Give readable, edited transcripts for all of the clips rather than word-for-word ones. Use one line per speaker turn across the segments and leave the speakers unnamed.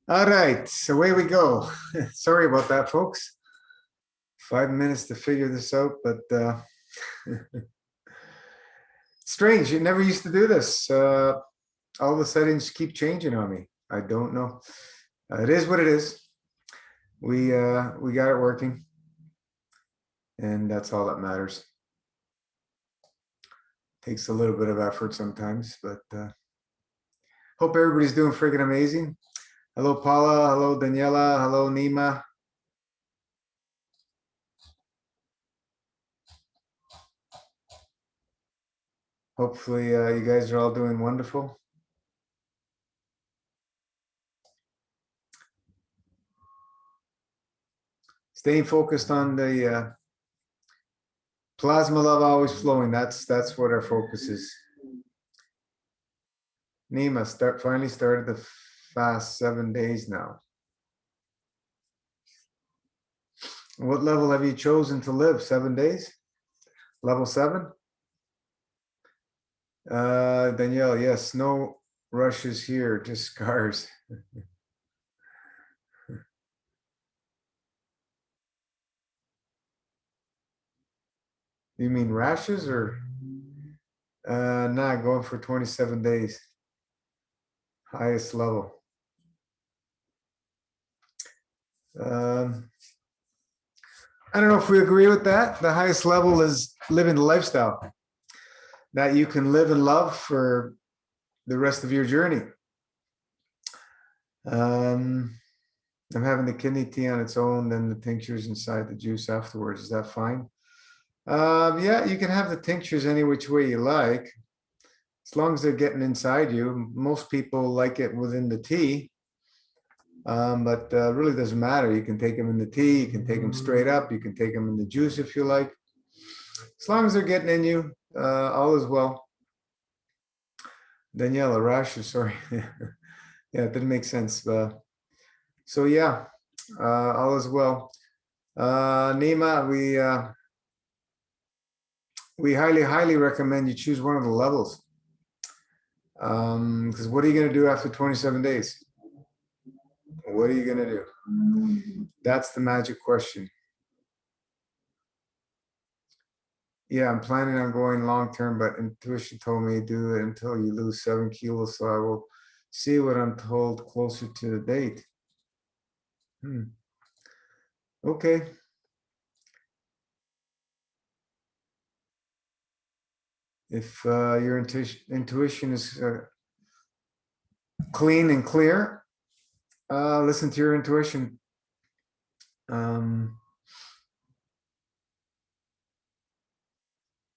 All right, so away we go. Sorry about that, folks. 5 minutes to figure this out, but strange. You never used to do this. All the settings keep changing on me. I don't know. It is what it is. We got it working, and that's all that matters. Takes a little bit of effort sometimes, but hope everybody's doing friggin' amazing. Hello, Paula. Hello, Daniela. Hello, Nima. Hopefully, you guys are all doing wonderful. Staying focused on the plasma love always flowing. That's what our focus is. Nima finally started the fast 7 days now. What level have you chosen to live? 7 days? Level 7? Danielle, yes, no rushes here, just scars. You mean rashes or nah, going for 27 days. Highest level. I don't know if we agree with that. The highest level is living the lifestyle that you can live and love for the rest of your journey. I'm having the kidney tea on its own, then the tinctures inside the juice afterwards. Is that fine? Yeah, you can have the tinctures any which way you like, as long as they're getting inside you. Most people like it within the tea, but really doesn't matter. You can take them in the tea, you can take them straight up, you can take them in the juice if you like. As long as they're getting in you, all is well. Daniela, rashes, sorry. Yeah, it didn't make sense. So yeah, all is well. Nima, we highly recommend you choose one of the levels. Because what are you going to do after 27 days? What are you going to do? That's the magic question. Yeah, I'm planning on going long term, but intuition told me do it until you lose 7 kilos. So I will see what I'm told closer to the date. Okay. If your intuition is clean and clear, listen to your intuition.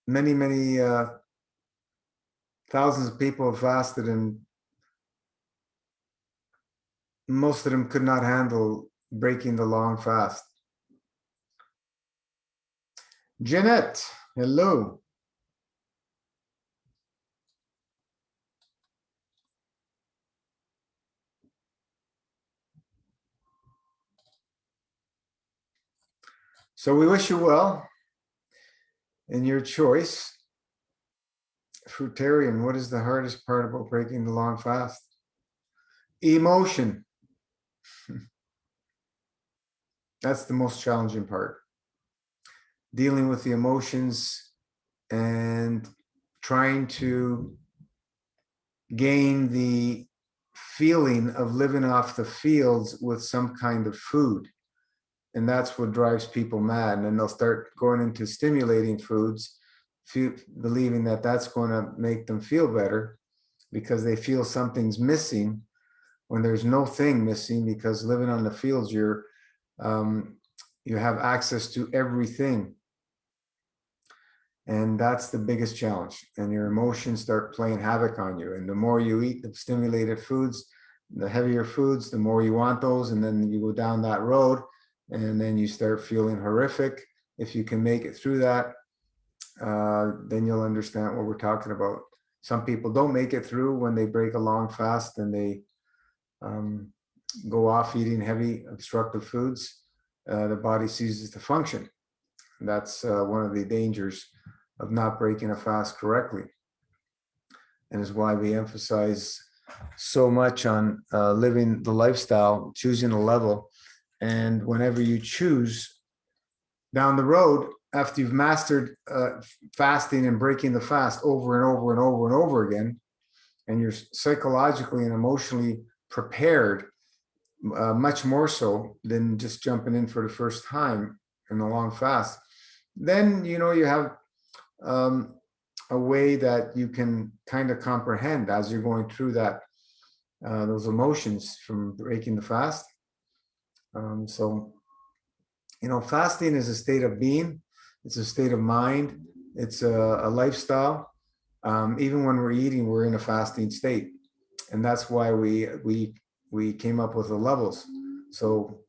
Many thousands of people have fasted, and most of them could not handle breaking the long fast. Jeanette, hello. So we wish you well in your choice. Fruitarian, what is the hardest part about breaking the long fast? Emotion. That's the most challenging part. Dealing with the emotions and trying to gain the feeling of living off the fields with some kind of food. And that's what drives people mad. And then they'll start going into stimulating foods, believing that that's going to make them feel better because they feel something's missing when there's no thing missing, because living on the fields, you have access to everything. And that's the biggest challenge. And your emotions start playing havoc on you. And the more you eat the stimulated foods, the heavier foods, the more you want those. And then you go down that road, and then you start feeling horrific. If you can make it through that, then you'll understand what we're talking about. Some people don't make it through when they break a long fast and they go off eating heavy obstructive foods. The body ceases to function. That's one of the dangers of not breaking a fast correctly, and is why we emphasize so much on living the lifestyle, choosing a level. And whenever you choose down the road, after you've mastered fasting and breaking the fast over and over and over and over again, and you're psychologically and emotionally prepared, much more so than just jumping in for the first time in a long fast, then you have a way that you can kind of comprehend as you're going through that those emotions from breaking the fast. So fasting is a state of being. It's a state of mind. It's a lifestyle. Even when we're eating, we're in a fasting state, and that's why we came up with the levels. So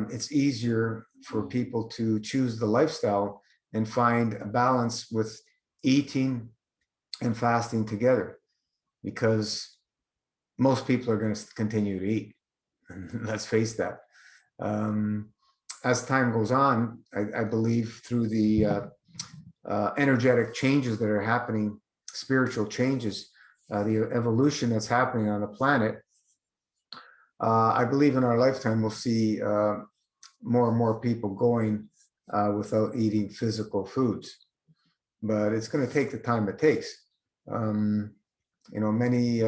it's easier for people to choose the lifestyle and find a balance with eating and fasting together, because most people are going to continue to eat. Let's face that. As time goes on, I believe through the energetic changes that are happening, spiritual changes, the evolution that's happening on the planet, I believe in our lifetime we'll see more and more people going without eating physical foods. But it's going to take the time it takes. Many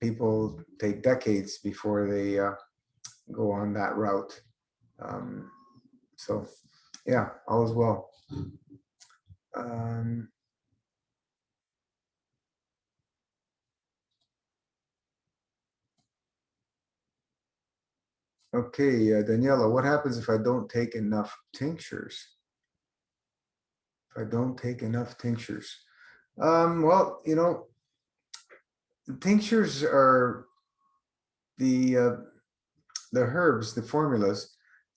people take decades before they go on that route. So, yeah, all is well. Okay, Daniela, what happens if I don't take enough tinctures? If I don't take enough tinctures? Well, tinctures are the herbs, the formulas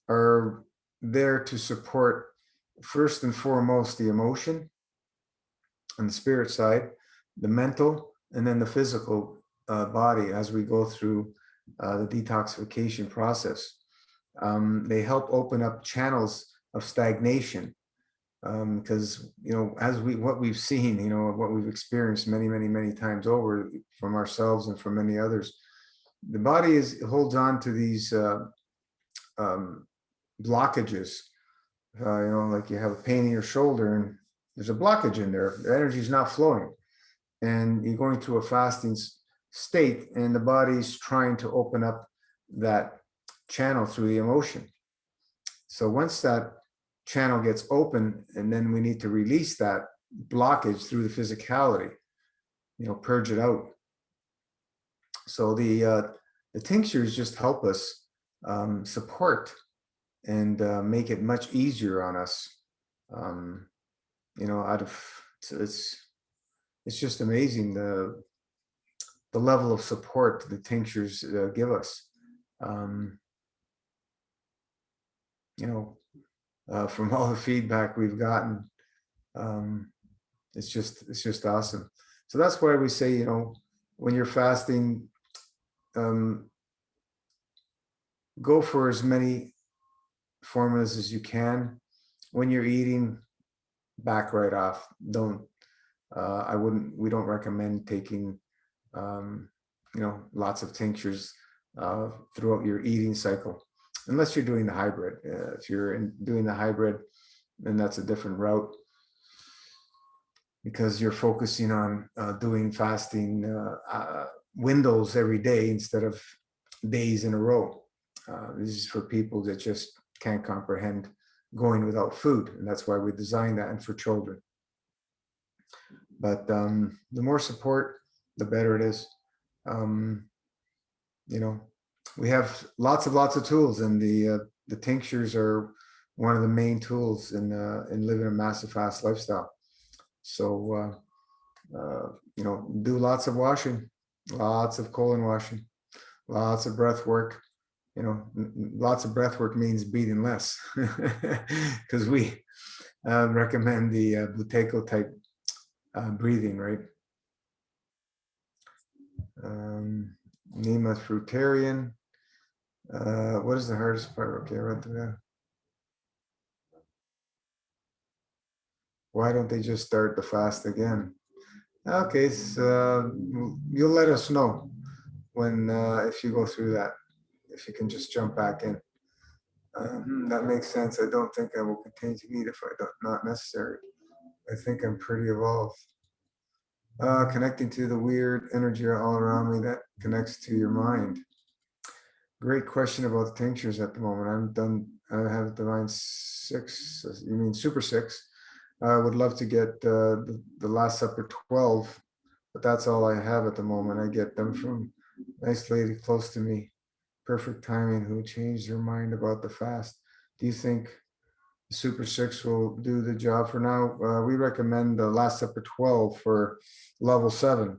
are there to support, first and foremost, the emotion and the spirit side, the mental, and then the physical body as we go through the detoxification process. They help open up channels of stagnation, because as what we've seen, what we've experienced many, many, many times over from ourselves and from many others, the body holds on to these blockages. Like you have a pain in your shoulder and there's a blockage in there. The energy is not flowing, and you're going through a fasting state, and the body's trying to open up that channel through the emotion. So once that channel gets open, and then we need to release that blockage through the physicality, purge it out. So the tinctures just help us support and make it much easier on us. It's just amazing the level of support the tinctures give us. From all the feedback we've gotten, it's just awesome. So that's why we say, when you're fasting, go for as many formulas as you can. When you're eating, back right off. We don't recommend taking lots of tinctures throughout your eating cycle, unless you're doing the hybrid. If you're doing the hybrid, then that's a different route, because you're focusing on doing fasting windows every day instead of days in a row. This is for people that just can't comprehend going without food, and that's why we designed that, and for children. But the more support, the better it is. We have lots of tools, and the tinctures are one of the main tools in living a massive fast lifestyle. So do lots of washing, lots of colon washing, lots of breath work. Lots of breath work means breathing less, because we recommend the Buteyko type breathing, right? Nima Fruitarian. What is the hardest part? Okay, I read through that. Why don't they just start the fast again? Okay, so you'll let us know when, if you go through that, if you can just jump back in. That makes sense. I don't think I will continue to eat if I don't, not necessary. I think I'm pretty evolved. Connecting to the weird energy all around me that connects to your mind. Great question about the tinctures at the moment. I'm done. I have Divine Six. You mean Super Six? I would love to get the Last Supper 12, but that's all I have at the moment. I get them from a nice lady close to me. Perfect timing, who changed her mind about the fast. Do you think the Super Six will do the job for now? We recommend the Last Supper 12 for level 7.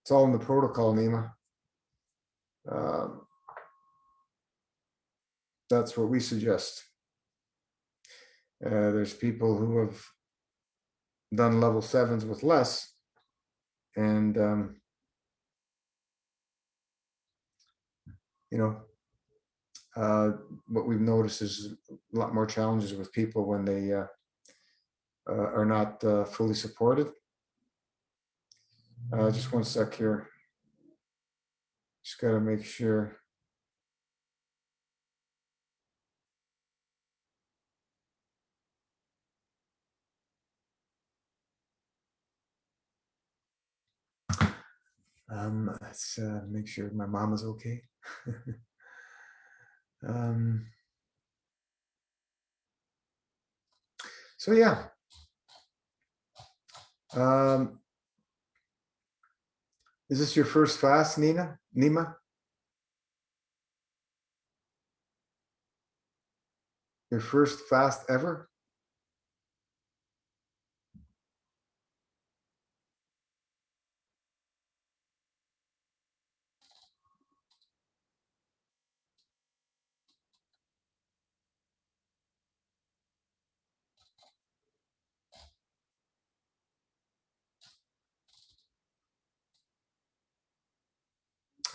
It's all in the protocol, Nima. That's what we suggest. There's people who have done level 7s with less, and you know, what we've noticed is a lot more challenges with people when they are not fully supported. Just one sec here. Just got to make sure. Let's make sure my mom is okay. um, so yeah. Is this your first fast, Nima? Your first fast ever?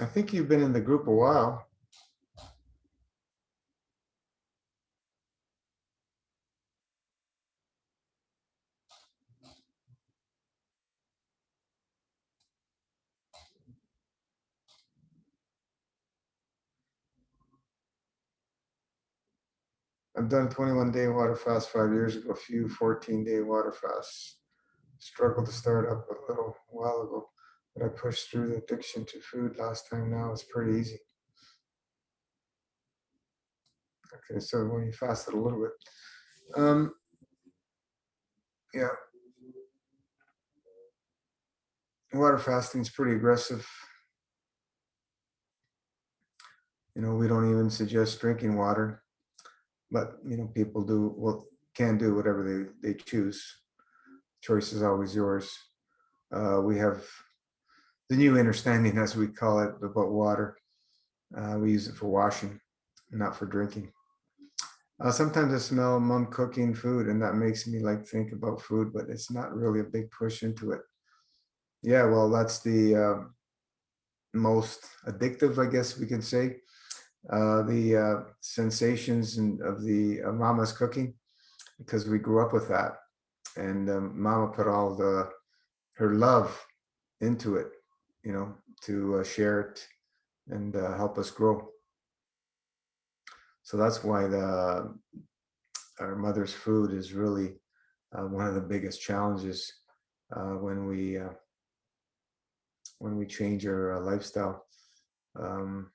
I think you've been in the group a while. I've done a 21-day water fast 5 years ago, a few 14-day water fasts. Struggled to start up a little while ago, but I pushed through the addiction to food last time. Now it's pretty easy. Okay, so when you fasted a little bit, yeah, water fasting is pretty aggressive. We don't even suggest drinking water, but people do, well, can do whatever they choose. Choice is always yours. We have the new understanding, as we call it, about water. We use it for washing, not for drinking. Sometimes I smell mom cooking food, and that makes me like think about food, but it's not really a big push into it. Yeah, well, that's the most addictive, I guess we can say. The sensations of the mama's cooking, because we grew up with that, and mama put all her love into it, to share it and help us grow. So that's why our mother's food is really one of the biggest challenges when we change our lifestyle. Um,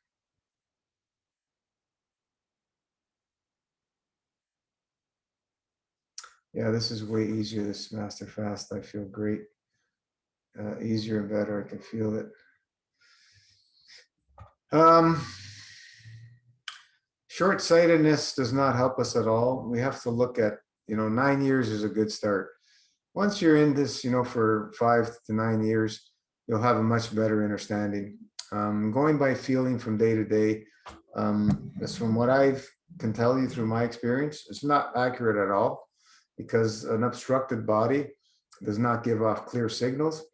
yeah, this is way easier. This master fast, I feel great. Easier and better. I can feel it. Um, Short-sightedness does not help us at all. We have to look at, 9 years is a good start. Once you're in this, for 5 to 9 years, you'll have a much better understanding. Going by feeling from day to day, that's from what I can tell you through my experience, it's not accurate at all, because an obstructed body does not give off clear signals.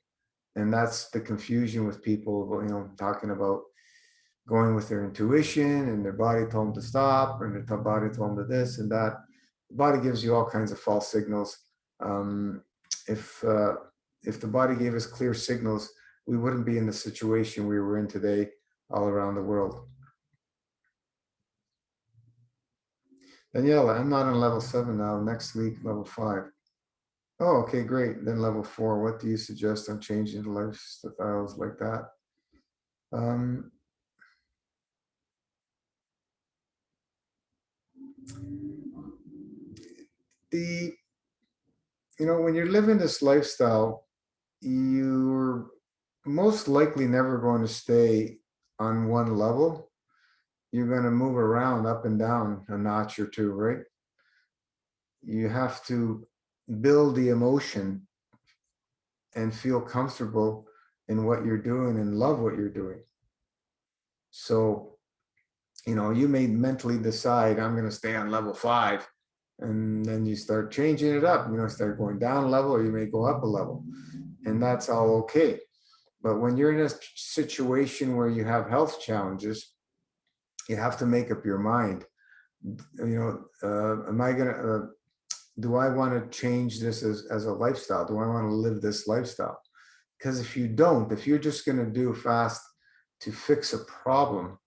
And that's the confusion with people, talking about going with their intuition, and their body told them to stop, and their body told them to this and that. The body gives you all kinds of false signals. If if the body gave us clear signals, we wouldn't be in the situation we were in today all around the world. Daniela, I'm not on level 7 now. Next week, level 5. Oh, okay, great. Then level 4. What do you suggest on changing lifestyles like that? The when you're living this lifestyle, you're most likely never going to stay on one level. You're going to move around up and down a notch or two, right? You have to build the emotion and feel comfortable in what you're doing and love what you're doing. So, you may mentally decide, I'm going to stay on level 5. And then you start changing it up, start going down a level, or you may go up a level. And that's all okay. But when you're in a situation where you have health challenges, you have to make up your mind. Am I gonna? Do I want to change this as a lifestyle? Do I want to live this lifestyle? Because if you don't, if you're just going to do fast to fix a problem,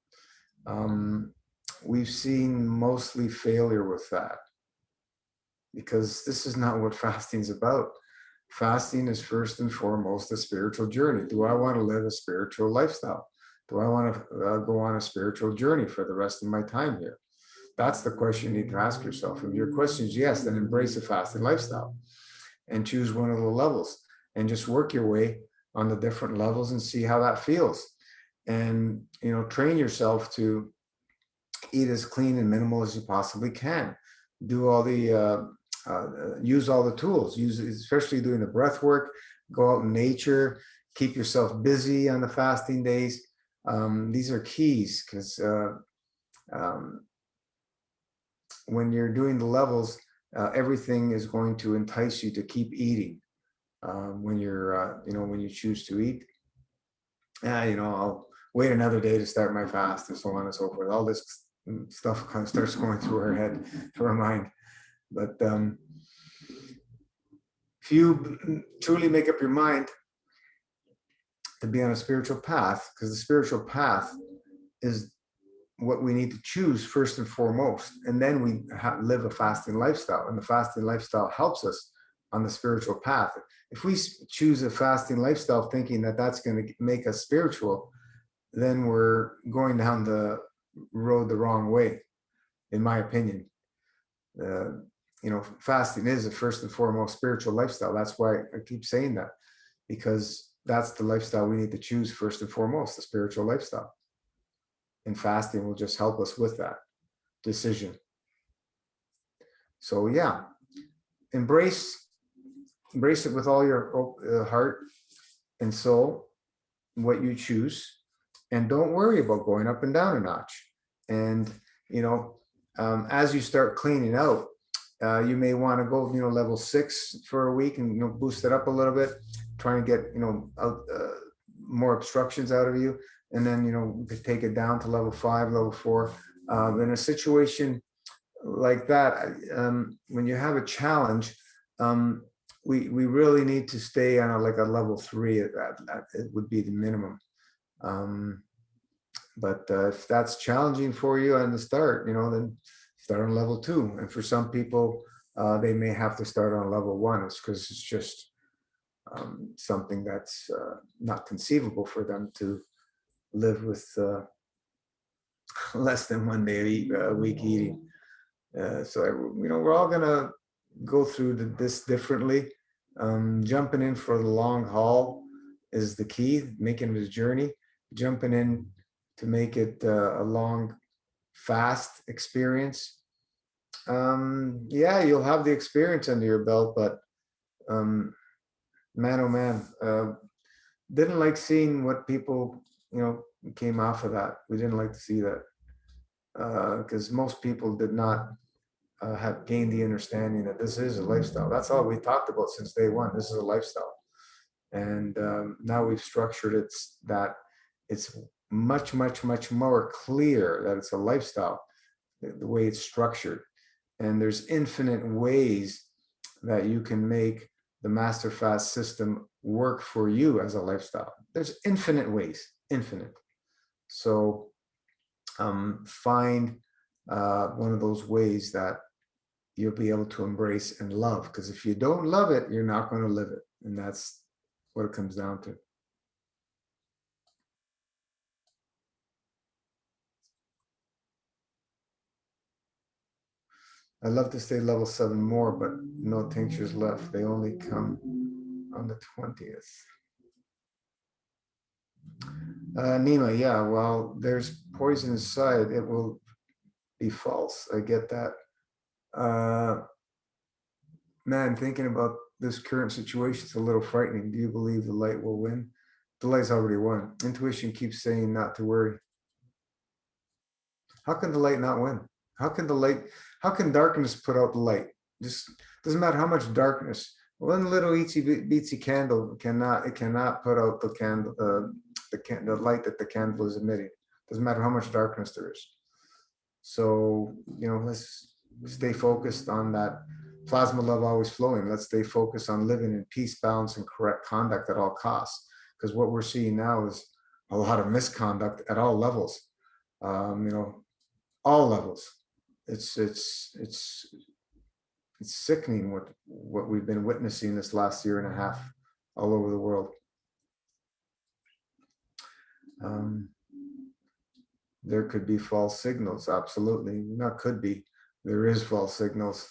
we've seen mostly failure with that. Because this is not what fasting is about. Fasting is first and foremost a spiritual journey. Do I want to live a spiritual lifestyle? Do I want to go on a spiritual journey for the rest of my time here? That's the question you need to ask yourself. If your question is yes, then embrace a fasting lifestyle and choose one of the levels and just work your way on the different levels and see how that feels. And, train yourself to eat as clean and minimal as you possibly can. Do all the, use all the tools, especially doing the breath work, go out in nature, keep yourself busy on the fasting days. These are keys because when you're doing the levels, everything is going to entice you to keep eating. When you choose to eat, I'll wait another day to start my fast and so on and so forth. All this stuff kind of starts going through her head, through her mind. But if you truly make up your mind to be on a spiritual path, because the spiritual path is what we need to choose first and foremost, and then we live a fasting lifestyle, and the fasting lifestyle helps us on the spiritual path. If we choose a fasting lifestyle thinking that that's going to make us spiritual, then we're going down the road the wrong way, in my opinion. Fasting is a first and foremost spiritual lifestyle. That's why I keep saying that, because that's the lifestyle we need to choose first and foremost, the spiritual lifestyle. And fasting will just help us with that decision. So yeah, embrace it with all your heart and soul, what you choose, and don't worry about going up and down a notch. And as you start cleaning out, you may want to go level 6 for a week and boost it up a little bit, trying to get more obstructions out of you. And then, take it down to level 5, level 4. In a situation like that, when you have a challenge, we really need to stay on a level 3. It would be the minimum. But if that's challenging for you on the start, then start on level 2. And for some people, they may have to start on level 1. It's because it's just something that's not conceivable for them to live with less than 1 day a week eating. So we're all gonna go through this differently. Jumping in for the long haul is the key. Making it a journey, jumping in to make it a long, fast experience. Yeah, you'll have the experience under your belt, but man, oh man, didn't like seeing what people came off of that. We didn't like to see that because most people did not have gained the understanding that this is a lifestyle. That's all we talked about since day one. This is a lifestyle, and now we've structured it that it's much, much, much more clear that it's a lifestyle, the way it's structured. And there's infinite ways that you can make the Master Fast system work for you as a lifestyle. There's infinite ways, infinite. So find one of those ways that you'll be able to embrace and love. Because if you don't love it, you're not going to live it. And that's what it comes down to. I'd love to stay level 7 more, but no tinctures left. They only come on the 20th. Nima, yeah, well, there's poison inside. It will be false. I get that. Man, thinking about this current situation, it's a little frightening. Do you believe the light will win? The light's already won. Intuition keeps saying not to worry. How can the light not win? How can darkness put out the light? Just doesn't matter how much darkness. One little itsy bitsy candle cannot put out the candle, the light that the candle is emitting. Doesn't matter how much darkness there is. So, let's stay focused on that plasma love always flowing. Let's stay focused on living in peace, balance, and correct conduct at all costs. Because what we're seeing now is a lot of misconduct at all levels. All levels. It's sickening what we've been witnessing this last year and a half all over the world. There could be false signals, absolutely. Not could be. There is false signals.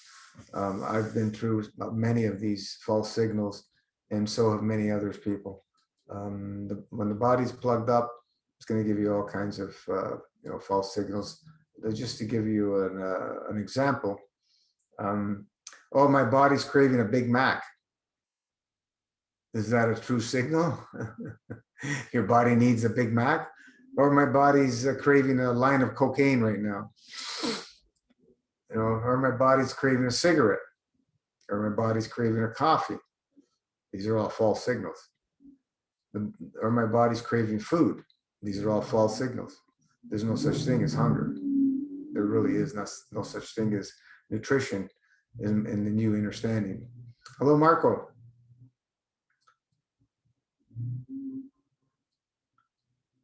I've been through many of these false signals, and so have many others people. When the body's plugged up, it's going to give you all kinds of false signals. Just to give you an example, oh, my body's craving a Big Mac. Is that a true signal? Your body needs a Big Mac? Or my body's craving a line of cocaine right now. Or my body's craving a cigarette. Or my body's craving a coffee. These are all false signals. Or my body's craving food. These are all false signals. There's no such thing as hunger. There really is no such thing as nutrition in the new understanding. Hello, Marco.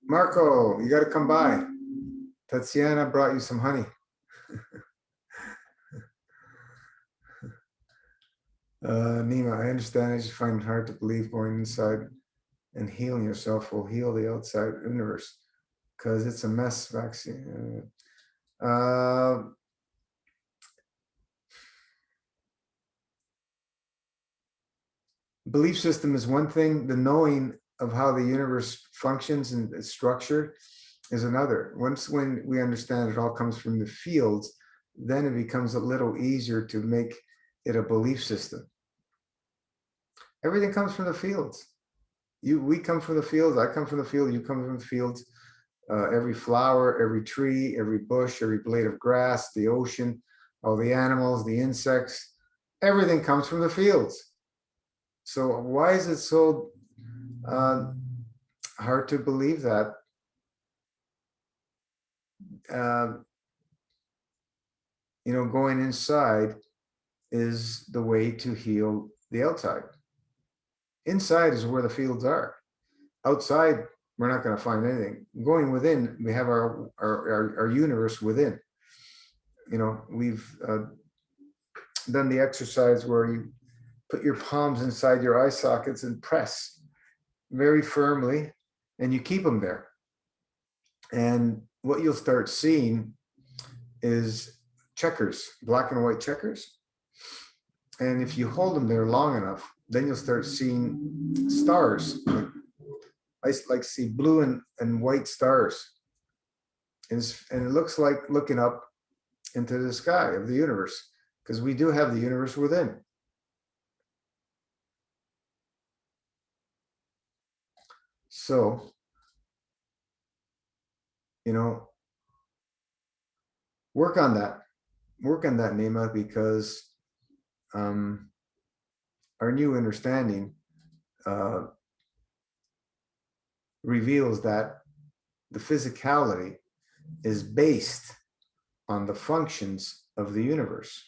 Marco, you got to come by. Tatiana brought you some honey. Nima, I understand. I just find it hard to believe going inside and healing yourself will heal the outside universe because it's a mess vaccine. Belief system is one thing. The knowing of how the universe functions and its structure is another. When we understand it all comes from the fields, then it becomes a little easier to make it a belief system. Everything comes from the fields. We come from the fields. I come from the field. You come from the fields. Every flower, every tree, every bush, every blade of grass, the ocean, all the animals, the insects, everything comes from the fields. So why is it so hard to believe that? Going inside is the way to heal the outside. Inside is where the fields are. Outside, we're not going to find anything. Going within, we have our universe within. We've done the exercise where you put your palms inside your eye sockets and press very firmly, and you keep them there. And what you'll start seeing is checkers, black and white checkers. And if you hold them there long enough, then you'll start seeing stars. I like to see blue and white stars. And it looks like looking up into the sky of the universe, because we do have the universe within. So, work on that. Work on that, Nima, because our new understanding reveals that the physicality is based on the functions of the universe.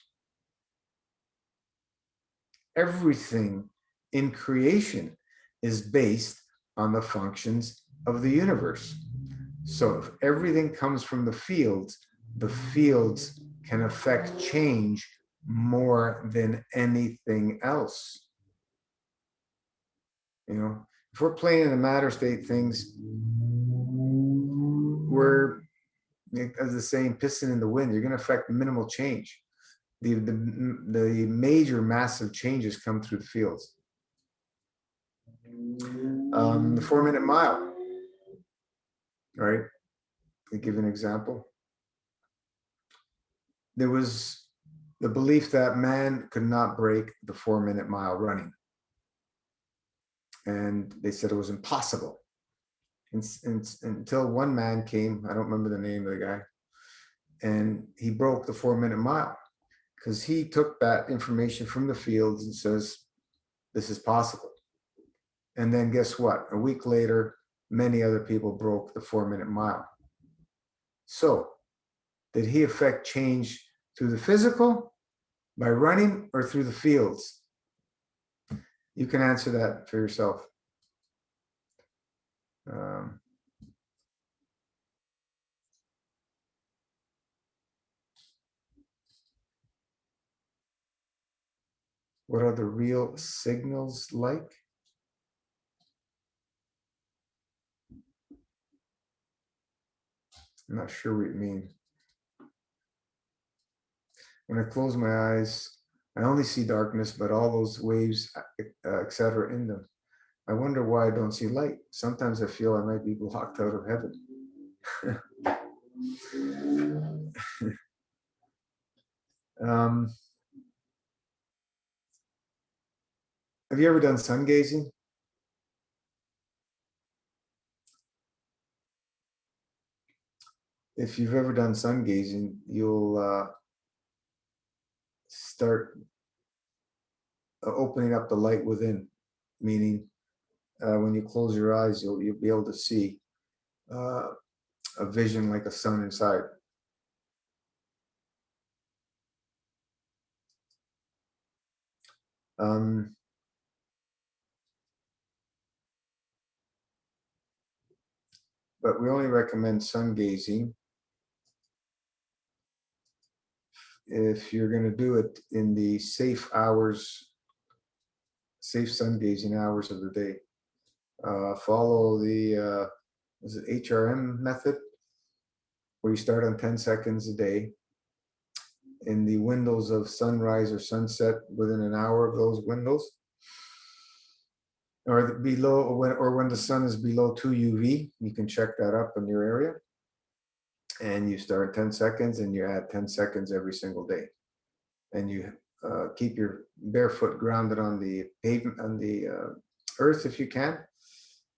Everything in creation is based on the functions of the universe. So if everything comes from the fields can affect change more than anything else. You know, if we're playing in the matter state things, we're, as the saying, piston in the wind. You're going to affect minimal change. The major massive changes come through the fields. The 4-minute mile, right? To give an example, there was the belief that man could not break the 4-minute mile running. And they said it was impossible. Until one man came, I don't remember the name of the guy, and he broke the 4-minute mile because he took that information from the fields and says, this is possible. And then guess what? A week later, many other people broke the 4-minute mile. So did he affect change through the physical, by running, or through the fields? You can answer that for yourself. What are the real signals like? I'm not sure what you mean. When I close my eyes, I only see darkness, but all those waves, etc., in them. I wonder why I don't see light. Sometimes I feel I might be blocked out of heaven. Have you ever done sun gazing? If you've ever done sun gazing, you'll start opening up the light within, meaning when you close your eyes, you'll be able to see a vision like a sun inside. But we only recommend sun gazing if you're going to do it in the safe hours, safe sun gazing hours of the day. Follow the is it HRM method, where you start on 10 seconds a day. In the windows of sunrise or sunset, within an hour of those windows, or below, or when the sun is below 2 UV, you can check that up in your area. And you start 10 seconds and you add 10 seconds every single day. And you keep your barefoot grounded on the pavement, on the earth if you can.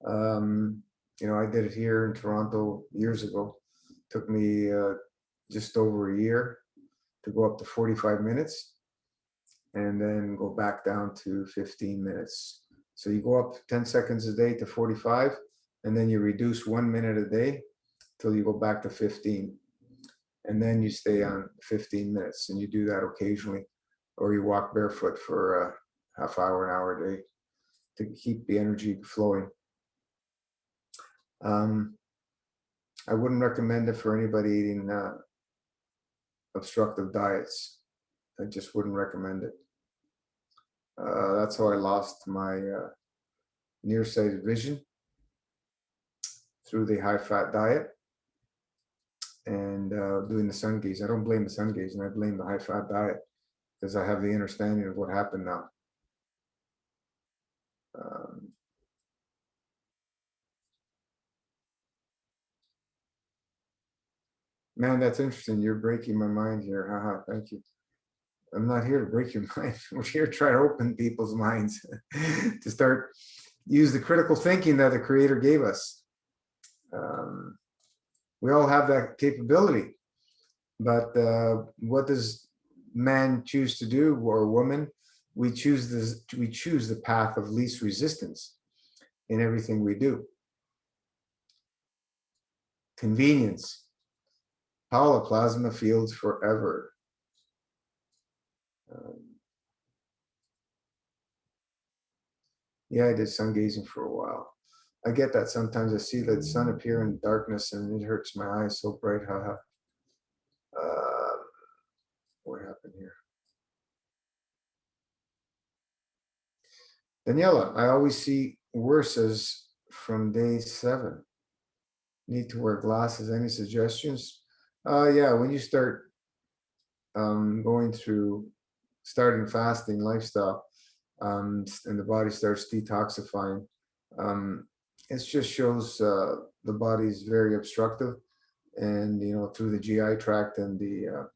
You know, I did it here in Toronto years ago. Took me just over a year to go up to 45 minutes and then go back down to 15 minutes. So you go up 10 seconds a day to 45, and then you reduce 1 minute a day till you go back to 15. And then you stay on 15 minutes, and you do that occasionally, or you walk barefoot for a half hour, an hour a day to keep the energy flowing. I wouldn't recommend it for anybody eating obstructive diets. I just wouldn't recommend it. That's how I lost my nearsighted vision, through the high-fat diet and doing the sun gaze. I don't blame the sun gaze, and I blame the high-fat diet because I have the understanding of what happened now. Man, that's interesting. You're breaking my mind here. Haha, thank you. I'm not here to break your mind. We're here to try to open people's minds to start use the critical thinking that the Creator gave us. We all have that capability, but what does man choose to do, or woman? We choose this. We choose the path of least resistance in everything we do. Convenience. Holoplasma fields forever. Yeah, I did sun gazing for a while. I get that sometimes. I see the sun appear in darkness and it hurts my eyes so bright. Haha. Uh, what happened here? Daniela, I always see worses from day 7. Need to wear glasses. Any suggestions? Yeah, when you start going through starting fasting lifestyle, and the body starts detoxifying, it just shows the body's very obstructive, and through the GI tract, and the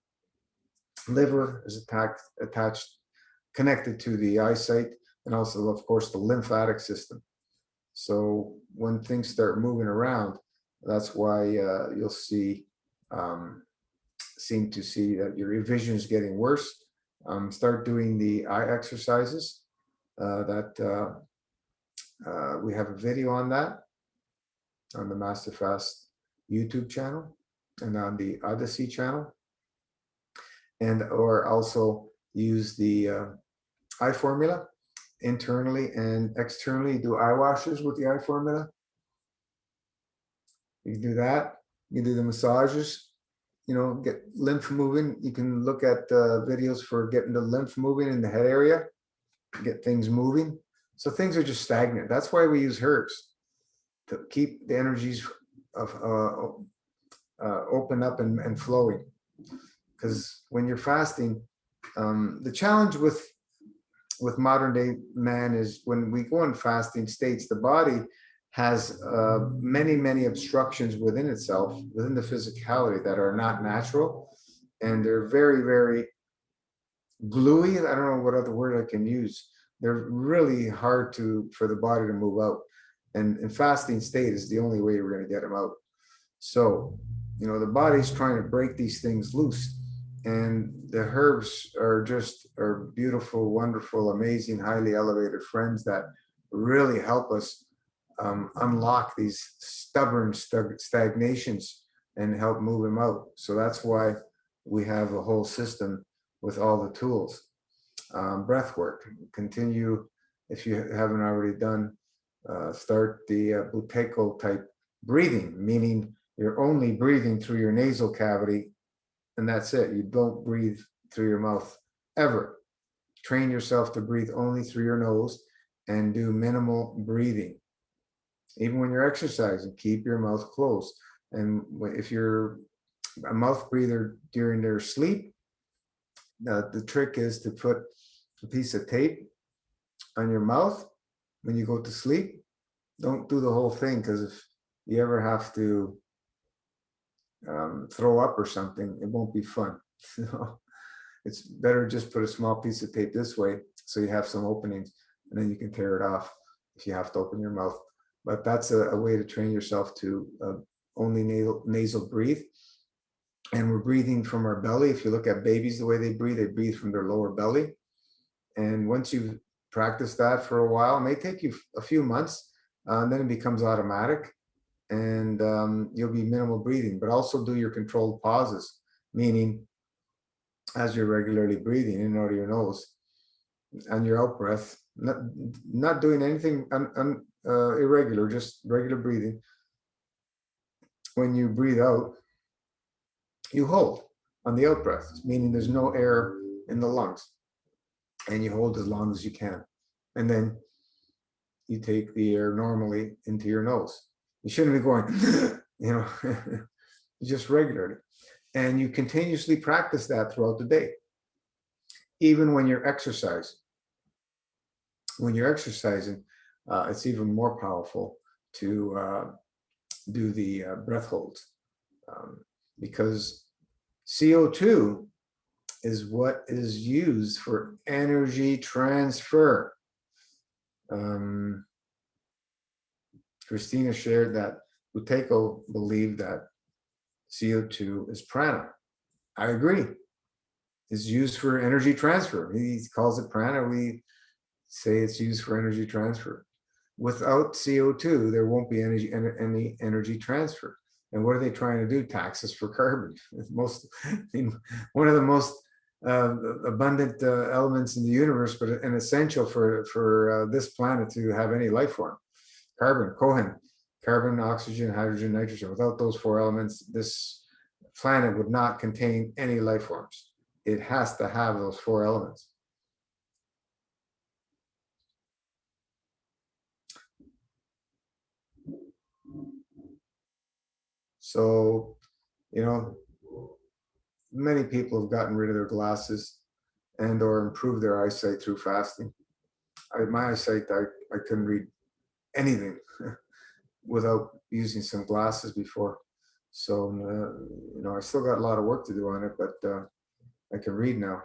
liver is attached, connected to the eyesight, and also, of course, the lymphatic system. So when things start moving around, that's why you'll seem to see that your vision is getting worse. Start doing the eye exercises. That we have a video on that on the MasterFast YouTube channel and on the Odyssey channel, and or also use the eye formula internally and externally. Do eye washes with the eye formula. You can do that. You can do the massages. Get lymph moving. You can look at videos for getting the lymph moving in the head area, get things moving. So things are just stagnant. That's why we use herbs, to keep the energies of open up and flowing. Because when you're fasting, the challenge with modern day man is when we go in fasting states, the body has many obstructions within itself, within the physicality, that are not natural, and they're very, very gluey. I don't know what other word I can use. They're really hard for the body to move out, and in fasting state is the only way we're going to get them out. So the body's trying to break these things loose, and the herbs are beautiful, wonderful, amazing, highly elevated friends that really help us unlock these stubborn stagnations and help move them out. So that's why we have a whole system with all the tools. Breath work. Continue, if you haven't already done, start the Buteyko type breathing, meaning you're only breathing through your nasal cavity, and that's it. You don't breathe through your mouth ever. Train yourself to breathe only through your nose and do minimal breathing. Even when you're exercising, keep your mouth closed. And if you're a mouth breather during their sleep, the trick is to put a piece of tape on your mouth when you go to sleep. Don't do the whole thing, because if you ever have to throw up or something, it won't be fun. So it's better just put a small piece of tape this way, so you have some openings, and then you can tear it off if you have to open your mouth. But that's a way to train yourself to only nasal breathe. And we're breathing from our belly. If you look at babies, the way they breathe from their lower belly. And once you've practiced that for a while, it may take you a few months, and then it becomes automatic, and you'll be minimal breathing. But also do your controlled pauses, meaning as you're regularly breathing in and out of your nose, and your out breath, not doing anything irregular, just regular breathing. When you breathe out, you hold on the out breath, meaning there's no air in the lungs, and you hold as long as you can, and then you take the air normally into your nose. You shouldn't be going, just regularly. And you continuously practice that throughout the day, even when you're exercising. When you're exercising, it's even more powerful to do the breath holds, because CO2 is what is used for energy transfer. Christina shared that Buteyko believed that CO2 is prana. I agree. It's used for energy transfer. He calls it prana. We say it's used for energy transfer. Without CO2, there won't be any energy transfer. And what are they trying to do? Tax us for carbon. One of the most abundant elements in the universe, but an essential for this planet to have any life form. Carbon, Cohen, carbon, oxygen, hydrogen, nitrogen. Without those four elements, this planet would not contain any life forms. It has to have those four elements. So, you know, many people have gotten rid of their glasses and or improved their eyesight through fasting. My eyesight, I couldn't read anything without using some glasses before. So, you know, I still got a lot of work to do on it, but I can read now.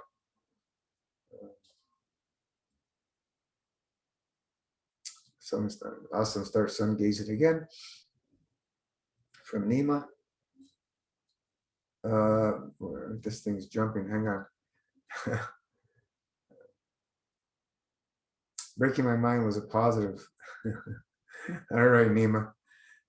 Awesome, start sun gazing again from Nima. This thing's jumping, hang on. Breaking my mind was a positive. All right, Nima.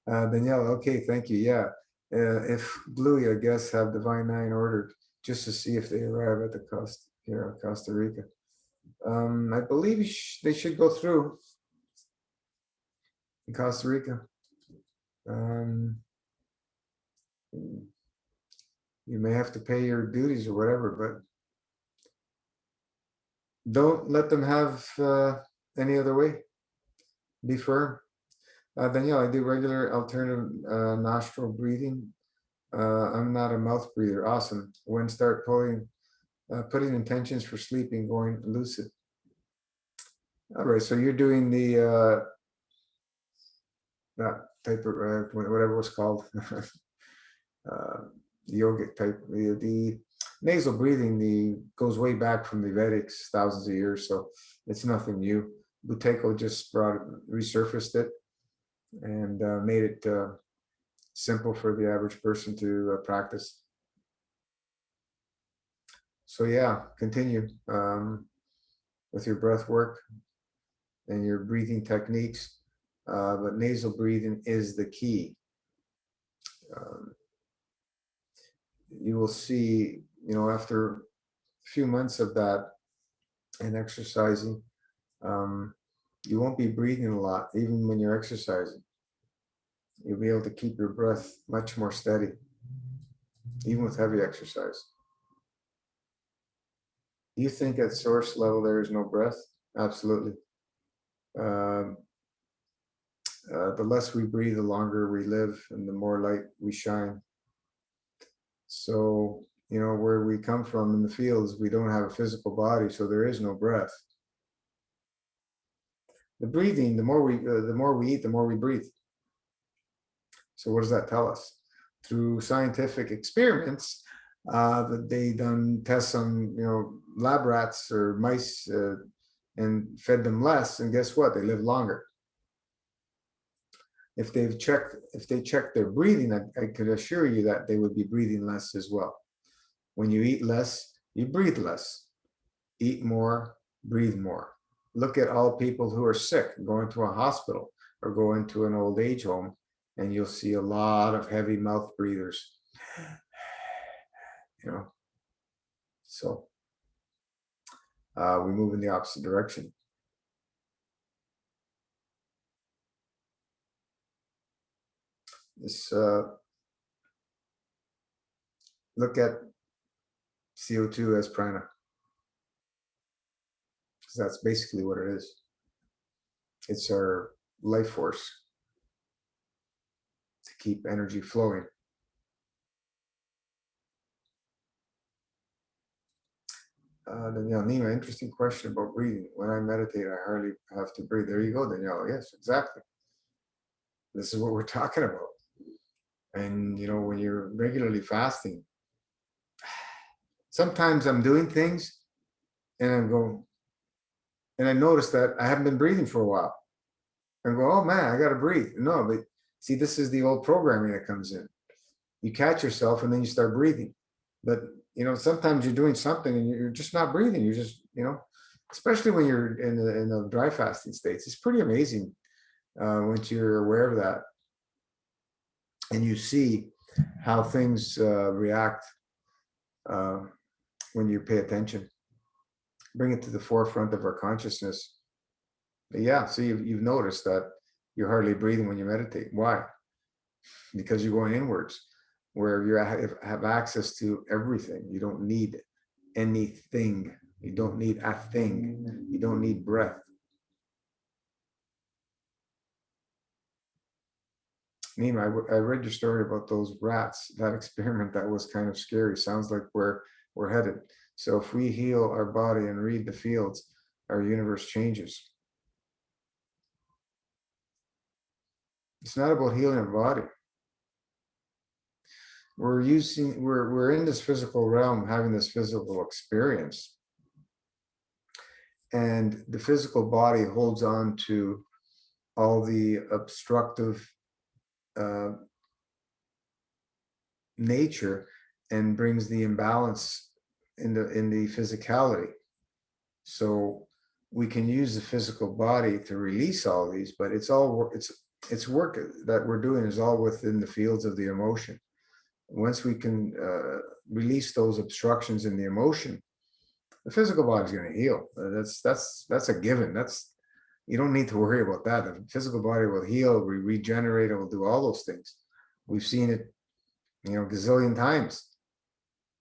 Danielle, okay, thank you. Yeah, if Bluey, I guess, have Divine Nine ordered just to see if they arrive at the coast here in Costa Rica. I believe they should go through in Costa Rica. You may have to pay your duties or whatever, but don't let them have any other way. Be firm. Danielle, I do regular alternative nostril breathing. I'm not a mouth breather. Awesome. When start putting intentions for sleeping, going lucid. All right, so you're doing the that type of whatever it was called, yogic type. The nasal breathing goes way back from the Vedics, thousands of years, so it's nothing new. Buteyko just resurfaced it and made it simple for the average person to practice. So yeah, continue with your breath work and your breathing techniques, but nasal breathing is the key. You will see, you know, after a few months of that and exercising, you won't be breathing a lot, even when you're exercising. You'll be able to keep your breath much more steady, even with heavy exercise. Do you think at source level there is no breath? Absolutely. The less we breathe, the longer we live and the more light we shine. So, you know, where we come from in the fields, we don't have a physical body, so there is no breath. The breathing, the more we eat, the more we breathe. So what does that tell us? Through scientific experiments, that they done tests on, you know, lab rats or mice and fed them less, and guess what? They live longer. If they checked their breathing, I could assure you that they would be breathing less as well. When you eat less, you breathe less. Eat more, breathe more. Look at all people who are sick, go into a hospital or go into an old age home, and you'll see a lot of heavy mouth breathers. You know, so we move in the opposite direction. This look at CO2 as prana, because that's basically what it is. It's our life force to keep energy flowing. Danielle, Nima, interesting question about breathing. When I meditate, I hardly have to breathe. There you go, Danielle. Yes, exactly. This is what we're talking about. And, you know, when you're regularly fasting, sometimes I'm doing things and I'm going, and I notice that I haven't been breathing for a while. And go, oh man, I got to breathe. No, but see, this is the old programming that comes in. You catch yourself and then you start breathing. But, you know, sometimes you're doing something and you're just not breathing. You're just, you know, especially when you're in the dry fasting states. It's pretty amazing once you're aware of that and you see how things react when you pay attention, bring it to the forefront of our consciousness. But yeah, so you've noticed that you're hardly breathing when you meditate. Why? Because you're going inwards, where you have access to everything. You don't need anything. You don't need a thing. You don't need breath. Nima, I read your story about those rats, that experiment. That was kind of scary. Sounds like we're headed. So if we heal our body and read the fields, our universe changes. It's not about healing our body. We're in this physical realm, having this physical experience. And the physical body holds on to all the obstructive nature and brings the imbalance in the physicality. So we can use the physical body to release all these, but it's work that we're doing is all within the fields of the emotion. Once we can release those obstructions in the emotion, the physical body is going to heal. That's a given. You don't need to worry about that. The physical body will heal, regenerate, it will do all those things. We've seen it, gazillion times.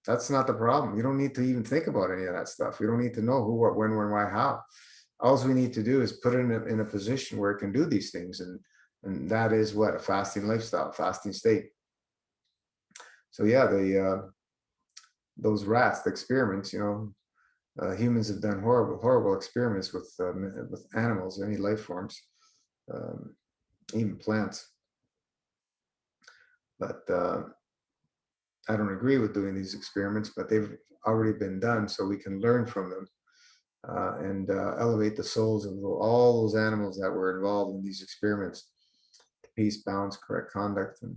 That's not the problem. You don't need to even think about any of that stuff. You don't need to know who, what, when, why, how. All we need to do is put it in a position where it can do these things, and that is what a fasting lifestyle, fasting state. So yeah, those rats, the experiments, humans have done horrible experiments with animals, any life forms, even plants. But I don't agree with doing these experiments, but they've already been done, so we can learn from them and elevate the souls of all those animals that were involved in these experiments to peace, balance, correct conduct, and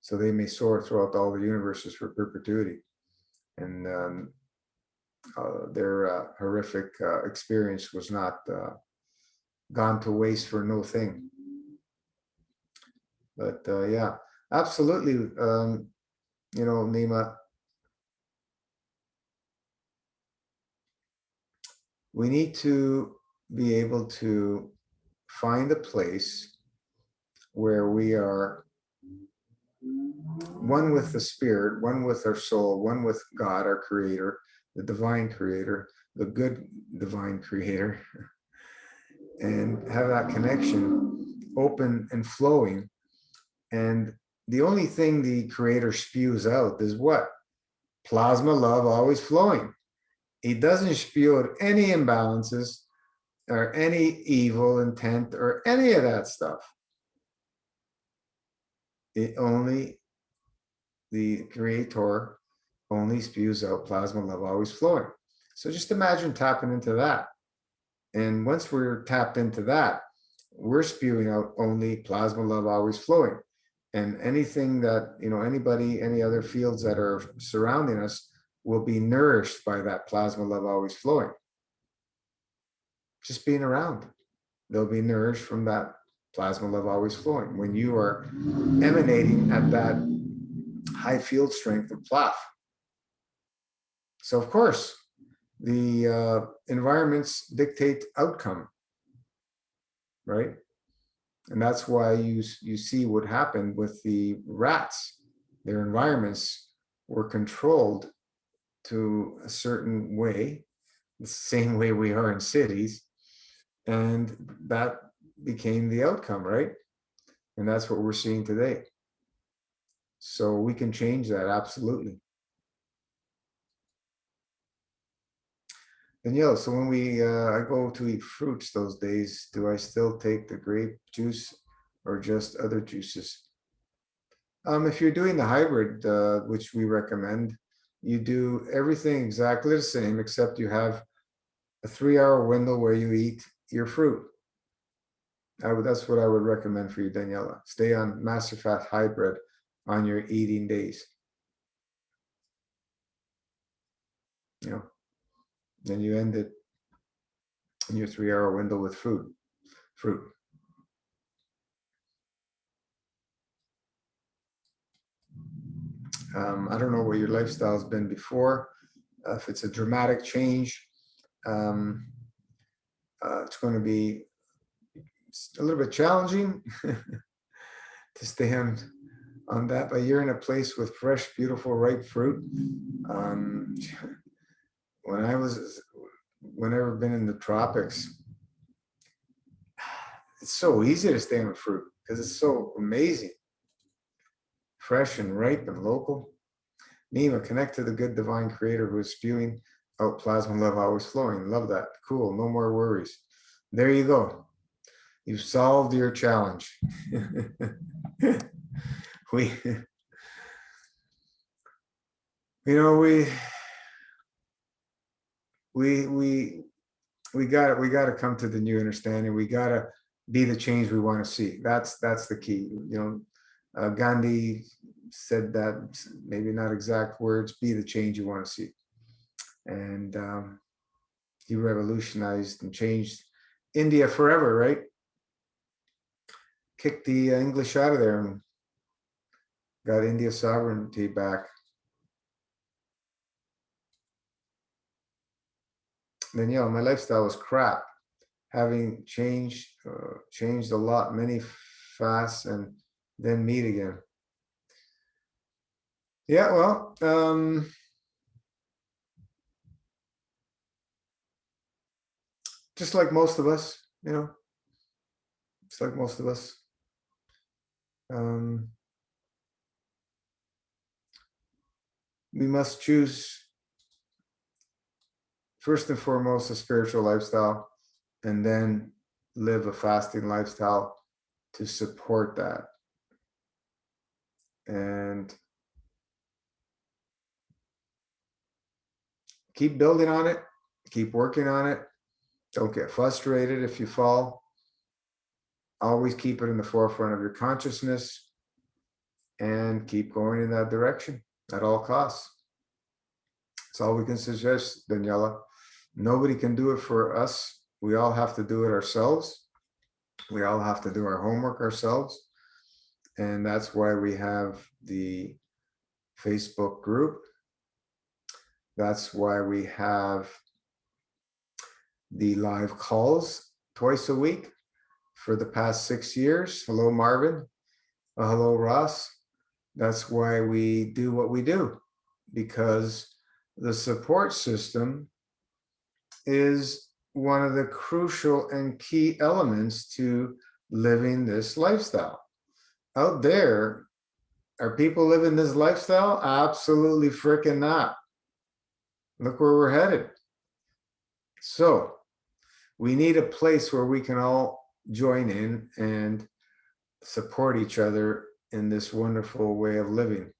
so they may soar throughout all the universes for perpetuity. And their horrific experience was not gone to waste for no thing. But yeah, absolutely. Nima, we need to be able to find a place where we are one with the spirit, one with our soul, one with God, our creator, the divine creator, the good divine creator, and have that connection open and flowing. And the only thing the creator spews out is what? Plasma love, always flowing. He doesn't spew out any imbalances or any evil intent or any of that stuff. The creator only spews out plasma love, always flowing. So just imagine tapping into that. And once we're tapped into that, we're spewing out only plasma love, always flowing. And anything that, anybody, any other fields that are surrounding us will be nourished by that plasma love, always flowing. Just being around, they'll be nourished from that plasma love, always flowing. When you are emanating at that high field strength of PLAF. So of course, the environments dictate outcome, right? And that's why you see what happened with the rats. Their environments were controlled to a certain way, the same way we are in cities, and that became the outcome, right? And that's what we're seeing today. So we can change that, absolutely. Danielle, so when I go to eat fruits those days, do I still take the grape juice or just other juices? If you're doing the hybrid, which we recommend, you do everything exactly the same, except you have a 3-hour window where you eat your fruit. That's what I would recommend for you, Daniela. Stay on Master Fat Hybrid on your eating days. Then you end it in your 3-hour window with fruit. I don't know what your lifestyle has been before. If it's a dramatic change, it's going to be a little bit challenging to stay on that. But you're in a place with fresh, beautiful, ripe fruit. Whenever been in the tropics, it's so easy to stay on fruit because it's so amazing, fresh and ripe and local. Nima, connect to the good divine creator who is spewing out plasma love always flowing. Love that. Cool. No more worries. There you go. You've solved your challenge. we got to come to the new understanding. We got to be the change we want to see. That's the key. Gandhi said that, maybe not exact words, be the change you want to see. And he revolutionized and changed India forever, right? Kicked the English out of there and got India's sovereignty back. Then, my lifestyle was crap. Having changed a lot, many fasts, and then meet again. Yeah, well, just like most of us, just like most of us. We must choose, first and foremost, a spiritual lifestyle, and then live a fasting lifestyle to support that. And keep building on it, keep working on it. Don't get frustrated if you fall. Always keep it in the forefront of your consciousness and keep going in that direction at all costs. That's all we can suggest, Daniela. Nobody can do it for us. We all have to do it ourselves. We all have to do our homework ourselves. And that's why we have the Facebook group. That's why we have the live calls twice a week for the past 6 years. Hello, Marvin. Hello, Ross. That's why we do what we do, because the support system is one of the crucial and key elements to living this lifestyle. Out there, are people living this lifestyle? Absolutely freaking not. Look where we're headed. So we need a place where we can all join in and support each other in this wonderful way of living,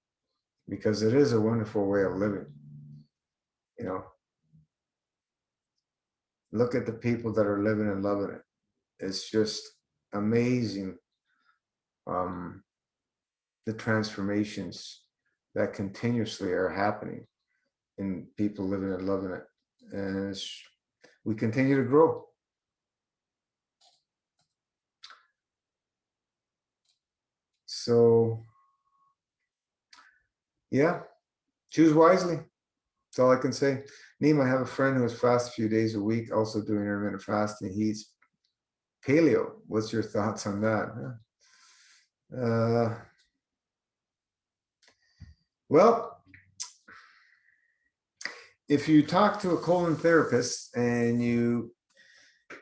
because it is a wonderful way of living. Look at the people that are living and loving it. It's just amazing, the transformations that continuously are happening in people living and loving it. And we continue to grow. So, yeah, choose wisely. That's all I can say. Neem, I have a friend who has fasted a few days a week, also doing intermittent fasting. He's paleo. What's your thoughts on that? Well, if you talk to a colon therapist and you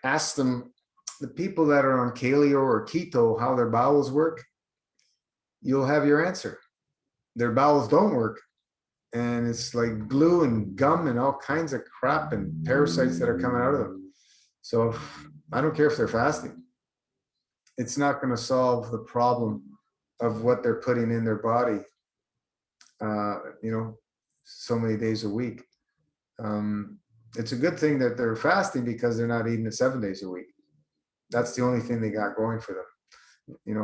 ask them, the people that are on paleo or keto, how their bowels work, you'll have your answer. Their bowels don't work. And it's like glue and gum and all kinds of crap and parasites that are coming out of them. So I don't care if they're fasting. It's not going to solve the problem of what they're putting in their body, so many days a week. It's a good thing that they're fasting because they're not eating it 7 days a week. That's the only thing they got going for them.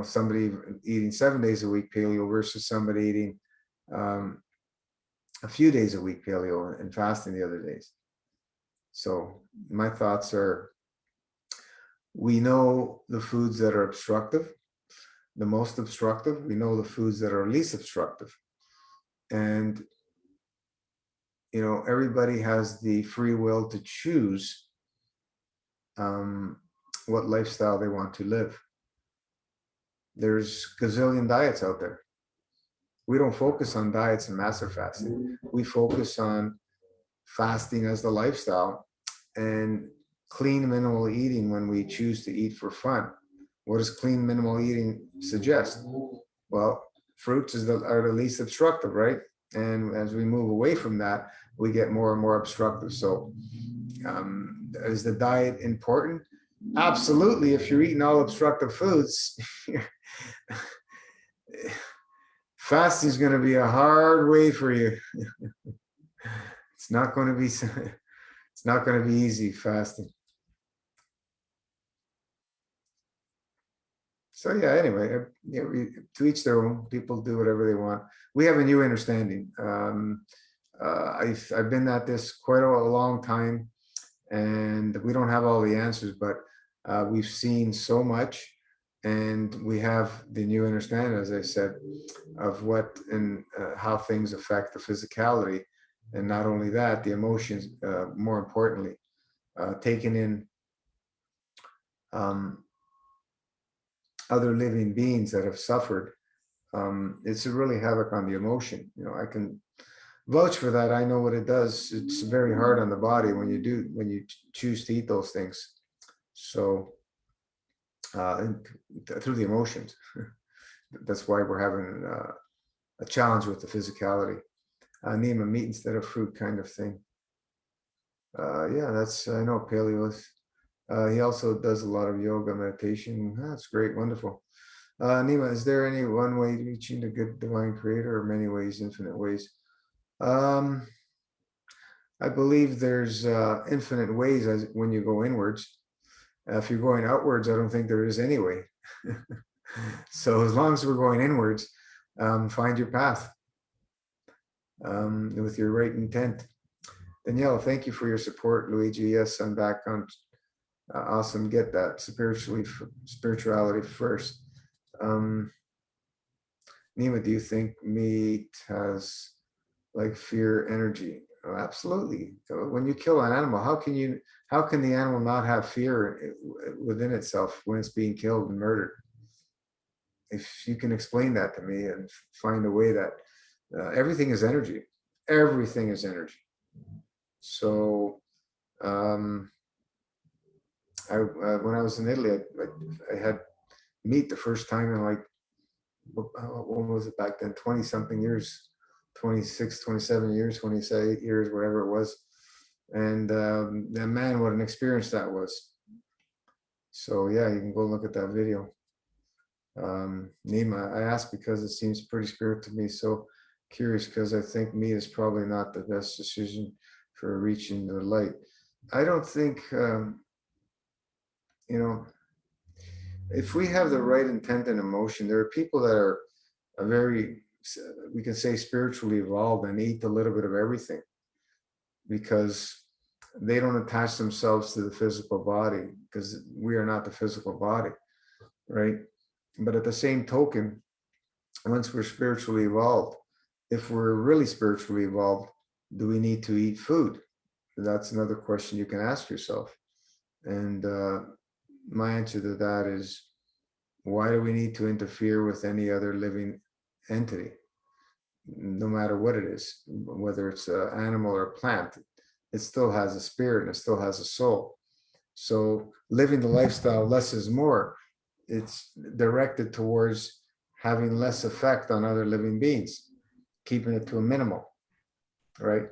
Somebody eating 7 days a week paleo versus somebody eating a few days a week paleo and fasting the other days. So my thoughts are, we know the foods that are obstructive, the most obstructive. We know the foods that are least obstructive. And everybody has the free will to choose what lifestyle they want to live. There's gazillion diets out there. We don't focus on diets and master fasting. We focus on fasting as the lifestyle and clean minimal eating when we choose to eat for fun. What does clean minimal eating suggest? Well, fruits are the least obstructive, right? And as we move away from that, we get more and more obstructive. So is the diet important? Absolutely. If you're eating all obstructive foods, fasting is going to be a hard way for you. It's not going to be easy fasting. So yeah, anyway, to each their own. People do whatever they want. We have a new understanding. I've been at this quite a long time, and we don't have all the answers, but we've seen so much, and we have the new understanding, as I said, of what and how things affect the physicality, and not only that, the emotions. More importantly, taking in other living beings that have suffered. It's a really havoc on the emotion. I can vouch for that. I know what it does. It's very hard on the body when you choose to eat those things. So through the emotions, that's why we're having a challenge with the physicality. Name a meat instead of fruit kind of thing. Yeah, I know paleo is. He also does a lot of yoga, meditation. That's great, wonderful. Nima, is there any one way reaching the good divine creator, or many ways, infinite ways? I believe there's infinite ways as when you go inwards. If you're going outwards, I don't think there is any way. So as long as we're going inwards, find your path with your right intent. Danielle, thank you for your support. Luigi, yes, I'm back on. Awesome, get that spirituality first. Nima, do you think meat has like fear energy? Oh, absolutely. When you kill an animal, how can the animal not have fear within itself when it's being killed and murdered? If you can explain that to me and find a way that everything is energy. Everything is energy. So when I was in Italy, I had meat the first time in like, what was it back then? 20 something years, 26, 27 years, 28 years, whatever it was. And man, what an experience that was. So yeah, you can go look at that video. Nima, I asked because it seems pretty spirit to me. So curious, because I think meat is probably not the best decision for reaching the light. I don't think, if we have the right intent and emotion, there are people that are very, we can say, spiritually evolved and eat a little bit of everything because they don't attach themselves to the physical body, because we are not the physical body, right? But at the same token, once we're spiritually evolved, if we're really spiritually evolved, do we need to eat food? That's another question you can ask yourself. And my answer to that is, why do we need to interfere with any other living entity? No matter what it is, whether it's an animal or a plant, it still has a spirit and it still has a soul. So living the lifestyle less is more. It's directed towards having less effect on other living beings, keeping it to a minimal, right?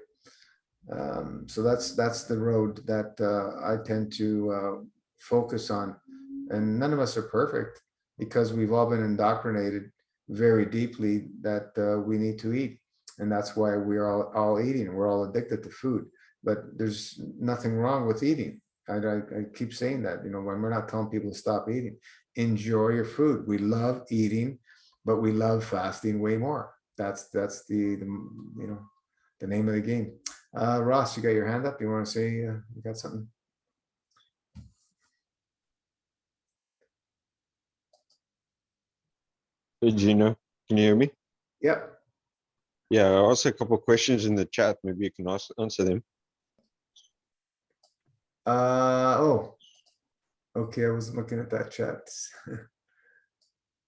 So that's the road that I tend to focus on. And none of us are perfect because we've all been indoctrinated very deeply that we need to eat. And that's why we're all eating. We're all addicted to food. But there's nothing wrong with eating. I keep saying that, when we're not telling people to stop eating. Enjoy your food. We love eating, but we love fasting way more. That's the name of the game. Ross, you got your hand up. You want to say you got something?
Hey, Gino, can you hear me?
Yep.
Yeah, I asked a couple of questions in the chat. Maybe you can answer them.
Oh, okay, I was looking at that chat.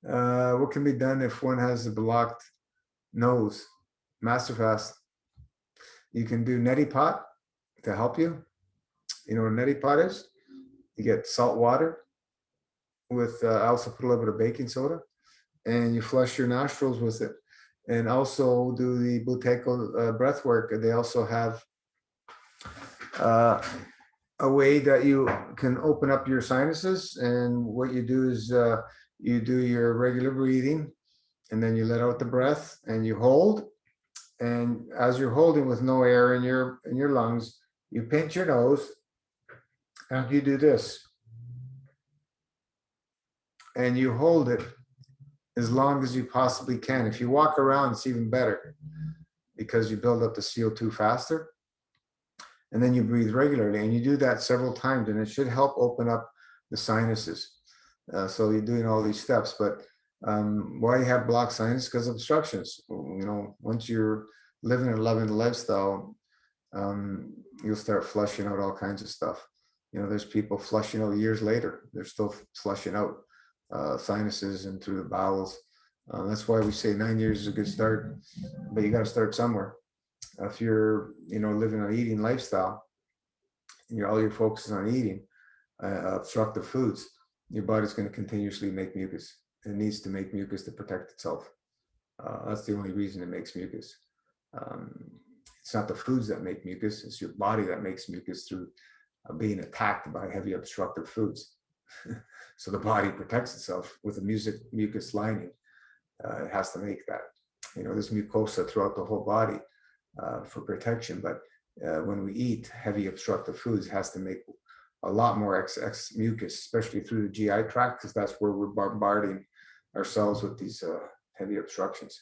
What can be done if one has a blocked nose? Masterfast. You can do neti pot to help you. You know what a neti pot is? You get salt water with, I also put a little bit of baking soda, and you flush your nostrils with it. And also do the Buteco breath work. They also have a way that you can open up your sinuses. And what you do is you do your regular breathing, and then you let out the breath and you hold. And as you're holding with no air in your lungs, you pinch your nose and you do this. And you hold it as long as you possibly can. If you walk around, it's even better because you build up the CO2 faster. And then you breathe regularly, and you do that several times, and it should help open up the sinuses. So you're doing all these steps, but why you have blocked sinus? Because of obstructions. You know, once you're living a loving lifestyle, you'll start flushing out all kinds of stuff. You know, there's people flushing out years later. They're still flushing out sinuses and through the bowels. That's why we say 9 years is a good start, but you got to start somewhere. If you're, you know, living an eating lifestyle, all your focus is on eating obstructive foods, your body's going to continuously make mucus. It needs to make mucus to protect itself. That's the only reason it makes mucus. It's not the foods that make mucus, it's your body that makes mucus through being attacked by heavy obstructive foods. So the body protects itself with a mucus lining. It has to make that. You know, there's mucosa throughout the whole body for protection, but when we eat heavy obstructive foods, it has to make a lot more excess mucus, especially through the GI tract, because that's where we're bombarding ourselves with these heavy obstructions.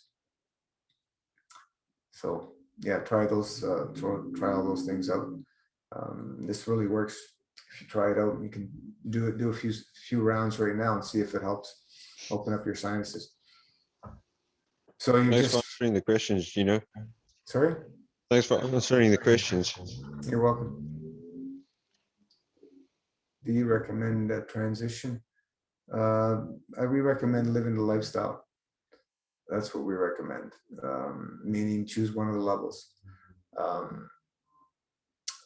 So yeah, try all those things out. This really works. If you try it out, you can do a few rounds right now and see if it helps open up your sinuses. So you
Thanks for
just,
answering the questions, Gino.
sorry?
Thanks for answering the questions.
You're welcome. Do you recommend a transition? We recommend living the lifestyle. That's what we recommend, meaning choose one of the levels.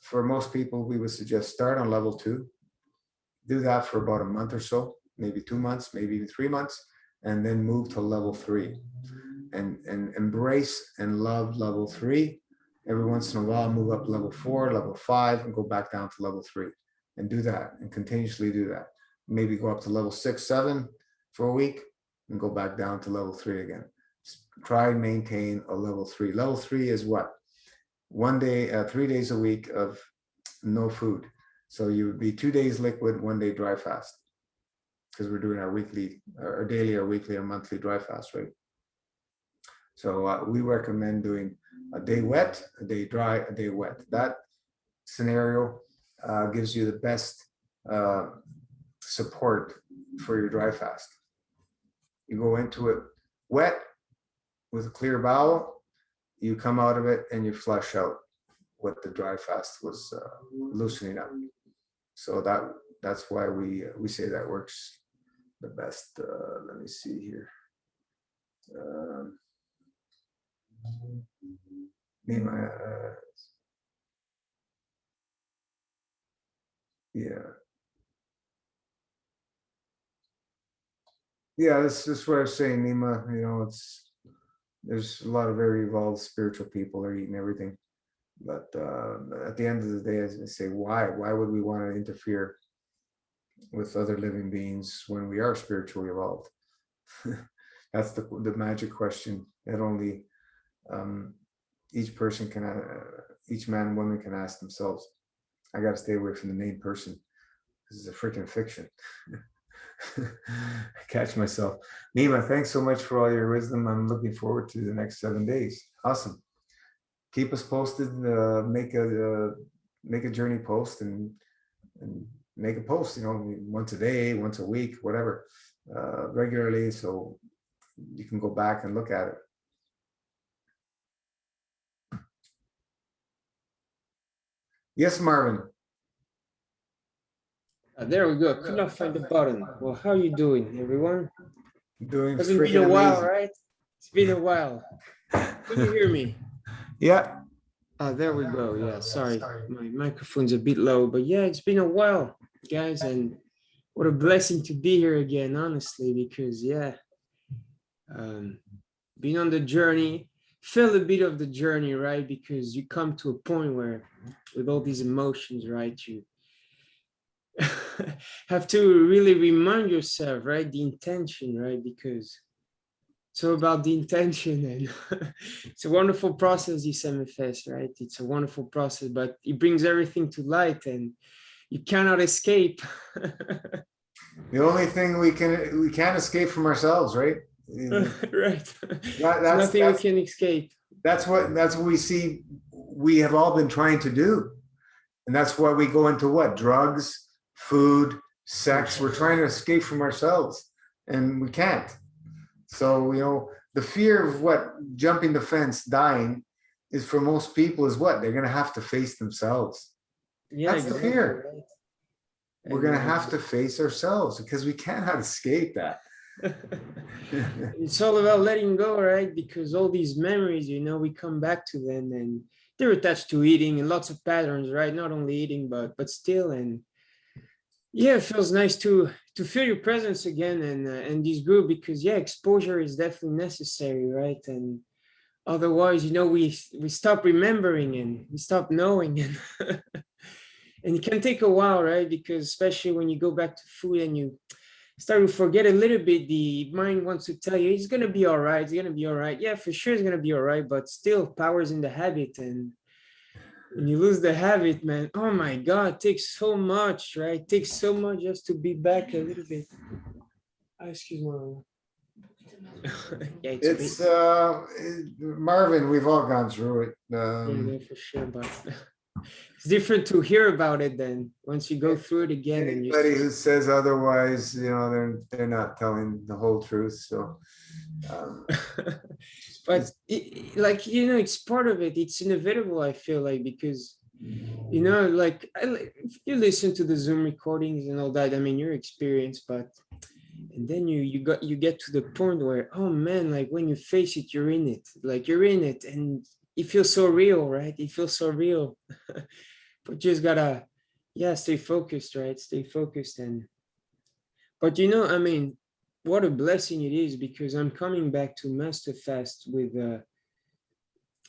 For most people, we would suggest start on level 2. Do that for about a month or so, maybe 2 months, maybe even 3 months, and then move to level 3. And embrace and love level 3. Every once in a while, move up level 4, level 5, and go back down to level 3. And do that, and continuously do that. Maybe go up to level 6, 7 for a week, and go back down to level 3 again. Try and maintain a level 3. Level 3 is what? 1 day, 3 days a week of no food. So you would be 2 days liquid, 1 day dry fast, because we're doing our weekly, our daily, our weekly, our monthly dry fast, right? So we recommend doing a day wet, a day dry, a day wet. That scenario gives you the best support for your dry fast. You go into it wet with a clear bowel, you come out of it and you flush out what the dry fast was loosening up. So that's why we say that works the best. Let me see here. Yeah, this is what I was saying, Nima. You know, there's a lot of very evolved spiritual people are eating everything, but at the end of the day, as I say, why would we want to interfere with other living beings when we are spiritually evolved? That's the magic question that only each person can, each man and woman can ask themselves. I got to stay away from the main person. This is a freaking fiction. Catch myself. Nima, thanks so much for all your wisdom. I'm looking forward to the next 7 days. Awesome. Keep us posted. Make a journey post and make a post. You know, once a day, once a week, whatever, regularly, so you can go back and look at it. Yes, Marvin.
There we go. Could not find the button. Well, how you doing, everyone?
Doing
Hasn't been
freaking
a while,
amazing.
right? It's been a while. Can you hear me?
Yeah,
There we go. Yeah, sorry, my microphone's a bit low, but yeah, it's been a while, guys, and what a blessing to be here again, honestly, because yeah, been on the journey, felt a bit of the journey, right? Because you come to a point where, with all these emotions, right, you have to really remind yourself, right, the intention, right? Because it's all about the intention, and it's a wonderful process, this MFS, right? It's a wonderful process, but it brings everything to light, and you cannot escape.
the only thing we can't escape from ourselves, right?
Right.
That's
Nothing we can escape.
that's what we see. We have all been trying to do, and that's why we go into what? Drugs, food, sex. We're trying to escape from ourselves, and we can't. So, the fear of what? Jumping the fence, dying, is for most people is what? They're going to have to face themselves.
Yeah,
That's the
exactly,
fear.
right?
We're going to have to face ourselves because we cannot escape that.
It's all about letting go, right? Because all these memories, we come back to them, and they're attached to eating and lots of patterns, right? Not only eating, but still. And yeah, it feels nice to feel your presence again, and this group, because yeah, exposure is definitely necessary, right? And otherwise, we stop remembering and we stop knowing, and and it can take a while, right? Because especially when you go back to food and you start to forget a little bit, the mind wants to tell you it's gonna be all right, it's gonna be all right. Yeah, for sure it's gonna be all right, but still power's in the habit, and when you lose the habit, man, oh my God, it takes so much, right? It takes so much just to be back a little bit. Excuse me. Yeah,
It's Marvin, we've all gone through it.
yeah, for sure, but it's different to hear about it than once you go through it again. And
Anybody who says otherwise, they're not telling the whole truth. So
but it's part of it. It's inevitable, I feel like, because if you listen to the Zoom recordings and all that, I mean, your experience, but and then you get to the point where, oh man, like when you face it, you're in it, and it feels so real, right? It feels so real. But just gotta, yeah, stay focused, right? Stay focused. But I mean, what a blessing it is, because I'm coming back to Masterfast with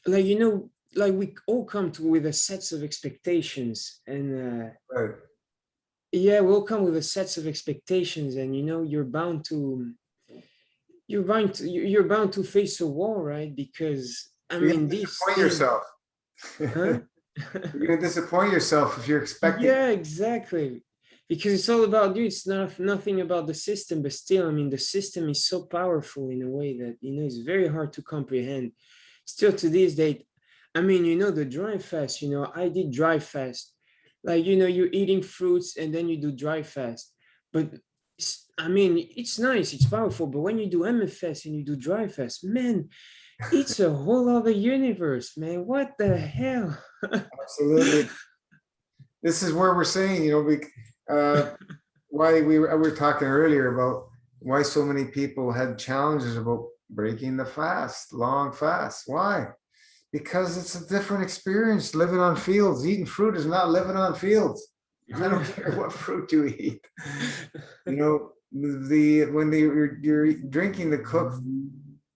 like we all come to with a sets of expectations, and
right.
yeah, we'll come with a sets of expectations, and you're bound to face a wall, right? Because I
You're
mean,
gonna
this
disappoint
thing,
yourself.
huh?
You're gonna disappoint yourself if you're expecting.
Yeah, exactly. Because it's all about you. It's nothing about the system, but still, I mean, the system is so powerful in a way that it's very hard to comprehend. Still to this date, I mean, the dry fast. I did dry fast. Like you're eating fruits and then you do dry fast. But I mean, it's nice, it's powerful. But when you do MFS and you do dry fast, man, it's a whole other universe, man. What the hell?
Absolutely. This is where we're saying, why we were talking earlier about why so many people had challenges about breaking the fast, long fast. Why? Because it's a different experience. Living on fields, eating fruit is not living on fields. I don't care what fruit you eat. When you're drinking the cooked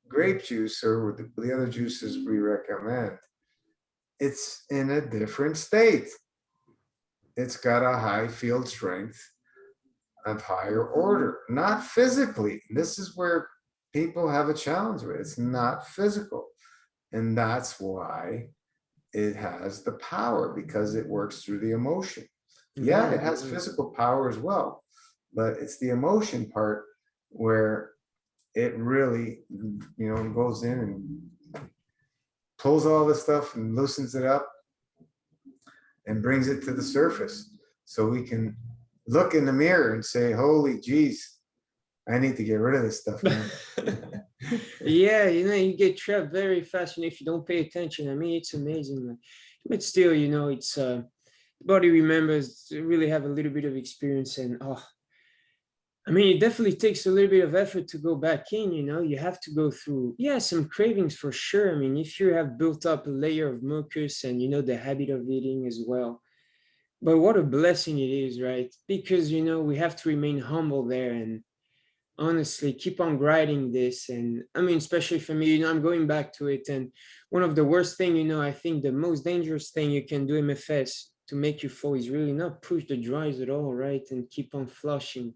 grape juice or the other juices we recommend, it's in a different state. It's got a high field strength of higher order, not physically. This is where people have a challenge with it. It's not physical. And that's why it has the power, because it works through the emotion. Yeah, it has physical power as well, but it's the emotion part where it really, goes in and pulls all this stuff and loosens it up and brings it to the surface, so we can look in the mirror and say, holy geez, I need to get rid of this stuff, man.
Yeah, you get trapped very fast, and if you don't pay attention, I mean, it's amazing. But still, it's the body remembers to really have a little bit of experience. And oh, I mean, it definitely takes a little bit of effort to go back in, you know, you have to go through, yeah, some cravings for sure. I mean, if you have built up a layer of mucus and, you know, the habit of eating as well, but what a blessing it is, right? Because, you know, we have to remain humble there and honestly keep on grinding this. And I mean, especially for me, you know, I'm going back to it. And one of the worst thing, you know, I think the most dangerous thing you can do MFS to make you fall is really not push the drives at all, right? And keep on flushing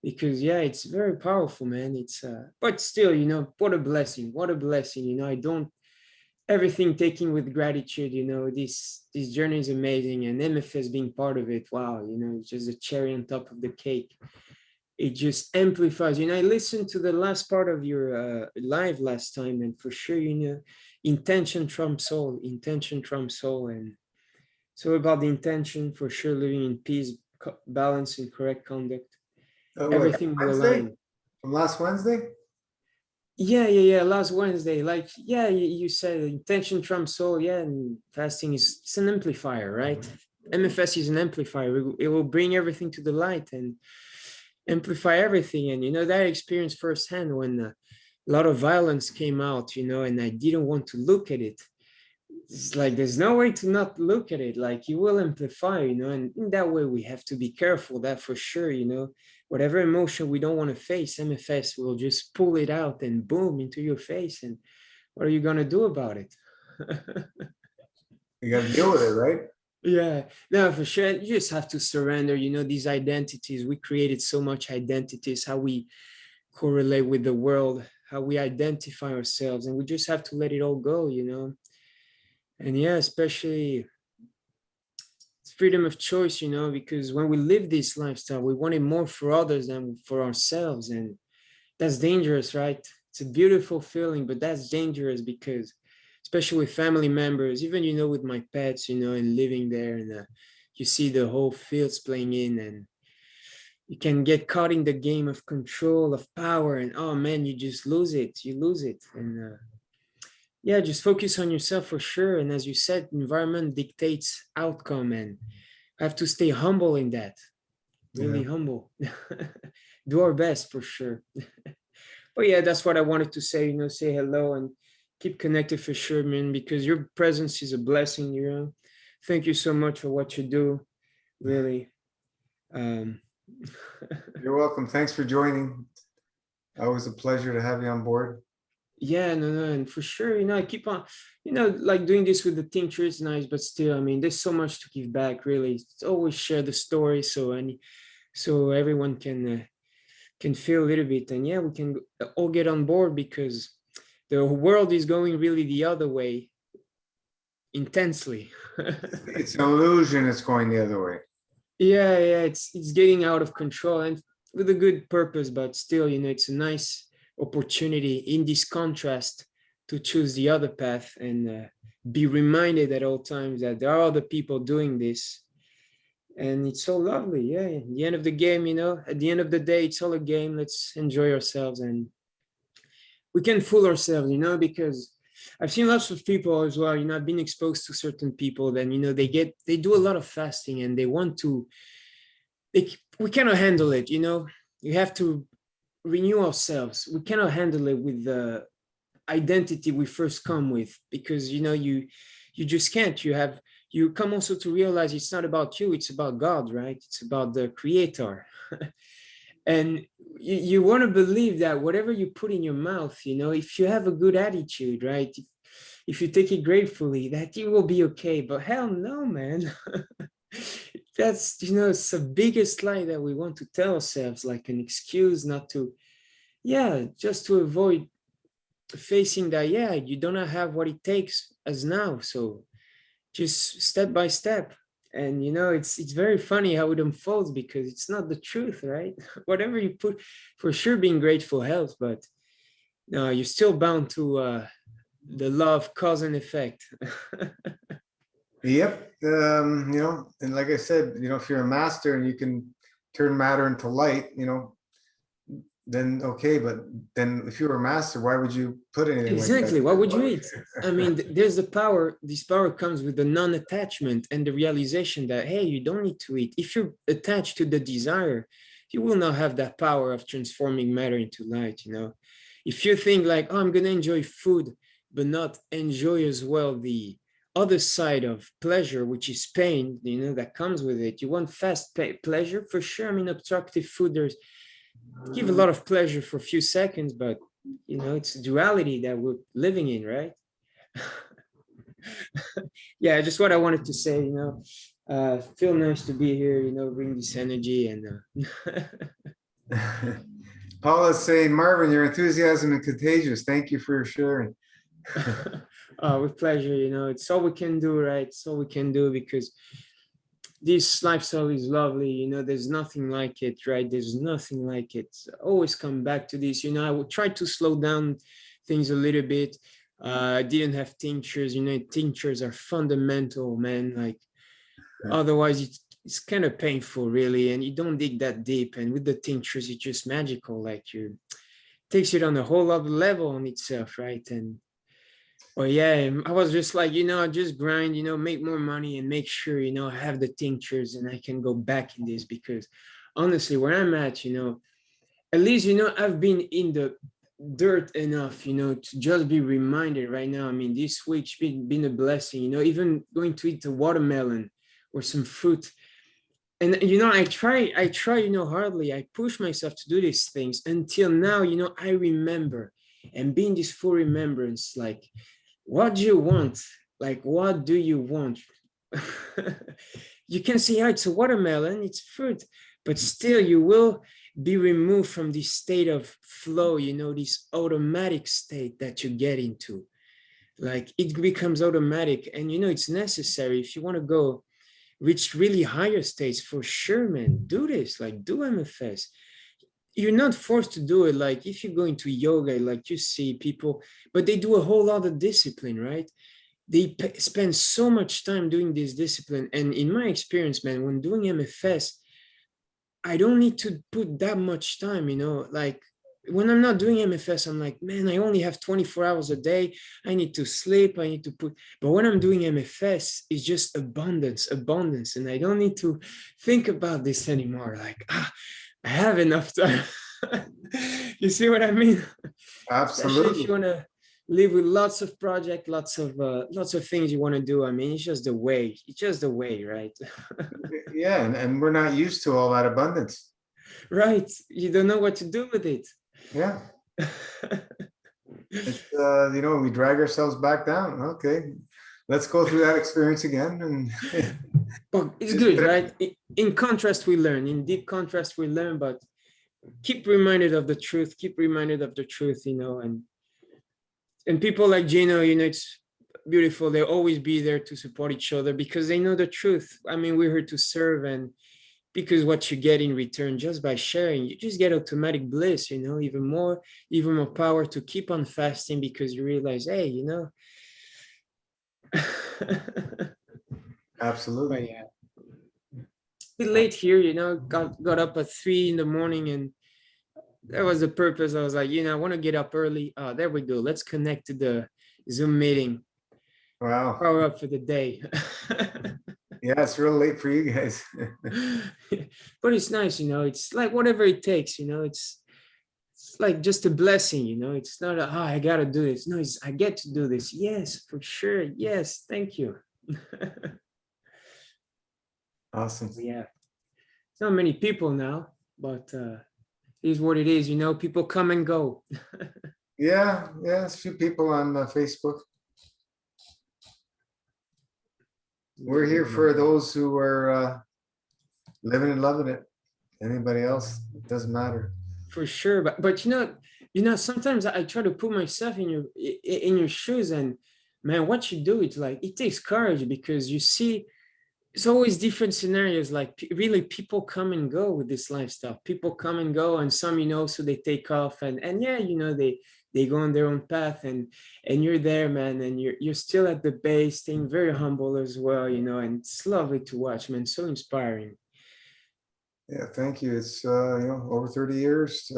because yeah, it's very powerful, man. It's but still, you know, what a blessing, you know. I don't everything taking with gratitude, you know. This journey is amazing, and MFS being part of it, wow, you know, it's just a cherry on top of the cake. It just amplifies, you know. I listened to the last part of your live last time, and for sure, you know, intention trumps soul. And so about the intention, for sure, living in peace, balance, and correct conduct,
What,
everything will
Wednesday?
align.
From last Wednesday?
Yeah. Last Wednesday, like, yeah, you said intention trumps soul. Yeah, and fasting is it's an amplifier, right? MFS is an amplifier. It will bring everything to the light and amplify everything. And you know that experience firsthand when a lot of violence came out, you know, and I didn't want to look at it. It's like there's no way to not look at it. Like you will amplify, you know, and in that way we have to be careful. That for sure, you know, whatever emotion we don't want to face, MFS will just pull it out and boom into your face. And what are you gonna do about it?
You gotta deal with it, right?
Yeah, no, for sure. You just have to surrender, you know, these identities. We created so much identities, how we correlate with the world, how we identify ourselves, and we just have to let it all go, you know. And yeah, especially freedom of choice, you know, because when we live this lifestyle, we want it more for others than for ourselves. And that's dangerous, right? It's a beautiful feeling, but that's dangerous because, especially with family members, even, you know, with my pets, you know, and living there, and you see the whole fields playing in, and you can get caught in the game of control, of power, and oh man, you just lose it. You lose it. And yeah, just focus on yourself for sure. And as you said, environment dictates outcome, and have to stay humble in that. Really humble. Do our best for sure. But yeah, that's what I wanted to say, you know, say hello and keep connected for sure, man, because your presence is a blessing, you know. Thank you so much for what you do. Really. Um,
You're welcome. Thanks for joining. Always a pleasure to have you on board.
yeah, no, and for sure, you know, I keep on, you know, like doing this with the tincture is nice, but still, I mean, there's so much to give back, really. It's always share the story so everyone can feel a little bit, and yeah, we can all get on board because the world is going really the other way intensely.
It's an illusion it's going the other way.
Yeah, it's getting out of control and with a good purpose, but still, you know, it's a nice opportunity in this contrast to choose the other path and be reminded at all times that there are other people doing this. And it's so lovely. Yeah, at the end of the game, you know, at the end of the day, it's all a game. Let's enjoy ourselves, and we can fool ourselves, you know, because I've seen lots of people as well, you know, I've been exposed to certain people, then, you know, they do a lot of fasting and they want to, we cannot handle it, you know. You have to renew ourselves. We cannot handle it with the identity we first come with, because, you know, you just can't. You come also to realize it's not about you, it's about God, right? It's about the creator. And you want to believe that whatever you put in your mouth, you know, if you have a good attitude, right? If you take it gratefully, that you will be okay. But hell no, man. That's, you know, it's the biggest lie that we want to tell ourselves, like an excuse not to, yeah, just to avoid facing that, yeah, you do not have what it takes as now. So just step by step. And you know, it's very funny how it unfolds because it's not the truth, right? Whatever you put, for sure being grateful helps, but no, you're still bound to the law of cause and effect.
Yep. You know, and like I said, you know, if you're a master and you can turn matter into light, you know, then okay, but then if you were a master, why would you put anything like that?
Exactly. What would you eat? I mean, there's the power. This power comes with the non-attachment and the realization that, hey, you don't need to eat. If you're attached to the desire, you will not have that power of transforming matter into light, you know? If you think like, oh, I'm going to enjoy food, but not enjoy as well the other side of pleasure, which is pain, you know, that comes with it. You want fast pleasure for sure. I mean, obstructive food, there's give a lot of pleasure for a few seconds, but you know, it's duality that we're living in, right? Yeah, just what I wanted to say, you know. Feel nice to be here, you know, bring this energy and
Paula's saying, Marvin, your enthusiasm is contagious. Thank you for your sharing.
with pleasure, you know, it's all we can do, right? It's all we can do because this lifestyle is lovely, you know, there's nothing like it, right? There's nothing like it. Always come back to this, you know, I would try to slow down things a little bit. I didn't have tinctures, you know, tinctures are fundamental, man. Like, otherwise it's kind of painful, really, and you don't dig that deep. And with the tinctures, it's just magical, like you takes it on a whole other level on itself, right? And well, yeah, I was just like, you know, I just grind, you know, make more money and make sure, you know, I have the tinctures and I can go back in this because honestly, where I'm at, you know, at least, you know, I've been in the dirt enough, you know, to just be reminded right now. I mean, this week's been a blessing, you know, even going to eat a watermelon or some fruit. And, you know, I try, you know, hardly, I push myself to do these things until now, you know, I remember and being this full remembrance, like, what do you want? Like, what do you want? You can see how it's a watermelon, it's fruit, but still you will be removed from this state of flow, you know, this automatic state that you get into. Like it becomes automatic and, you know, it's necessary if you want to go reach really higher states for sure, man, do this, like do MFS. You're not forced to do it. Like if you go into yoga, like you see people, but they do a whole lot of discipline, right? They spend so much time doing this discipline. And in my experience, man, when doing MFS, I don't need to put that much time, you know, like when I'm not doing MFS, I'm like, man, I only have 24 hours a day. I need to sleep. I need to put, but when I'm doing MFS, it's just abundance. And I don't need to think about this anymore. Like, I have enough time. You see what I mean? Especially if
Absolutely.
you want to live with lots of projects, lots of things you want to do. I mean, it's just the way. It's just the way, right?
Yeah, and we're not used to all that abundance.
Right. You don't know what to do with it.
Yeah. It's, you know, we drag ourselves back down. Okay, let's go through that experience again. And
But it's good, right? In contrast, we learn. In deep contrast, we learn. But keep reminded of the truth. Keep reminded of the truth, you know. And people like Gino, you know, it's beautiful. They'll always be there to support each other because they know the truth. I mean, we're here to serve, and because what you get in return just by sharing, you just get automatic bliss, you know, even more power to keep on fasting because you realize, hey, you know.
absolutely.
But yeah, bit late here, you know, got up at 3 a.m. and that was the purpose. I was like, you know, I want to get up early. There we go. Let's connect to the Zoom meeting.
Wow.
Power up for the day.
Yeah, it's real late for you guys.
But it's nice, you know, it's like whatever it takes, you know, it's like just a blessing, you know, it's not a, I gotta do this. No, it's I get to do this. Yes, for sure. Yes, thank you.
Awesome.
Yeah, it's not many people now, but it is what it is, you know, people come and go.
Yeah, there's a few people on Facebook. We're here for those who are living and loving it. Anybody else, it doesn't matter.
For sure, but you know, sometimes I try to put myself in your shoes, and man, what you do, it's like it takes courage because you see it's always different scenarios. Like really, people come and go with this lifestyle. People come and go, and some, you know, so they take off, and yeah, you know, they go on their own path, and you're there, man, and you're still at the base, staying very humble as well, you know, and it's lovely to watch, man, so inspiring.
Yeah, thank you. It's you know, over 30 years.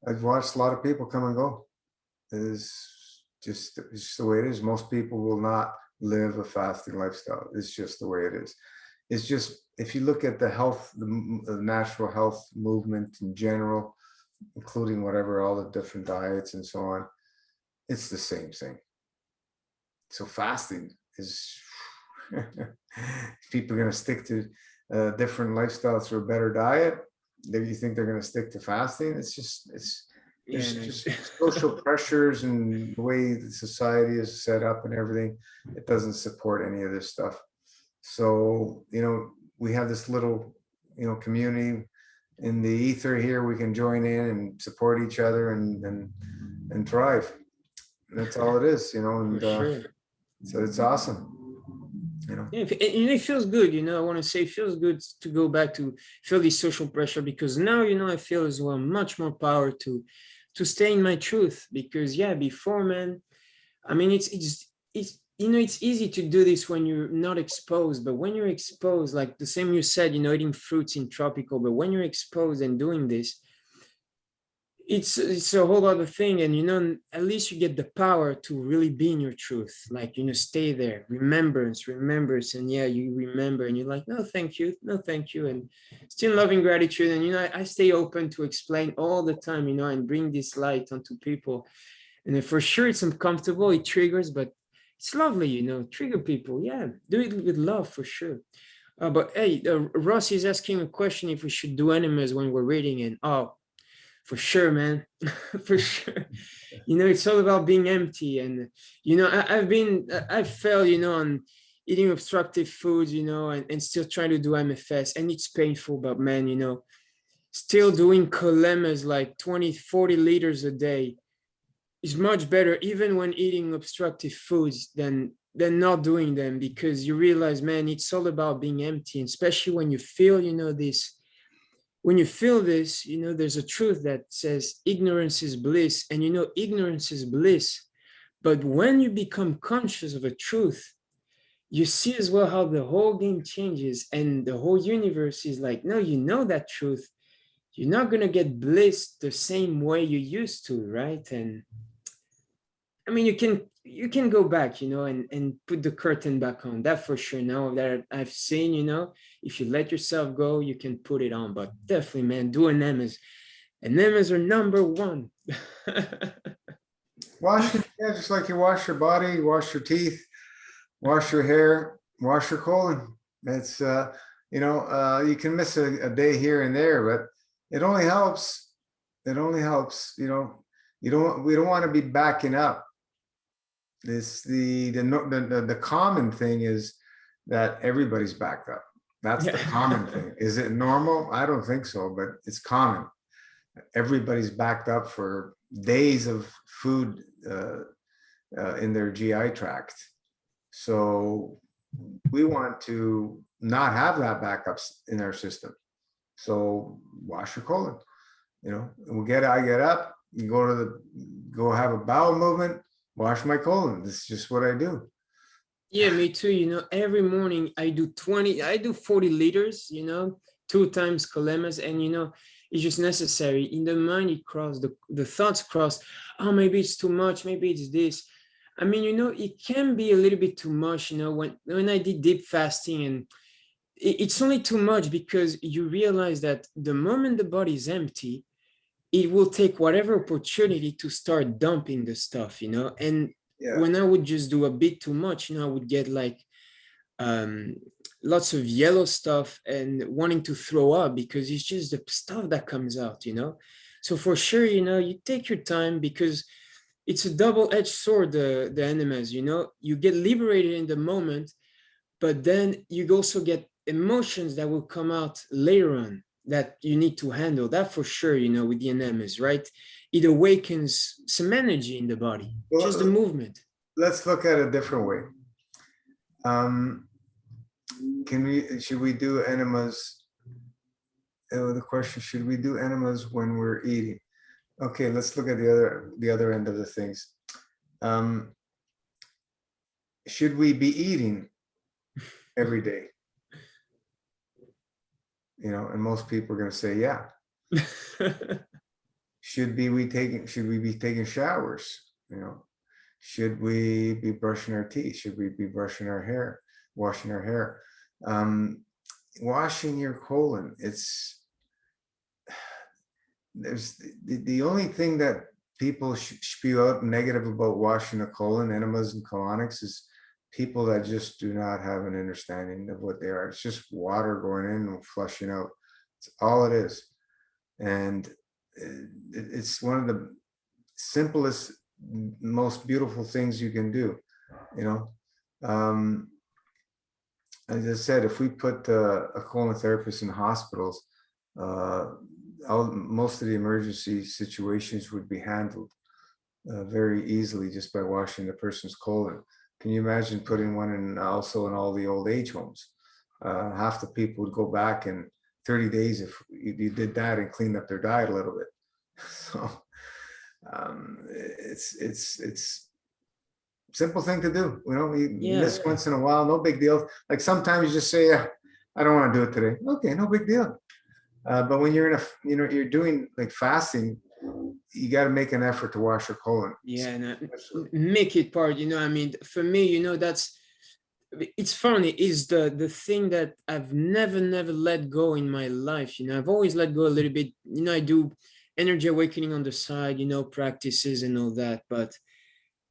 I've watched a lot of people come and go. It's just the way it is. Most people will not live a fasting lifestyle. It's just the way it is. It's just, if you look at the health, the natural health movement in general, including whatever, all the different diets and so on, it's the same thing. So fasting is, people are going to stick to different lifestyles for a better diet. You think they're going to stick to fasting? It's just,
Yeah,
there's
no.
just social pressures and the way the society is set up and everything. It doesn't support any of this stuff. So, we have this little, community in the ether here. We can join in and support each other and thrive. And that's all it is,
For
and
sure.
so it's awesome.
Yeah, and it feels good, I want to say it feels good to go back to feel this social pressure, because now, I feel as well much more power to stay in my truth, because yeah, before, man, I mean, it's it's easy to do this when you're not exposed, but when you're exposed, like the same you said, eating fruits in tropical, but when you're exposed and doing this, it's a whole other thing. And at least you get the power to really be in your truth, like, stay there, remembrance, and yeah, you remember and you're like, no thank you, no thank you, and still loving gratitude. And I stay open to explain all the time, and bring this light onto people. And for sure it's uncomfortable, it triggers, but it's lovely, trigger people, yeah, do it with love for sure. But hey, Ross is asking a question if we should do enemas when we're reading, and oh, for sure, man. For sure. It's all about being empty. And, I've failed, on eating obstructive foods, and still trying to do MFS. And it's painful, but man, still doing colemas like 20, 40 liters a day is much better, even when eating obstructive foods, than not doing them, because you realize, man, it's all about being empty. And especially when you feel, this. When you feel this, there's a truth that says ignorance is bliss, and ignorance is bliss. But when you become conscious of a truth, you see as well how the whole game changes, and the whole universe is like, no, that truth. You're not going to get bliss the same way you used to, right? And I mean, you can go back, and put the curtain back on. That for sure. Now that I've seen, if you let yourself go, you can put it on. But definitely, man, do enemas. Enemas are number one.
Wash your, yeah, just like you wash your body, wash your teeth, wash your hair, wash your colon. It's you can miss a day here and there, but it only helps. It only helps. We don't want to be backing up. This the common thing is that everybody's backed up. That's the
Yeah.
common thing. Is it normal? I don't think so, but it's common. Everybody's backed up for days of food in their GI tract. So we want to not have that backups in our system. So wash your colon. I get up, you go have a bowel movement, wash my colon. This is just what I do.
Yeah, me too. Every morning I do 40 liters, 2 times colemas, and it's just necessary. In the mind, it cross the thoughts cross. Oh, maybe it's too much. Maybe it's this. I mean, it can be a little bit too much. When I did deep fasting, and it's only too much because you realize that the moment the body is empty, it will take whatever opportunity to start dumping the stuff, and
Yeah.
when I would just do a bit too much, I would get like lots of yellow stuff and wanting to throw up, because it's just the stuff that comes out, So for sure, you take your time, because it's a double-edged sword, the enemas, you get liberated in the moment, but then you also get emotions that will come out later on that you need to handle. That for sure, with the enemas, right? It awakens some energy in the body,
Well,
just the movement.
let's look at it a different way. Should we do enemas? The question, should we do enemas when we're eating? Okay, let's look at the other end of the things. Should we be eating every day? And most people are going to say, yeah. should we be taking showers? You know, should we be brushing our teeth? Should we be brushing our hair, washing our hair? Washing your colon, there's the only thing that people spew out negative about washing the colon, enemas and colonics, is people that just do not have an understanding of what they are. It's just water going in and flushing out. It's all it is. And it's one of the simplest, most beautiful things you can do, you know. As I said, if we put a colon therapist in hospitals, most of the emergency situations would be handled very easily just by washing the person's colon. Can you imagine putting one in also in all the old age homes? Half the people would go back in 30 days if you did that and cleaned up their diet a little bit. So it's simple thing to do. You know, you miss once in a while, no big deal. Like sometimes you just say, yeah, I don't want to do it today. Okay, no big deal. But when you're in you're doing like fasting, you got to make an effort to wash your colon.
Yeah, and make it part, you know, I mean, for me, you know, it's funny, is the thing that I've never let go in my life. You know, I've always let go a little bit. You know, I do energy awakening on the side, you know, practices and all that, but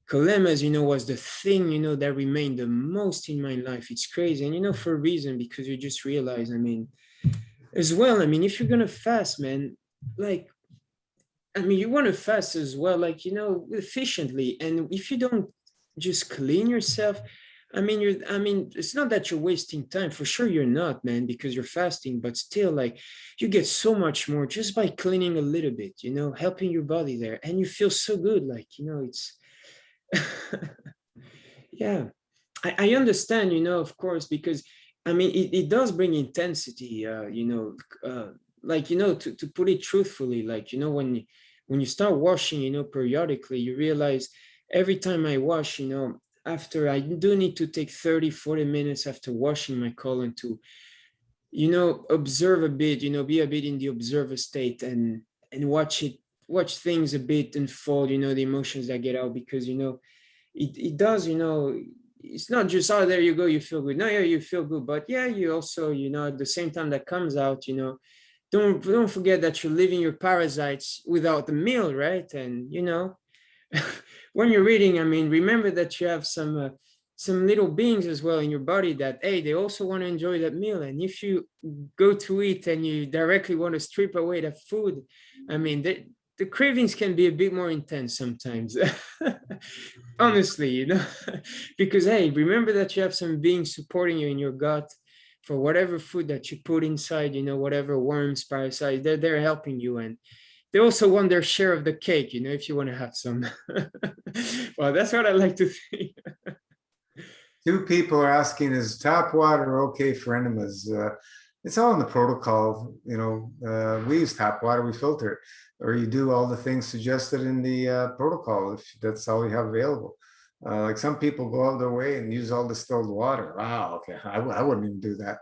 Colemas, you know, was the thing, you know, that remained the most in my life. It's crazy. And, you know, for a reason, because you just realize, I mean, as well, I mean, if you're going to fast, man, like, I mean, you want to fast as well, like, you know, efficiently. And if you don't just clean yourself, I mean, it's not that you're wasting time. For sure you're not, man, because you're fasting, but still, like, you get so much more just by cleaning a little bit, you know, helping your body there. And you feel so good, like, you know, it's, yeah, I understand, you know, of course, because I mean, it does bring intensity, you know, like, you know, to put it truthfully, like, you know, when you start washing, you know, periodically, you realize every time I wash, you know, after I do need to take 30-40 minutes after washing my colon to, you know, observe a bit, you know, be a bit in the observer state and watch things a bit unfold, you know, the emotions that get out, because, you know, it does, you know, it's not just, oh, there you go, you feel good. No, yeah, you feel good, but yeah, you also, you know, at the same time that comes out, you know, don't forget that you're leaving your parasites without the meal, right? And, you know, when you're reading, I mean, remember that you have some little beings as well in your body that, hey, they also want to enjoy that meal. And if you go to eat and you directly want to strip away that food, I mean, the cravings can be a bit more intense sometimes. Honestly, you know, because, hey, remember that you have some beings supporting you in your gut for whatever food that you put inside, you know, whatever worms, parasites, they're helping you. And they also want their share of the cake, you know, if you want to have some. Well, that's what I like to think.
Two people are asking, is tap water okay for enemas? It's all in the protocol, you know. We use tap water, we filter it, or you do all the things suggested in the protocol if that's all you have available. Like some people go out their way and use all distilled water. Wow, okay, I wouldn't even do that.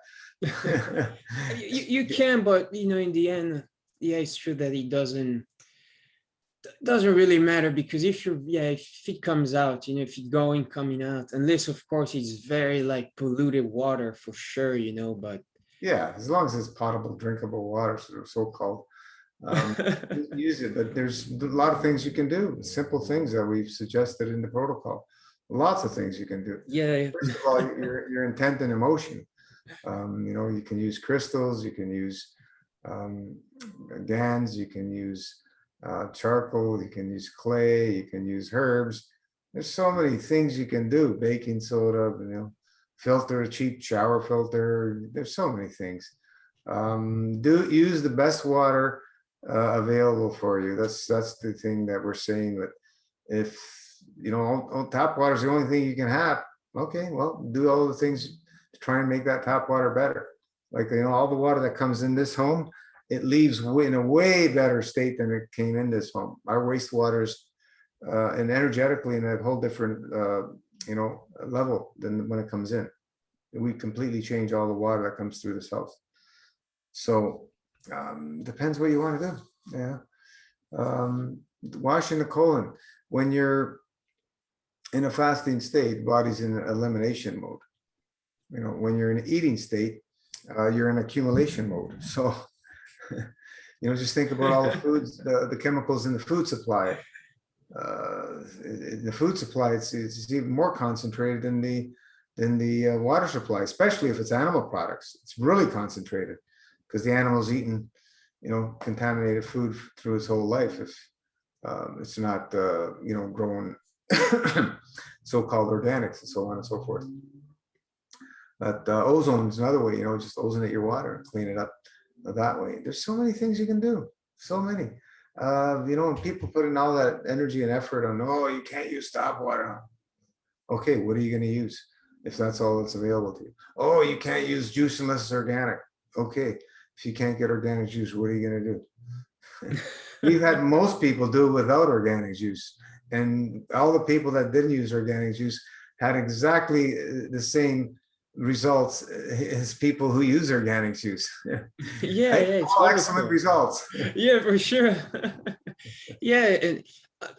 You can, but, you know, in the end, yeah, it's true that it doesn't really matter, because if it comes out, you know, if it's coming out, unless of course it's very like polluted water for sure, you know, but
yeah, as long as it's potable, drinkable water, so-called, use it. But there's a lot of things you can do, simple things that we've suggested in the protocol. Lots of things you can do.
Yeah.
First of all, your intent and emotion. You know, you can use crystals, you can use GANs, you can use charcoal, you can use clay, you can use herbs. There's so many things you can do. Baking soda, you know, filter, a cheap shower filter. There's so many things. Use the best water available for you. That's the thing that we're saying. That if you know, tap water is the only thing you can have, okay, well, do all the things to try and make that tap water better. Like, you know, all the water that comes in this home, it leaves in a way better state than it came in this home. Our wastewater is and energetically in a whole different you know, level than when it comes in. We completely change all the water that comes through this house. So depends what you want to do. Yeah. Washing the colon. When you're in a fasting state, body's in elimination mode. You know, when you're in an eating state, you're in accumulation mode. So, just think about all the foods, the chemicals in the food supply. In the food supply, it's even more concentrated than the water supply, especially if it's animal products. It's really concentrated because the animal's eaten, contaminated food through its whole life. If it's not, grown so-called organics and so on and so forth. But ozone is another way, just ozonate your water and clean it up that way. There's so many things you can do, so many. And people put in all that energy and effort on, oh, you can't use tap water. Okay, what are you going to use if that's all that's available to you? Oh, you can't use juice unless it's organic. Okay, if you can't get organic juice, what are you going to do? We've had most people do it without organic juice. And all the people that didn't use organic juice had exactly the same results as people who use organic juice.
Yeah, it's
excellent
wonderful.
results.
Yeah, for sure. Yeah, and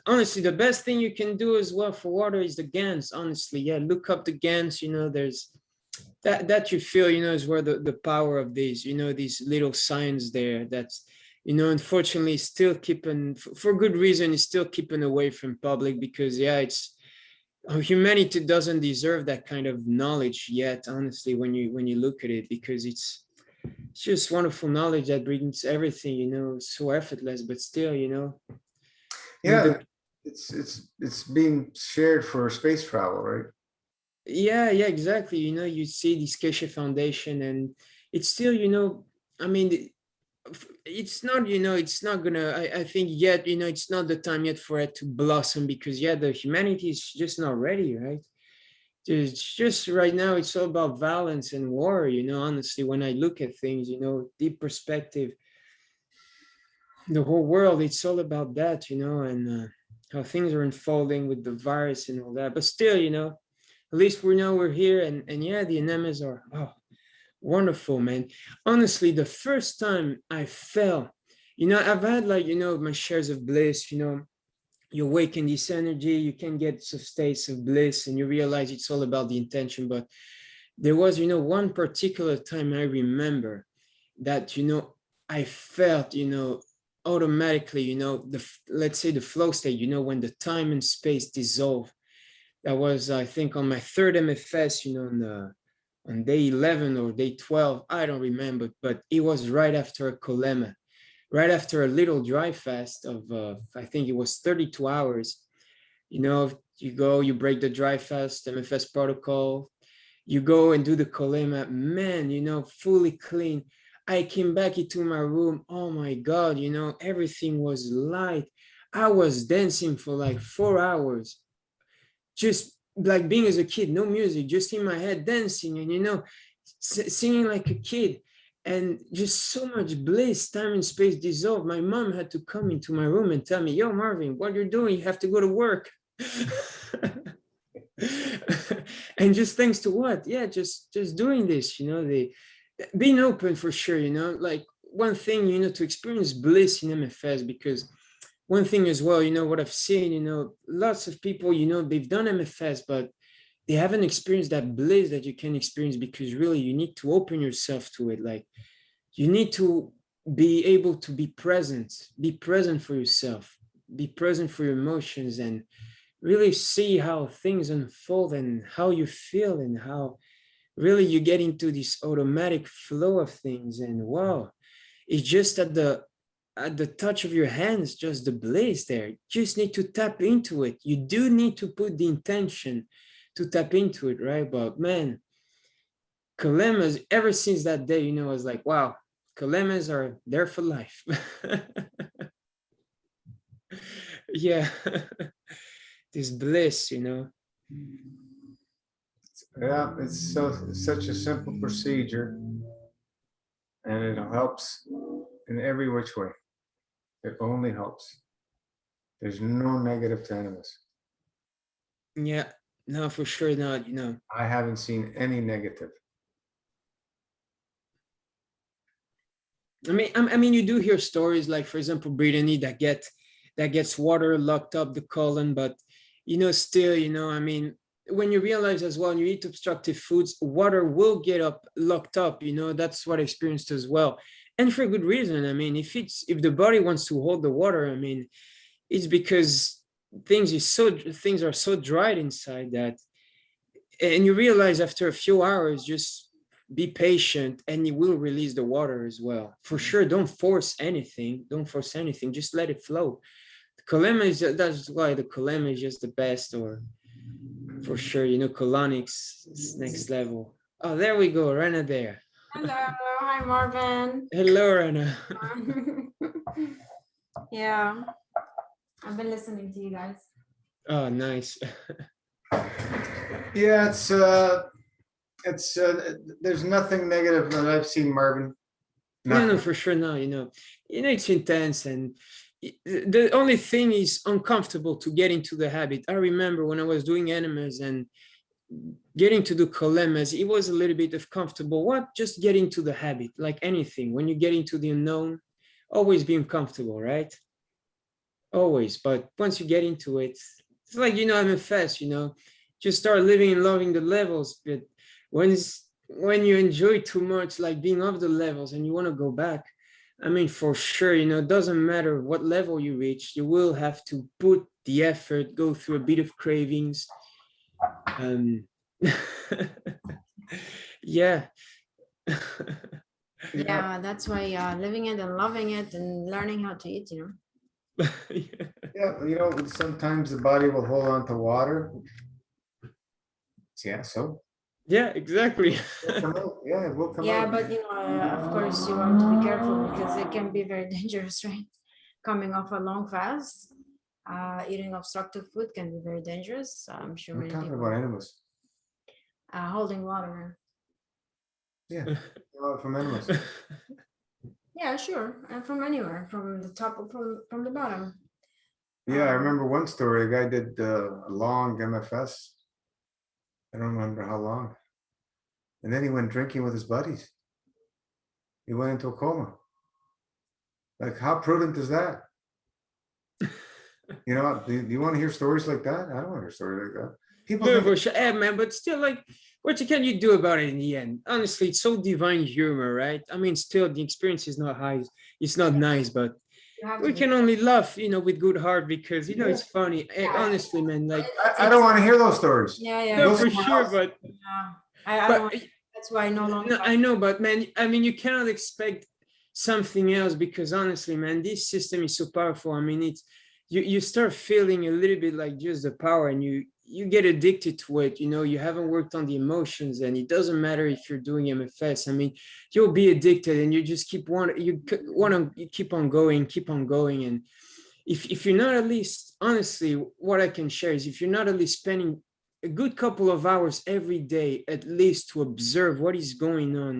honestly, the best thing you can do as well for water is the GANs. Honestly, yeah, look up the GANs. There's that you feel, is where the power of these, these little signs there. That's unfortunately still keeping, for good reason, is still keeping away from public because humanity doesn't deserve that kind of knowledge yet. Honestly, when you look at it, because it's just wonderful knowledge that brings everything, so effortless, but still,
Yeah, it's being shared for space travel, right?
Yeah, exactly. You see this Keshe Foundation, and it's still, I mean, it's not, it's not gonna, I think yet, it's not the time yet for it to blossom because, the humanity is just not ready, right? It's just right now, it's all about violence and war, honestly, when I look at things, deep perspective, the whole world, it's all about that, and how things are unfolding with the virus and all that. But still, at least we know we're here, and yeah, the enemas are wonderful, man. Honestly, the first time I felt, I've had my shares of bliss, you awaken this energy, you can get some states of bliss and you realize it's all about the intention. But there was, one particular time I remember that, I felt, automatically, let's say the flow state, when the time and space dissolve. That was, I think, on my third MFS, on day 11 or day 12, I don't remember, but it was right after a Kolema, right after a little dry fast of, I think it was 32 hours. You go, you break the dry fast, MFS protocol, you go and do the Kolema, man, fully clean. I came back into my room. Oh my God, everything was light. I was dancing for like 4 hours. Just like being as a kid, no music, just in my head dancing and singing like a kid, and just so much bliss. Time and space dissolved. My mom had to come into my room and tell me, yo, Marvin, what you're doing, you have to go to work. And just thanks to what? Yeah, just doing this, the being open for sure, like one thing, to experience bliss in MFS, because one thing as well, what I've seen, lots of people, they've done MFS, but they haven't experienced that bliss that you can experience, because really you need to open yourself to it. Like you need to be able to be present for yourself, be present for your emotions, and really see how things unfold and how you feel and how really you get into this automatic flow of things. And wow, it's just at the touch of your hands, just the bliss there. You just need to tap into it. You do need to put the intention to tap into it, right? But man, Kolemas, ever since that day, I was like, wow, Kolemas are there for life. Yeah, this bliss,
Yeah, it's such a simple procedure, and it helps in every which way. It only helps. There's no negative to animals.
Yeah, no, for sure not,
I haven't seen any negative.
I mean, you do hear stories like, for example, Brittany that get that gets water locked up the colon. But, still, I mean, when you realize as well, when you eat obstructive foods, water will get locked up, that's what I experienced as well. And for good reason. I mean, if the body wants to hold the water, I mean, it's because things are so dried inside that, and you realize after a few hours, just be patient and you will release the water as well. For sure, don't force anything. Just let it flow. The Colema that's why the Colema is just the best, or for sure, colonics is next level. Oh, there we go, Rena there.
Hello, hi Marvin.
Hello, Rena.
Yeah, I've been listening to you guys.
Oh, nice.
Yeah, it's there's nothing negative that I've seen, Marvin.
No,
Nothing.
for sure. No, it's intense, and the only thing is uncomfortable to get into the habit. I remember when I was doing enemas and getting to do colemas, it was a little bit of comfortable. Just get into the habit, like anything. When you get into the unknown, always be uncomfortable, right? Always. But once you get into it, it's like, MFS, just start living and loving the levels. But when you enjoy too much, like being off the levels and you want to go back, I mean, for sure, it doesn't matter what level you reach, you will have to put the effort, go through a bit of cravings. Yeah.
Yeah, that's why living it and loving it and learning how to eat,
Yeah, sometimes the body will hold on to water. Yeah, so.
Yeah, exactly.
We'll come out. Yeah, it will come
Yeah,
out.
but of course you want to be careful because it can be very dangerous, right? Coming off a long fast, eating obstructive food can be very dangerous. I'm sure
We're
many
talking
people
about enemas.
holding water.
Yeah, from enemas.
Yeah, sure, and from anywhere, from the top or from the bottom.
Yeah, I remember one story. A guy did a long MFS. I don't remember how long. And then he went drinking with his buddies. He went into a coma. Like, how prudent is that? Do you want to hear stories like that? I don't want to hear stories like that. People
No,
think,
for sure. Yeah, man, but still, like, what can you do about it in the end? Honestly, it's so divine humor, right? I mean, still, the experience is not high. It's not nice, but
You have
we
to be
can only laugh, with good heart because,
Yeah.
it's funny. Honestly, man, like,
I don't want to hear those stories.
Yeah,
no,
Go
for
somewhere
sure,
else.
but
I don't want, that's why I no longer.
I know, but man, I mean, you cannot expect something else because honestly, man, this system is so powerful. I mean, you start feeling a little bit like just the power, and you get addicted to it. You haven't worked on the emotions, and it doesn't matter if you're doing MFS. I mean, you'll be addicted, and you just want to keep on going. And if you're not, at least, honestly, what I can share is if you're not at least spending a good couple of hours every day, at least, to observe what is going on,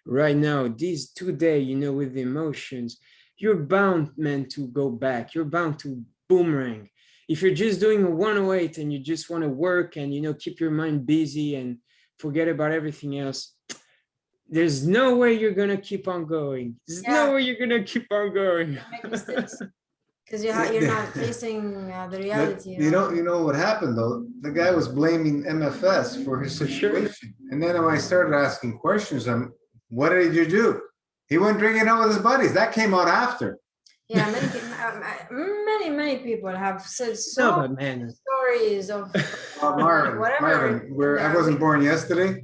right now, these 2 days, with the emotions, you're bound, man, to go back. You're bound to boomerang. If you're just doing a 108 and you just want to work and, keep your mind busy and forget about everything else, there's no way you're going to keep on going. There's no way you're going to keep on going.
Because you're not facing the reality.
You know what happened though? The guy was blaming MFS for his situation. And then when I started asking questions, what did you do? He went drinking out with his buddies. That came out after.
Yeah, many people have said stories of
Marvin, I wasn't born yesterday.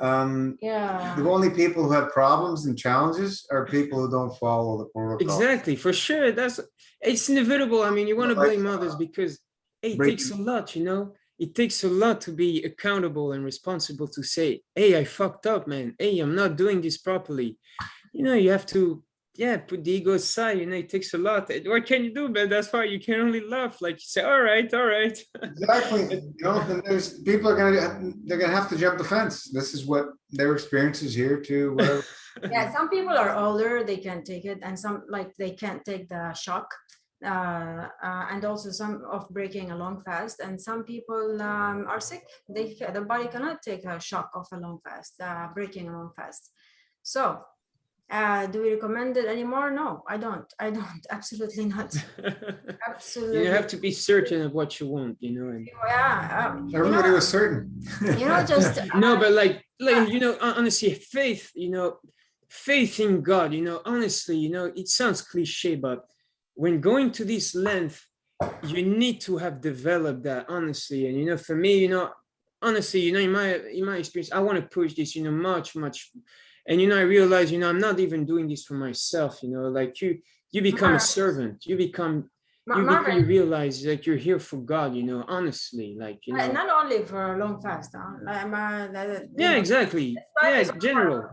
Yeah.
The only people who have problems and challenges are people who don't follow the protocol.
Exactly, for sure. It's inevitable. I mean, you want to blame others because it takes a lot, It takes a lot to be accountable and responsible to say, hey, I fucked up, man. Hey, I'm not doing this properly. You have to, put the ego aside, it takes a lot. What can you do, man? That's why you can only laugh. Like, you say, all right.
Exactly. There's people they're gonna have to jump the fence. This is what their experience is here to whatever.
Yeah, some people are older, they can take it, and some they can't take the shock. And also some of breaking a long fast, and some people are sick. The body cannot take a shock of a long fast, breaking a long fast. So Do we recommend it anymore? No, I don't. I don't. Absolutely not. Absolutely.
You have to be certain of what you want, you know. And
Yeah.
Everybody was certain.
Just
no, but like you know, honestly, faith, you know, faith in God, you know, honestly, you know, it sounds cliche, but when going to this length, you need to have developed that, honestly. And you know, for me, you know, honestly, you know, in my experience, I want to push this, you know, much. And you know, I realize, you know, I'm not even doing this for myself, you know, like you become a
Mark.
servant, you
Mark,
you realize that you're here for God, you know, honestly, like, you know.
not only for a long fast.
Yeah, exactly. Yeah, it's general.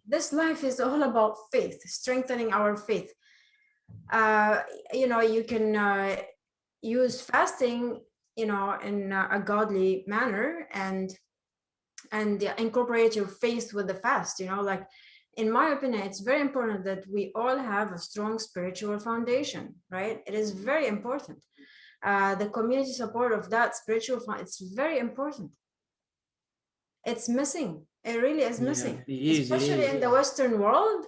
This life is all about faith, strengthening our faith. You know, you can use fasting, you know, in a godly manner and incorporate your faith with the fast. You know, like in my opinion, it's very important that we all have a strong spiritual foundation, right? It is very important. The community support of that spiritual it's very important. It's missing. It really is missing, especially in the Western world.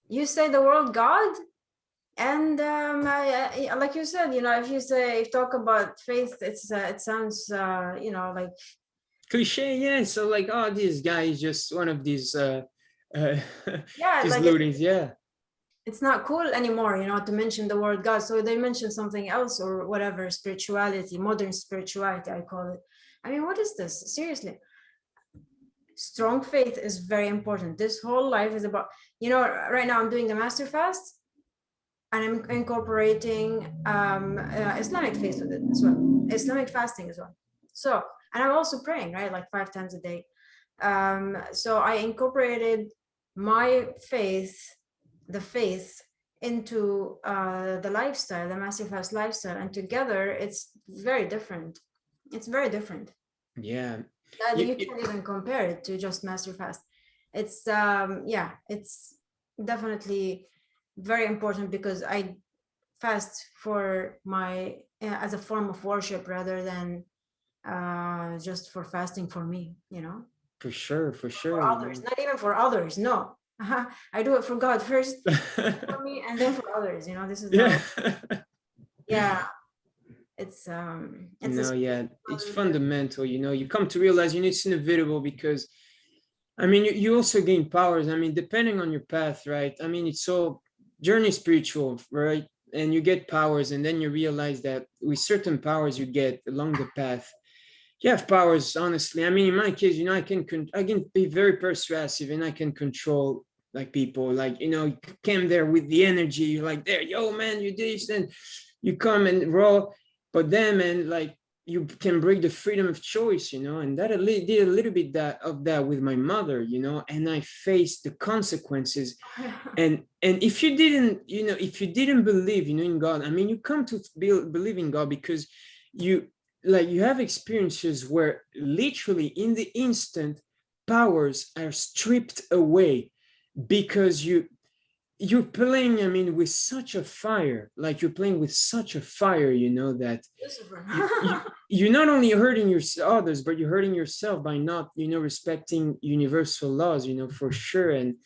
You say the word God, and like you said, you know, if you talk about faith, it sounds you know, like
cliche. Yeah, so like, oh, this guy is just one of these
yeah,
these
like
loonies. Yeah,
it's not cool anymore, you know, to mention the word God. So they mention something else or whatever, spirituality, modern spirituality, I call it. I mean, what is this? Seriously. Strong faith is very important. This whole life is about, you know, right now I'm doing the master fast and I'm incorporating Islamic faith with it as well, Islamic fasting as well. So, and I'm also praying, right, like 5 times a day. So I incorporated my faith, the faith, into the lifestyle, the master fast lifestyle, and together it's very different. It's very different.
Yeah.
You can't even compare it to just master fast. It's yeah, it's definitely very important because I fast for my as a form of worship rather than just for fasting for me, you know.
For sure, for sure.
For others, not even for others. No, I do it for God first, for me, and then for others. You know, this is yeah. It's
yeah, it's fundamental. You know, you come to realize, you know, it's inevitable because, I mean, you also gain powers. I mean, depending on your path, right? I mean, it's all journey spiritual, right? And you get powers, and then you realize that with certain powers you get along the path, you have powers. Honestly, I mean, in my case, you know, I can be very persuasive, and I can control like people, like, you know, you came there with the energy, you're like, there, yo, man, you this, and you come and roll. But then, man, like, you can break the freedom of choice, you know, and that did a little bit of that with my mother, you know, and I faced the consequences. And if you didn't, you know, if you didn't believe, you know, in God, I mean, you come to believe in God because you have experiences where literally in the instant powers are stripped away because you're playing, I mean, with such a fire, like you're playing with such a fire, you know, that you're not only hurting others, but you're hurting yourself by not, you know, respecting universal laws, you know, for sure. And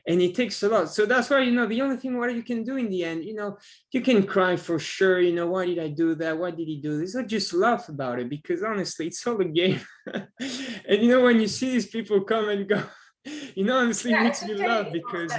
it takes a lot. So that's why, you know, the only thing what you can do in the end, you know, you can cry for sure, you know, why did I do that? Why did he do this? I just laugh about it because honestly, it's all a game. And, you know, when you see these people come and go, you know, honestly, it makes me laugh because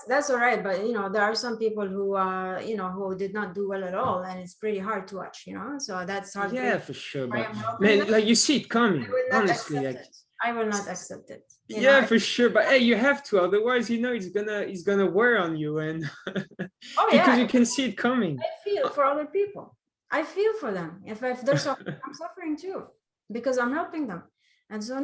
that's all right. But, you know, there are some people who, you know, who did not do well at all. And it's pretty hard to watch, you know, so that's hard.
Yeah, for sure. But man, like you see it coming, honestly. Like,
I will not accept it.
Yeah, for sure. But hey, you have to, otherwise, you know, it's gonna wear on you, and because you can see it coming.
I feel for other people. I feel for them. If they're suffering, I'm suffering too, because I'm helping them. And so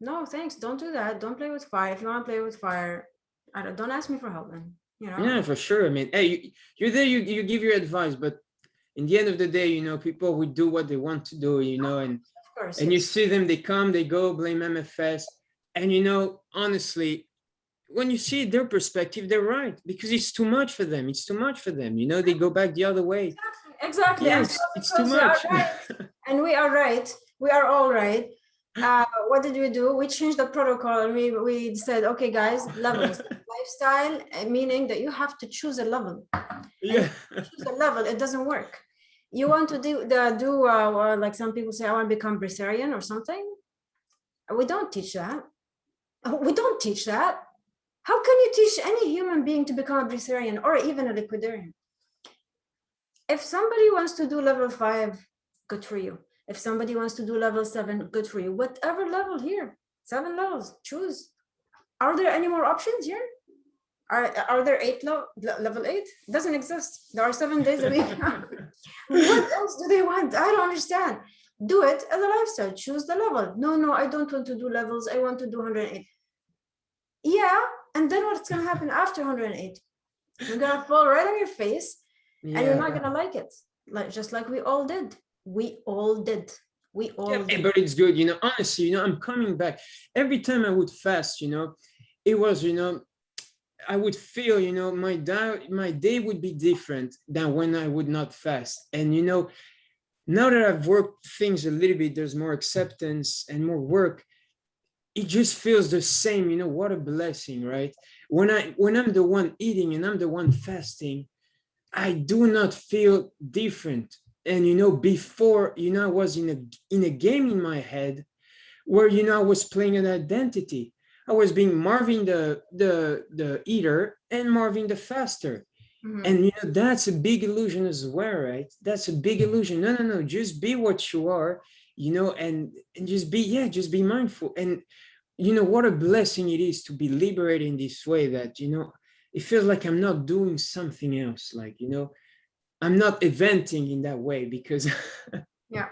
no, thanks. Don't do that. Don't play with fire. If you want to play with fire, don't ask me for help then. You know?
Yeah, for sure. I mean, hey, you're there, you give your advice, but in the end of the day, you know, people will do what they want to do, you know, and
of course,
and you see them, they come, they go, blame MFS. And, you know, honestly, when you see their perspective, they're right, because it's too much for them. It's too much for them. You know, they go back the other way.
Exactly.
Yes, it's too much.
Right. And we are right. We are all right. What did we do? We changed the protocol and we said, okay, guys, levels, lifestyle, meaning that you have to choose a level.
Yeah.
Choose a level, it doesn't work. You want to like some people say, I want to become breatharian or something. We don't teach that. We don't teach that. How can you teach any human being to become a breatharian or even a liquidarian? If somebody wants to do level 5, good for you. If somebody wants to do level 7, good for you. Whatever level here, 7 levels, choose. Are there any more options here? Are there 8 level 8? Doesn't exist. There are 7 days a week. What else do they want? I don't understand. Do it as a lifestyle. Choose the level. No, I don't want to do levels. I want to do 108. Yeah, and then what's gonna happen after 108? You're gonna fall right on your face, and you're not gonna like it. Just like we all did. We all did. We all
Yeah,
did.
but it's good, honestly, I'm coming back. Every time I would fast, it was, I would feel, my day would be different than when I would not fast. And, now that I've worked things a little bit, there's more acceptance and more work. It just feels the same, what a blessing, right? When I'm the one eating and I'm the one fasting, I do not feel different. And before, I was in a game in my head where I was playing an identity. I was being Marvin the eater and Marvin the faster.
Mhm.
And that's a big illusion as well, right? That's a big illusion. No, just be what you are, and just be mindful. And what a blessing it is to be liberated in this way, that it feels like I'm not doing something else, like I'm not eventing in that way, because
Yeah.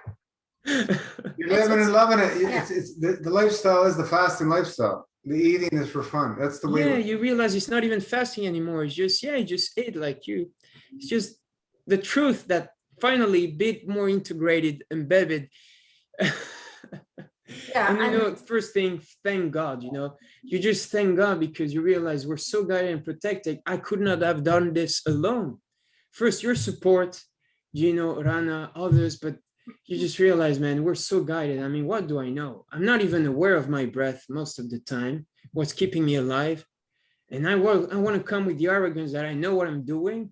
You're living and loving it.
yeah.
It's the lifestyle is the fasting lifestyle. The eating is for fun. That's the way.
yeah, you realize it's not even fasting anymore. It's just, you just eat like you. It's just the truth that finally a bit more integrated, embedded.
Yeah,
And first thing, thank God, you just thank God, because you realize we're so guided and protected. I could not have done this alone. First, your support, Rana, others, but you just realize, man, we're so guided. I mean, what do I know? I'm not even aware of my breath most of the time, what's keeping me alive. And I want to come with the arrogance that I know what I'm doing.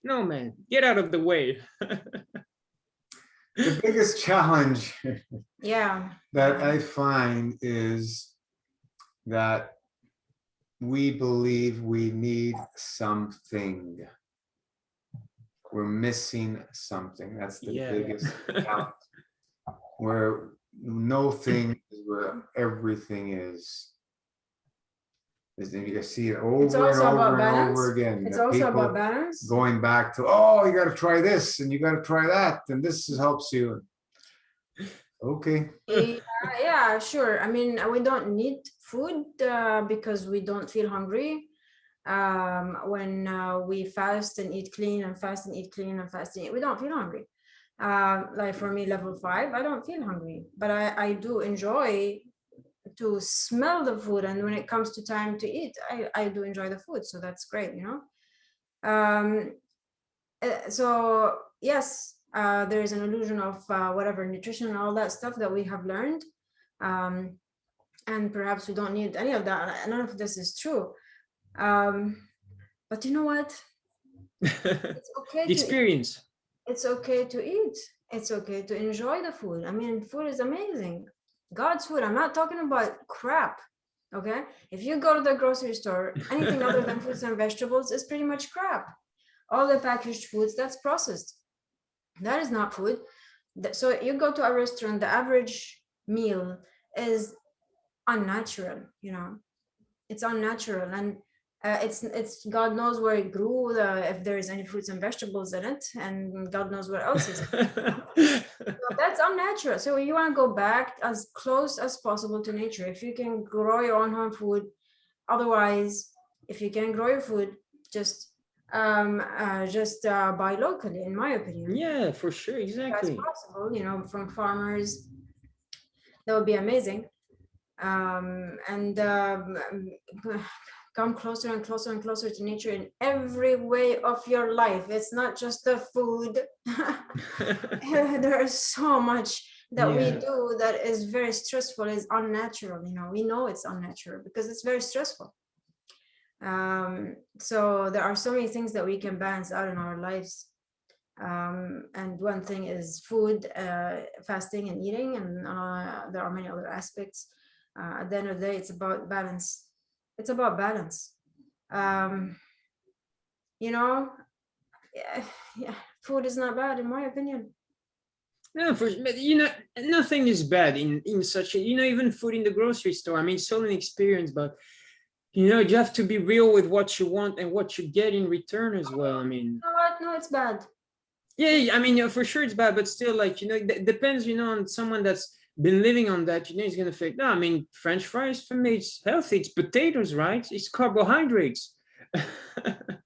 No, man, get out of the way.
The biggest challenge
yeah.
that I find is that we believe we need something. We're missing something. That's the
Yeah.
biggest challenge. Where no thing is where everything is. You can see it over and
also about
over and
balance.
over again. You
It's
got
also
people
about balance.
going back to, oh, you got to try this and you got to try that, and this helps you. Okay.
Yeah, sure. I mean, we don't need food because we don't feel hungry. When we fast and eat clean and fast and eat clean and fast and eat, we don't feel hungry. Like for me, level 5, I don't feel hungry, but I do enjoy to smell the food. And when it comes to time to eat, I do enjoy the food. So that's great, so yes, there is an illusion of whatever nutrition and all that stuff that we have learned. And perhaps we don't need any of that. None of this is true. But you know what? It's okay.
The experience.
It's okay to eat. It's okay to enjoy the food. I mean, food is amazing. God's food. I'm not talking about crap. Okay. If you go to the grocery store, anything other than fruits and vegetables is pretty much crap. All the packaged foods, that's processed. That is not food. So you go to a restaurant, the average meal is unnatural, it's unnatural. And it's God knows where it grew, if there is any fruits and vegetables in it, and God knows what else is in it. So that's unnatural. So you want to go back as close as possible to nature. If you can grow your own home food, otherwise, if you can grow your food, just buy locally, in my opinion.
Yeah, for sure, exactly.
That's possible, from farmers. That would be amazing. And come closer and closer and closer to nature in every way of your life. It's not just the food. There's so much that we
Yeah.
do that is very stressful is unnatural. You know, we know it's unnatural because it's very stressful. So there are so many things that we can balance out in our lives. And one thing is food, fasting and eating, and there are many other aspects. At the end of the day, it's about balance. It's about balance. You know, yeah, food is not bad in my opinion.
No, but nothing is bad in such a, even food in the grocery store. I mean, so many experience, but you have to be real with what you want and what you get in return as well. I mean,
You know what? No, it's bad.
yeah, I mean, for sure it's bad, but still, like, it depends, on someone that's been living on that, he's gonna think, no, I mean, French fries for me, it's healthy, it's potatoes, right? It's carbohydrates.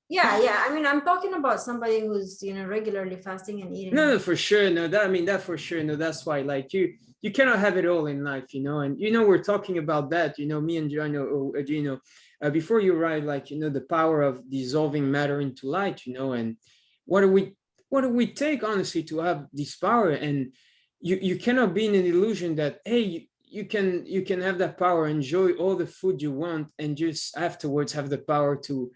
Yeah. I mean, I'm talking about somebody who's regularly fasting and eating.
No, for sure. No, that for sure. No, that's why, like, you cannot have it all in life, and we're talking about that, me and Gino, before you arrived, like, the power of dissolving matter into light, and what do we take, honestly, to have this power? And you cannot be in an illusion that, hey, you can have that power, enjoy all the food you want, and just afterwards have the power to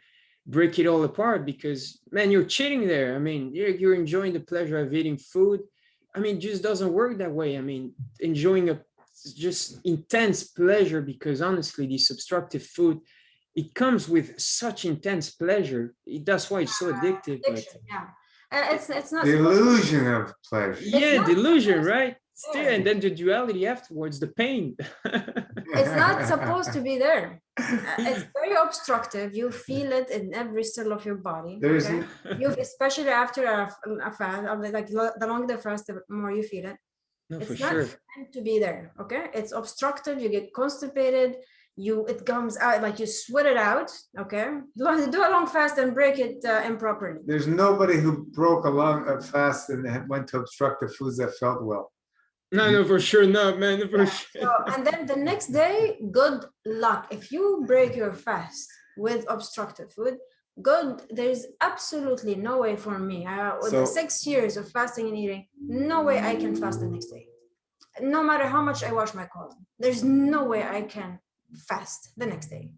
break it all apart, because, man, you're cheating there. I mean, you're enjoying the pleasure of eating food. I mean, it just doesn't work that way. I mean, enjoying a just intense pleasure, because honestly, this obstructive food, it comes with such intense pleasure. That's why it's so addictive. But
Yeah, and it's not
The
supposed to-
illusion of pleasure.
yeah,
not
delusion,
supposed to
right? Still, and then the duality afterwards, the pain.
it's not supposed to be there. It's very obstructive. You feel it in every cell of your body.
There's
okay? You, especially after a fast, like the longer the fast, the more you feel it.
No, for
It's not
sure.
meant to be there. Okay, it's obstructive. You get constipated. It comes out like you sweat it out. Okay, do a long fast and break it improperly.
There's nobody who broke a fast and went to obstructive foods that felt well.
No, for sure not, man. For sure.
So, and then the next day, good luck. If you break your fast with obstructive food, there's absolutely no way for me. With the 6 years of fasting and eating, no way I can fast the next day. No matter how much I wash my clothes, there's no way I can fast the next day.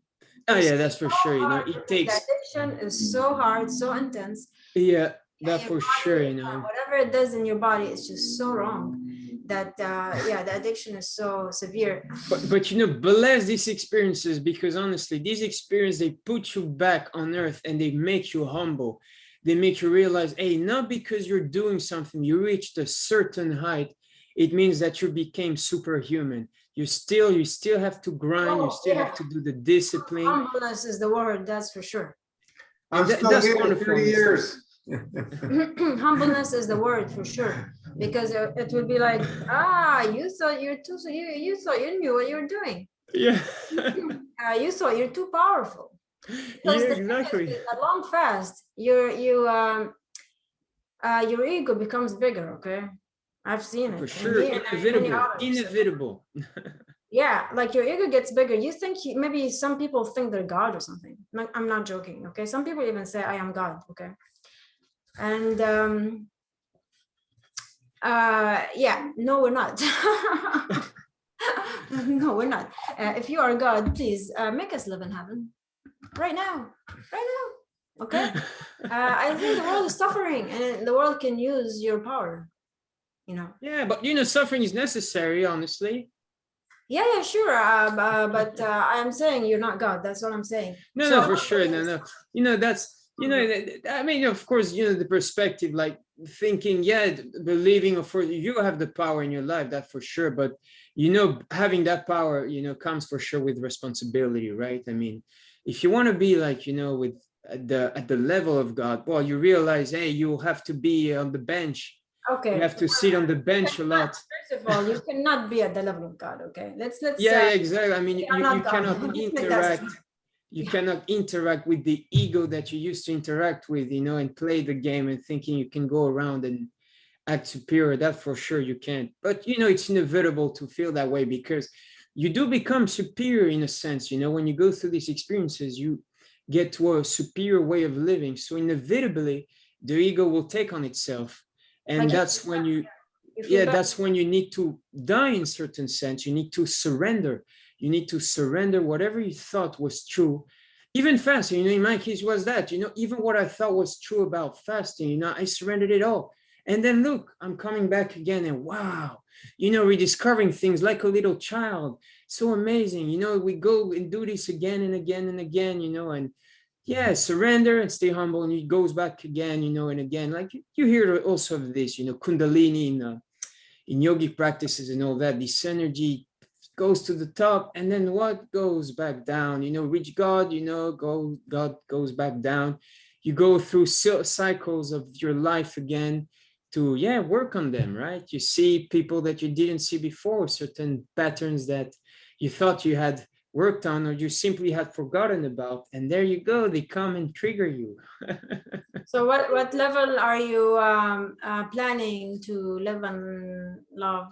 Oh yeah, that's for sure. It takes.
The addiction is so hard, so intense.
Yeah, that
And
for
your body,
sure.
whatever it does in your body is just so wrong that the addiction is so severe.
But bless these experiences, because honestly, these experiences, they put you back on earth and they make you humble. They make you realize, hey, not because you're doing something, you reached a certain height, it means that you became superhuman. You still have to grind, you still have to do the discipline.
Humbleness is the word, that's for sure.
I'm still
that's
here
wonderful.
30 years.
Humbleness is the word for sure, because it will be like, you thought you thought you knew what you were doing.
Yeah.
You thought you're too powerful.
Yeah,
The thing is,
exactly.
with a long fast, your ego becomes bigger. Okay, I've seen it
For
in
sure,
me and many others.
inevitable.
Yeah, like your ego gets bigger. You think maybe some people think they're God or something. I'm not joking. Okay, some people even say I am God. Okay, and no, we're not. No, we're not. If you are God, please make us live in heaven right now. Okay. I think the world is suffering, and the world can use your power.
Yeah, but suffering is necessary, honestly.
Yeah, sure. But I'm saying you're not God. That's what I'm saying.
No, for sure. No. That's I mean, of course, the perspective, like thinking, believing, of course, you have the power in your life, that for sure. But having that power, comes for sure with responsibility, right? I mean, if you want to be like, with at the level of God, well, you realize, hey, you have to be on the bench.
Okay.
You have to sit on the bench a lot.
First of all, you cannot be at the level of God. Okay. Let's.
Yeah, exactly. I mean, you
not
cannot interact. You cannot interact with the ego that you used to interact with, and play the game and thinking you can go around and act superior. That for sure you can't. But it's inevitable to feel that way, because you do become superior in a sense. When you go through these experiences, you get to a superior way of living. So inevitably, the ego will take on itself, and that's when you.
You feel
yeah,
better.
that's when you need to die in certain sense. You need to surrender. You need to surrender whatever you thought was true. Even fasting, in my case was that, even what I thought was true about fasting, I surrendered it all. And then look, I'm coming back again and wow, rediscovering things like a little child. So amazing. We go and do this again and again and again, and yeah, surrender and stay humble, and it goes back again, and again. Like you hear also of this, Kundalini in yogic practices and all that. This energy goes to the top, and then what goes back down? Reach God. God goes back down. You go through cycles of your life again to work on them, right? You see people that you didn't see before, certain patterns that you thought you had worked on or you simply had forgotten about, and there you go, they come and trigger you.
So what level are you planning to live and love?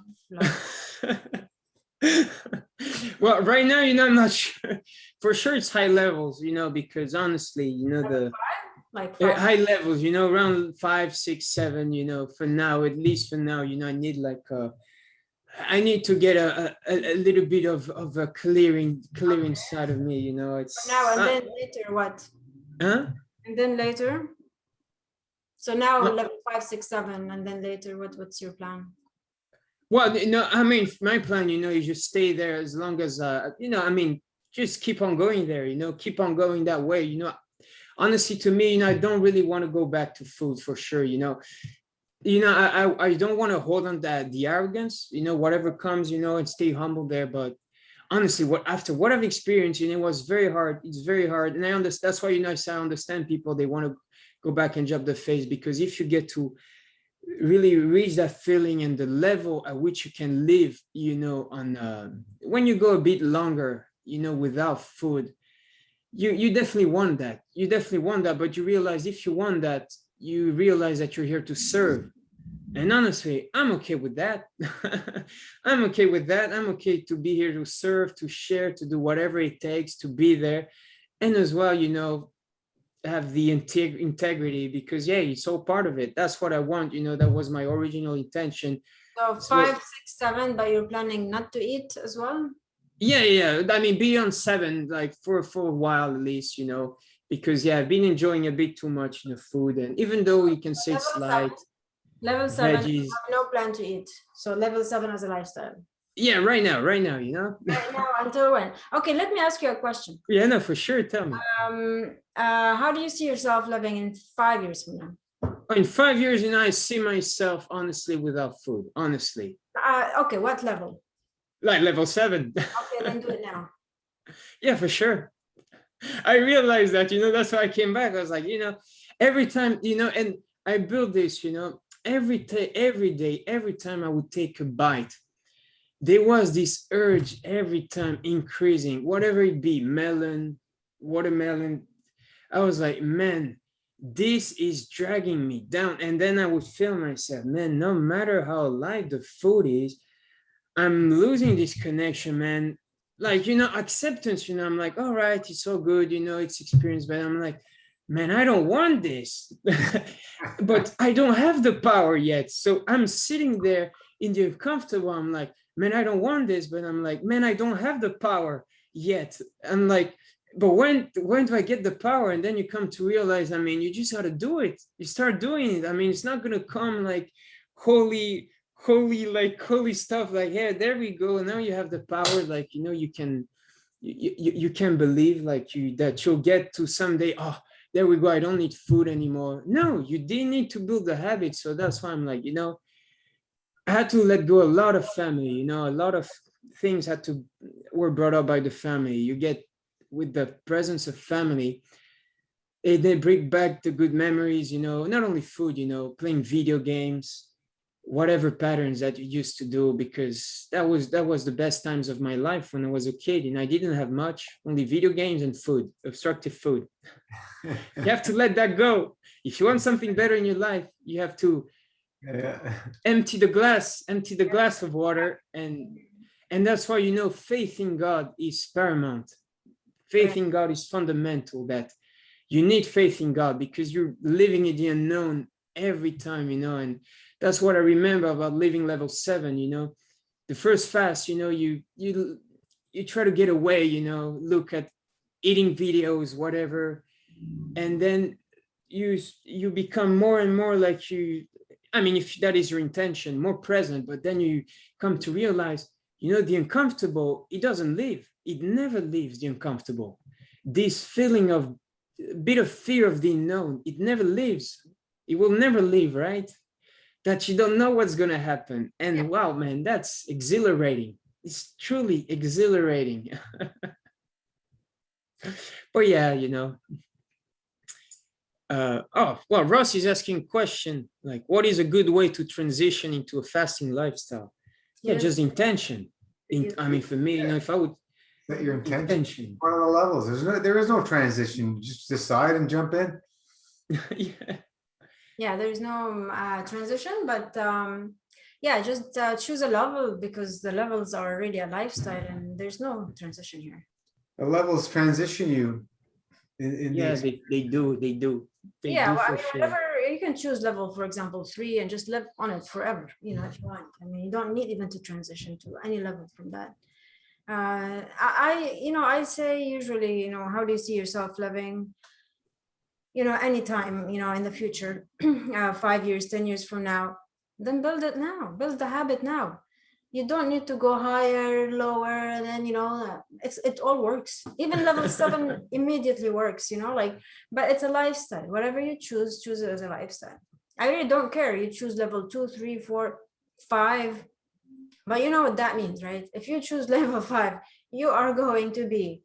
Well, right now, I'm not sure. For sure it's high levels, because honestly, the
Like
high levels, around 5, 6, 7, for now, at least for now, I need like I need to get a little bit of a clearing side of me, it's
now and then later what?
huh?
And then later? So now
Well-
level 5, 6, 7, and then later what's your plan?
Well, I mean, my plan, is just stay there as long as, just keep on going there, keep on going that way, honestly, to me, I don't really want to go back to food for sure, I don't want to hold on that the arrogance, whatever comes, and stay humble there. But honestly, after what I've experienced, it was very hard. It's very hard. And I understand, that's why, I understand people, they want to go back and jump the face, because if you get to really reach that feeling and the level at which you can live, on when you go a bit longer, without food, you definitely want that. You definitely want that. But you realize if you want that, you realize that you're here to serve. And honestly, I'm okay with that. I'm okay with that. I'm okay to be here to serve, to share, to do whatever it takes to be there. And as well, have the integrity, because it's all part of it. That's what I want. That was my original intention.
So 5, 6, 7, but you're planning not to eat as well?
Yeah. I mean, beyond 7, like for a while at least, because I've been enjoying a bit too much, food. And even though you can say it's light,
Level 7, you
veggies.
have no plan to eat. So level 7 as a lifestyle.
Yeah, right now,
Right now, until when? Okay, let me ask you a question.
Yeah, no, for sure. Tell me.
How do you see yourself living in 5 years from now?
In 5 years, I see myself honestly without food. Honestly,
Okay, what level?
like level 7.
Okay, then do it now.
Yeah, for sure. I realized that, that's why I came back. I was like, every time, and I built this, every day, every time I would take a bite, there was this urge every time increasing, whatever it be, melon, watermelon. I was like, man, this is dragging me down. And then I would feel myself, man, no matter how light the food is, I'm losing this connection, man. Like, acceptance, I'm like, all right, it's so good, it's experience, but I'm like, man, I don't want this. But I don't have the power yet. So I'm sitting there in the uncomfortable. I'm like, man, I don't want this, but I'm like, man, I don't have the power yet. I'm like, but when do I get the power? And then you come to realize, I mean, you just got to do it. You start doing it. I mean, it's not going to come like holy stuff like, yeah, there we go. Now you have the power. Like, you can believe like that you'll get to someday. Oh, there we go. I don't need food anymore. No, you didn't need to build the habit. So that's why I'm like, I had to let go a lot of family, a lot of things were brought up by the family. You get with the presence of family, they bring back the good memories, not only food, playing video games, whatever patterns that you used to do, because that was the best times of my life when I was a kid, and I didn't have much, only video games and food, obstructive food. You have to let that go. If you want something better in your life, you have to empty the glass of water, and that's why, faith in God is paramount. Faith in God is fundamental, that you need faith in God, because you're living in the unknown every time, and that's what I remember about living level 7, you know. The first fast, you know, you try to get away, you know, look at eating videos, whatever, and then you become more and more like you, I mean, if that is your intention, more present, but then you come to realize, you know, the uncomfortable, it doesn't leave. It never leaves, the uncomfortable. This feeling of a bit of fear of the unknown, it never leaves. It will never leave, right? That you don't know what's going to happen. And
Yeah.
wow, man, that's exhilarating. It's truly exhilarating. But yeah, you know. Oh, well, Ross is asking a question like, what is a good way to transition into a fasting lifestyle? Yeah,
Yes.
just intention. I mean, for me, you know, if I would,
Set your intention.
intention.
One of the levels. There is no transition. You just decide and jump in.
Yeah.
Yeah, there is no transition, but yeah, just choose a level, because the levels are already a lifestyle and there's no transition here.
The levels transition you. In
Yeah,
the,
they do. They
Yeah,
do
well, I
for
mean,
sure.
whatever, you can choose level, for example, 3, and just live on it forever, you know, if you want. I mean, you don't need even to transition to any level from that. You know, I say usually, you know, how do you see yourself living, you know, anytime, you know, in the future, 5 years, 10 years from now, then build it now, build the habit now. You don't need to go higher, lower, and then, you know, it all works. Even level 7 immediately works, you know, like, but it's a lifestyle. Whatever you choose it as a lifestyle. I really don't care. You choose level 2, 3, 4, 5, but you know what that means, right? If you choose level 5, you are going to be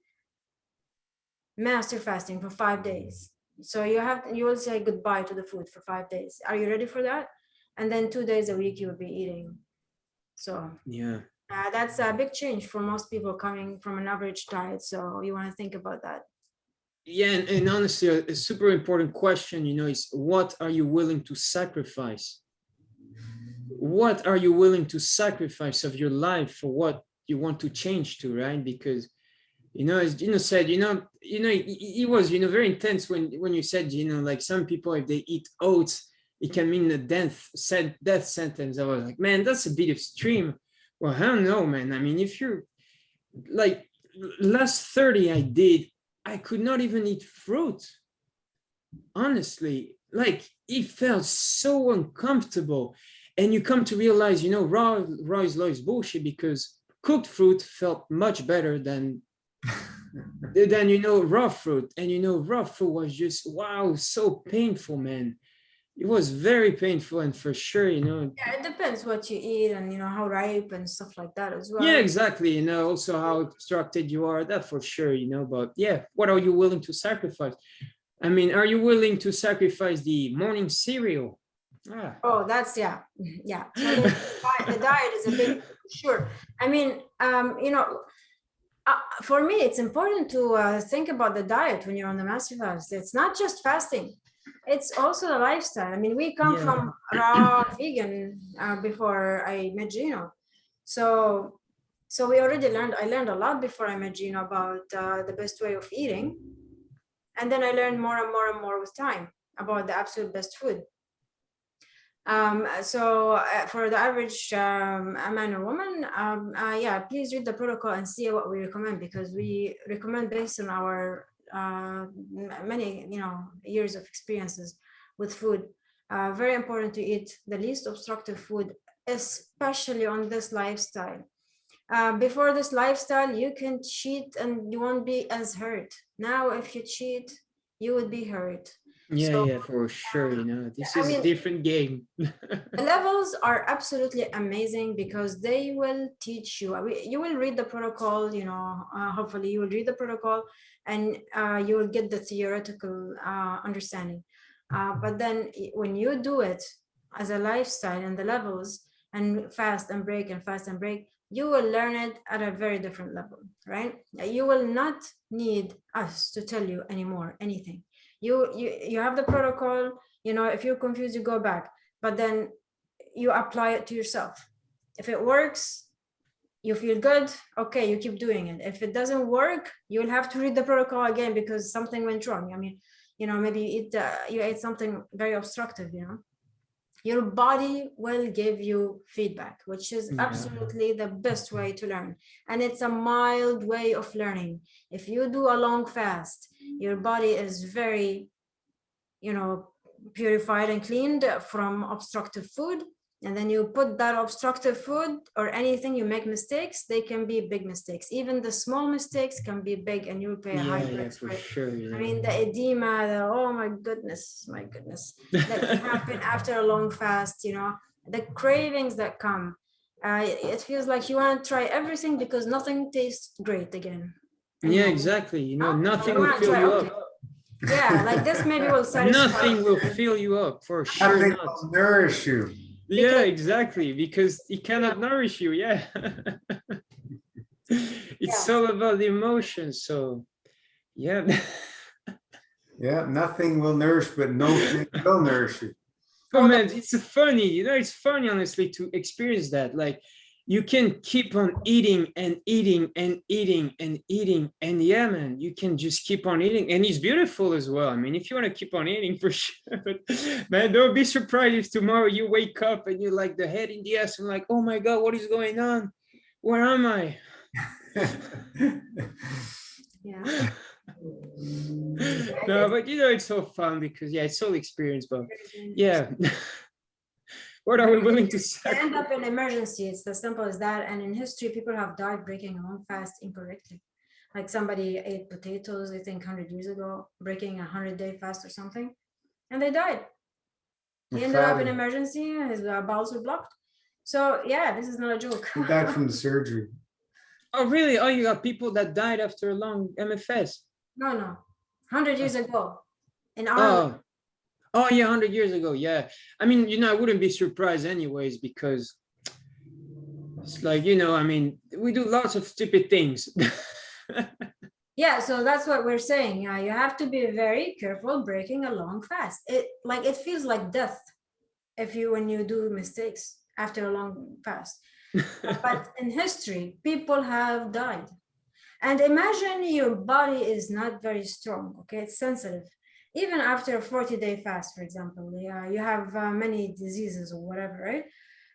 master fasting for 5 days. So you will say goodbye to the food for 5 days. Are you ready for that? And then 2 days a week you will be eating. So
Yeah.
that's a big change for most people coming from an average diet. So you want to think about that.
Yeah, and honestly, a super important question, you know, is what are you willing to sacrifice? What are you willing to sacrifice of your life for what you want to change to, right? Because, you know, as Gino said, it was, you know, very intense when you said, you know, like some people, if they eat oats, it can mean a death sentence. I was like, man, that's a bit extreme. Well, I don't know, man. I mean, if you're like last 30, I could not even eat fruit. Honestly, like it felt so uncomfortable. And you come to realize, you know, raw is law is bullshit, because cooked fruit felt much better than you know, raw fruit. And you know, raw fruit was just, wow, so painful, man. It was very painful. And for sure, you know,
Yeah, it depends what you eat and, you know, how ripe and stuff like that as well.
yeah, exactly. You know, also how obstructed you are, that for sure, you know. But yeah, what are you willing to sacrifice? I mean, are you willing to sacrifice the morning cereal?
Oh, that's, yeah. So the diet is a big, sure. I mean, you know, for me, it's important to think about the diet when you're on the master fast. It's not just fasting. It's also the lifestyle. I mean, we come from raw vegan before I met Gino. So we already I learned a lot before I met Gino about the best way of eating. And then I learned more and more and more with time about the absolute best food. For the average man or woman, yeah, please read the protocol and see what we recommend, because we recommend based on our many, you know, years of experiences with food. Very important to eat the least obstructive food, especially on this lifestyle. Before this lifestyle, you can cheat and you won't be as hurt. Now, if you cheat, you would be hurt.
Yeah, for sure. You know, this is a different game.
The levels are absolutely amazing because they will teach you. You will read the protocol, you know, hopefully you will read the protocol and you will get the theoretical understanding. But then when you do it as a lifestyle and the levels and fast and break and fast and break, you will learn it at a very different level, right? You will not need us to tell you anymore anything. You have the protocol, you know, if you're confused, you go back, but then you apply it to yourself. If it works, you feel good, okay, you keep doing it. If it doesn't work, you'll have to read the protocol again because something went wrong. I mean, you know, maybe you ate something very obstructive, you know. your body will give you feedback, which is
Yeah.
absolutely the best way to learn. And it's a mild way of learning. If you do a long fast, your body is very, purified and cleaned from obstructive food. And then you put that obstructive food or anything, you make mistakes, they can be big mistakes. Even the small mistakes can be big, and you'll pay a high
Yeah,
price
for
for it.
sure. Yeah.
I mean, the edema, oh my goodness, that can happen after a long fast, the cravings that come. It feels like you want to try everything because nothing tastes great again.
Yeah, exactly. Nothing will fill you up.
Yeah, like this maybe will satisfy.
Nothing will fill you up, for sure
Nothing
not.
will nourish you.
Yeah, exactly, because it cannot nourish you. Yeah. It's all about the emotions. So, yeah.
Yeah, nothing will nourish, but no thing will nourish you.
But man, it's funny, it's funny, honestly, to experience that. Like, you can keep on eating and eating and eating and eating. And yeah, man, you can just keep on eating. And it's beautiful as well. I mean, if you want to keep on eating, for sure. But man, don't be surprised if tomorrow you wake up and you're like the head in the ass and like, oh my God, what is going on? Where am I?
Yeah.
No, but it's so fun because it's all experience. But yeah. What are we willing to
You
sacrifice?
end up in emergency. It's as simple as that. And in history, people have died breaking a long fast incorrectly. Like somebody ate potatoes, I think 100 years ago, breaking a 100-day fast or something, and they died. He ended up in emergency, his bowels were blocked. So yeah, this is not a joke.
He died from the surgery.
Oh, really? Oh, you got people that died after a long MFS.
No, 100 years ago in Ireland.
Oh, yeah, 100 years ago. Yeah. I mean, I wouldn't be surprised anyways, because it's like, I mean, we do lots of stupid things.
Yeah, so that's what we're saying. You have to be very careful breaking a long fast. It feels like death when you do mistakes after a long fast. But in history, people have died. And imagine your body is not very strong, okay? It's sensitive. Even after a 40-day fast, for example, you have many diseases or whatever, right?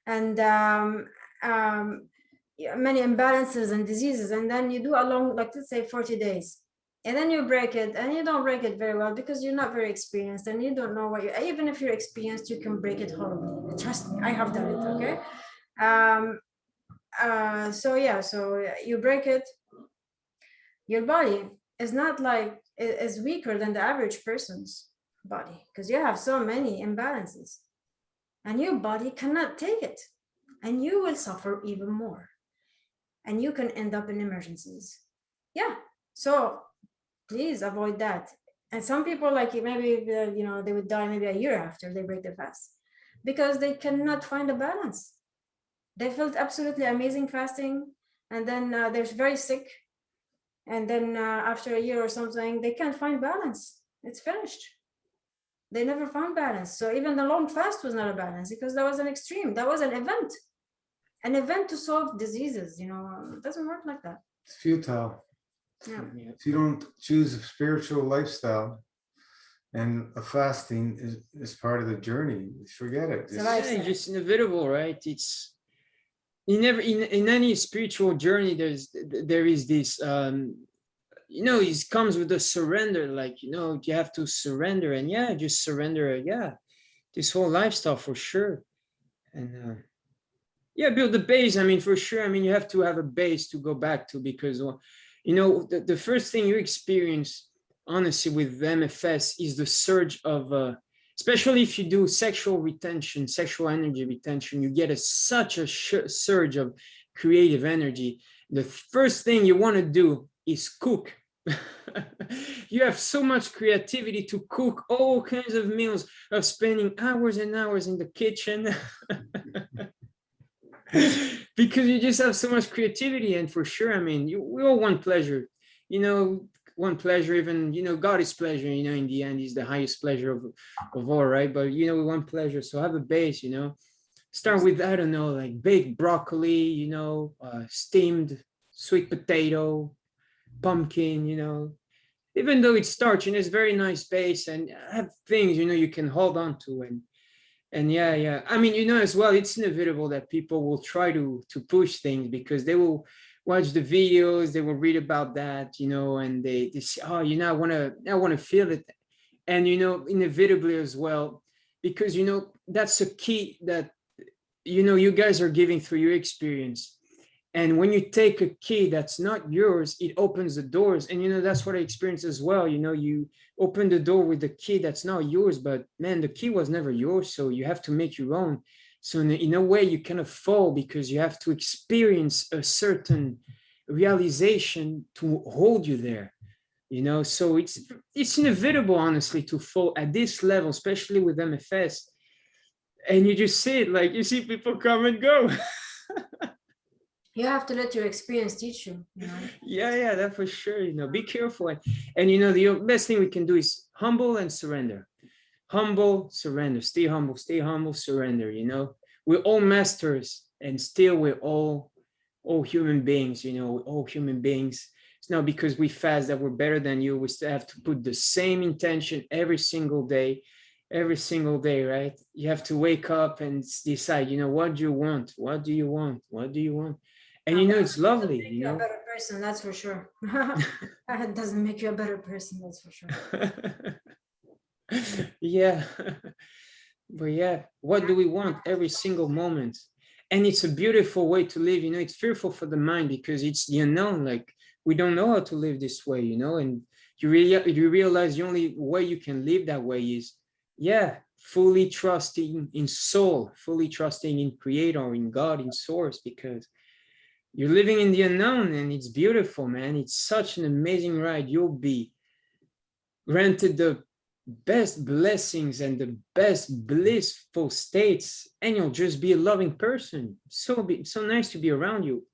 And many imbalances and diseases. And then you do a long, like let's say 40 days. And then you break it, and you don't break it very well because you're not very experienced and you don't know what even if you're experienced, you can break it horribly. Trust me, I have done it, okay? So you break it. Your body is not is weaker than the average person's body because you have so many imbalances, and your body cannot take it, and you will suffer even more, and you can end up in emergencies. Yeah, so please avoid that. And some people maybe they would die maybe a year after they break their fast because they cannot find a balance. They felt absolutely amazing fasting, and then they're very sick. And then after a year or something, they can't find balance. It's finished. They never found balance. So even the long fast was not a balance because that was an extreme. That was an event to solve diseases. It doesn't work like that.
It's futile.
Yeah.
If you don't choose a spiritual lifestyle and a fasting is part of the journey, forget it.
It's just inevitable, right? It's in any spiritual journey, there is this it comes with a surrender, you have to surrender, and just surrender this whole lifestyle for sure. And build the base. I mean, for sure, I mean, you have to have a base to go back to, because the first thing you experience honestly with MFS is the surge of especially if you do sexual energy retention, you get such a surge of creative energy. The first thing you want to do is cook. You have so much creativity to cook all kinds of meals, of spending hours and hours in the kitchen. Because you just have so much creativity. And for sure, I mean, we all want pleasure, want pleasure, even, God is pleasure, in the end, is the highest pleasure of all, right? But, we want pleasure. So have a base, start with, I don't know, like baked broccoli, steamed sweet potato, pumpkin, even though it's starch, and it's very nice base, and have things, you can hold on to. And yeah, I mean, as well, it's inevitable that people will try to push things because they will watch the videos, they will read about that, and they say, oh, I want to feel it. And inevitably as well, because that's a key that you guys are giving through your experience. And when you take a key that's not yours, it opens the doors. And that's what I experienced as well. You open the door with the key that's not yours, but man, the key was never yours, so you have to make your own. So in a way, you kind of fall because you have to experience a certain realization to hold you there. So it's inevitable, honestly, to fall at this level, especially with MFS. And you just see it, like you see people come and go.
You have to let your experience teach you.
Yeah, that for sure. Be careful. And the best thing we can do is humble and surrender. Humble, surrender. Stay humble, surrender. We're all masters, and still we're all human beings. We're all human beings. It's not because we fast that we're better than you. We still have to put the same intention every single day, right? You have to wake up and decide, what do you want? What do you want? What do you want? And it's lovely,
Make you a better person, that's for sure. It doesn't make you a better person, that's for sure.
Yeah. But yeah, what do we want every single moment? And it's a beautiful way to live. It's fearful for the mind because it's the unknown. Like, we don't know how to live this way, and you realize the only way you can live that way is, fully trusting in soul, fully trusting in creator, in God, in source, because you're living in the unknown, and it's beautiful, man. It's such an amazing ride. You'll be granted the best blessings and the best blissful states, and you'll just be a loving person. So nice to be around you.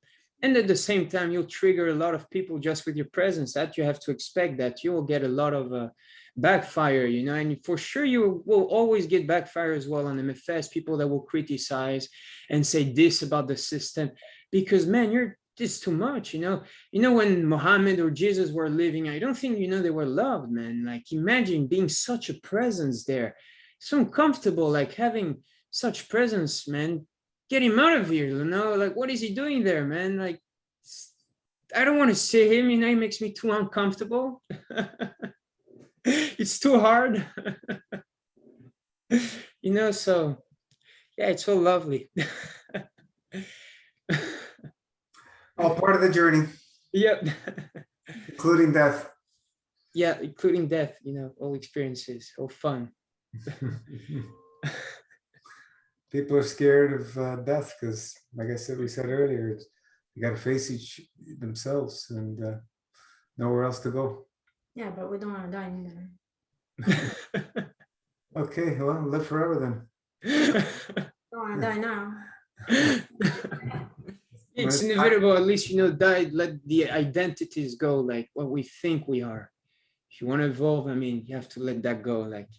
And at the same time, you'll trigger a lot of people just with your presence. That you have to expect that you will get a lot of backfire, and for sure you will always get backfire as well on MFS, people that will criticize and say this about the system, because man, you're just too much, when Muhammad or Jesus were living, I don't think, they were loved, man. Like, imagine being such a presence there. So uncomfortable, like having such presence, man. Get him out of here, like, what is he doing there, man? Like, I don't want to see him, it makes me too uncomfortable. It's too hard. So yeah, it's so lovely.
All part of the journey,
Yep.
including death.
Yeah, including death, all experiences, all fun.
People are scared of death because, like we said earlier, you got to face themselves and nowhere else to go.
Yeah, but we don't want to die either.
Okay, well, live forever then.
Don't want to die now.
It's inevitable, at least, die, let the identities go, like what we think we are. If you want to evolve, you have to let that go. Like,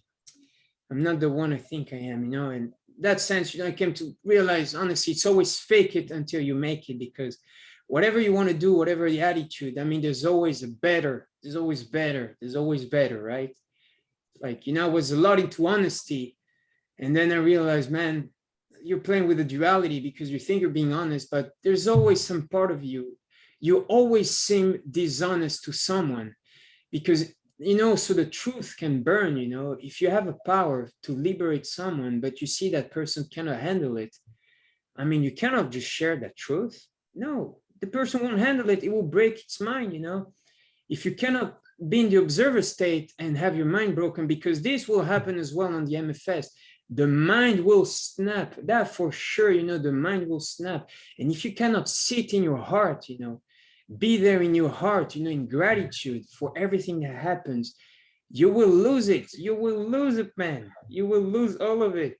I'm not the one I think I am, and that sense, I came to realize, honestly, it's always fake it until you make it, because whatever you want to do, whatever the attitude, there's always there's always better, right? Like, I was a lot into honesty, and then I realized, man, you're playing with the duality because you think you're being honest, but there's always some part of you always seem dishonest to someone, because so the truth can burn. If you have a power to liberate someone, but you see that person cannot handle it, you cannot just share that truth. No, the person won't handle it. It will break its mind. If you cannot be in the observer state and have your mind broken, because this will happen as well on the MFS, the mind will snap. That for sure, the mind will snap. And if you cannot sit in your heart, be there in your heart, in gratitude for everything that happens, you will lose it. You will lose it, man. You will lose all of it.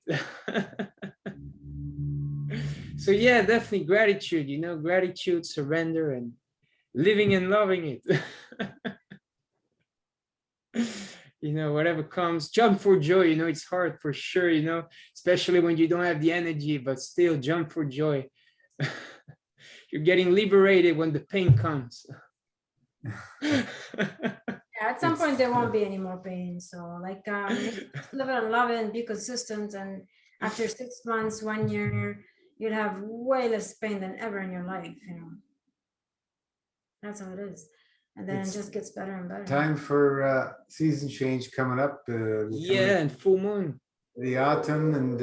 So yeah, definitely gratitude, gratitude, surrender, and living and loving it. Whatever comes, jump for joy. It's hard for sure, especially when you don't have the energy, but still jump for joy. You're getting liberated when the pain comes.
Yeah, at some point there won't be any more pain. So like just live it and love it and be consistent, and After 6 months, 1 year, you'll have way less pain than ever in your life, you know. That's how it is. And then
It's
it just gets better and better.
Time for season change coming up.
Yeah, and full moon.
The autumn and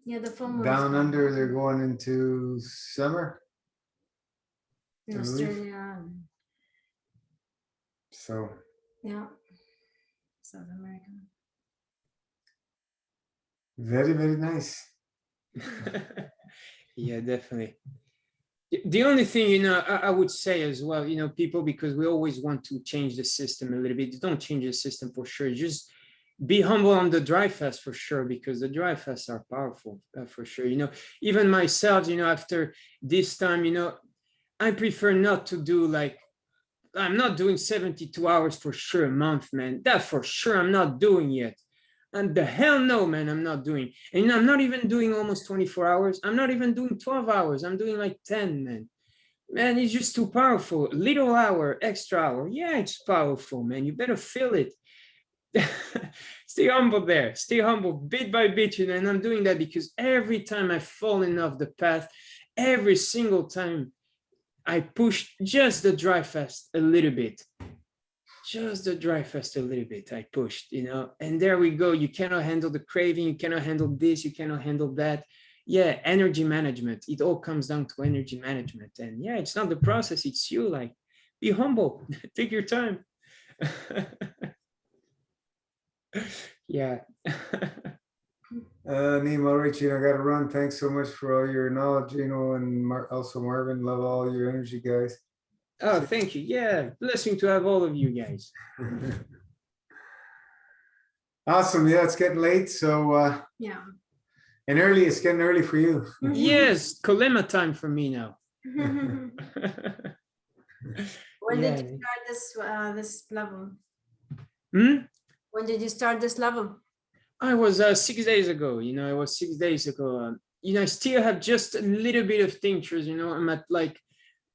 Yeah, the full moon is
down
fun.
under, they're going into summer.
In
I believe.
Australia,
So
yeah, South America.
very, very nice.
Yeah, definitely. The only thing, you know, I would say as well, you know, people, because we always want to change the system a little bit. Don't change the system for sure. Just be humble on the dry fast for sure, because the dry fasts are powerful for sure. You know, even myself, you know, after this time, you know, I prefer not to do like, I'm not doing 72 hours for sure a month, man. That for sure I'm not doing yet. And the hell no, man, I'm not doing. And I'm not even doing almost 24 hours. I'm not even doing 12 hours. I'm doing like 10, man. Man, it's just too powerful. Little hour, extra hour. Yeah, it's powerful, man. You better feel it. Stay humble there. Stay humble bit by bit, you know. And I'm doing that because every time I've fallen off the path, every single time I pushed just the dry fast a little bit. Just the dry fast a little bit, I pushed, you know, and there we go. You cannot handle the craving, you cannot handle this, you cannot handle that. Yeah, energy management. It all comes down to energy management. And yeah, it's not the process, it's you. Like, be humble, take your time. Yeah.
Nemo, Richie, I gotta run. Thanks so much for all your knowledge, you know, and also Marvin, love all your energy, guys.
Oh, thank you. Yeah, blessing to have all of you guys.
Awesome. Yeah, it's getting late. So,
Yeah.
and early, it's getting early for you.
Yes, Kolema time for me now.
When
Yeah.
did you start this level?
Hmm?
When did you start this level?
I was 6 days ago, you know, it was 6 days ago. You know, I still have just a little bit of tinctures, you know, I'm at like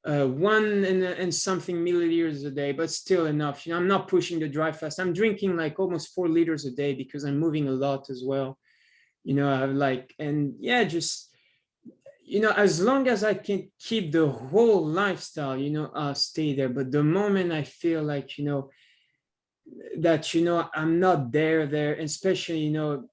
1 and something milliliters a day, but still enough. You know, I'm not pushing the dry fast. I'm drinking like almost 4 liters a day because I'm moving a lot as well. You know, I like, and yeah, just, you know, as long as I can keep the whole lifestyle, you know, I'll stay there. But the moment I feel like, you know, that, you know, I'm not there, especially, you know,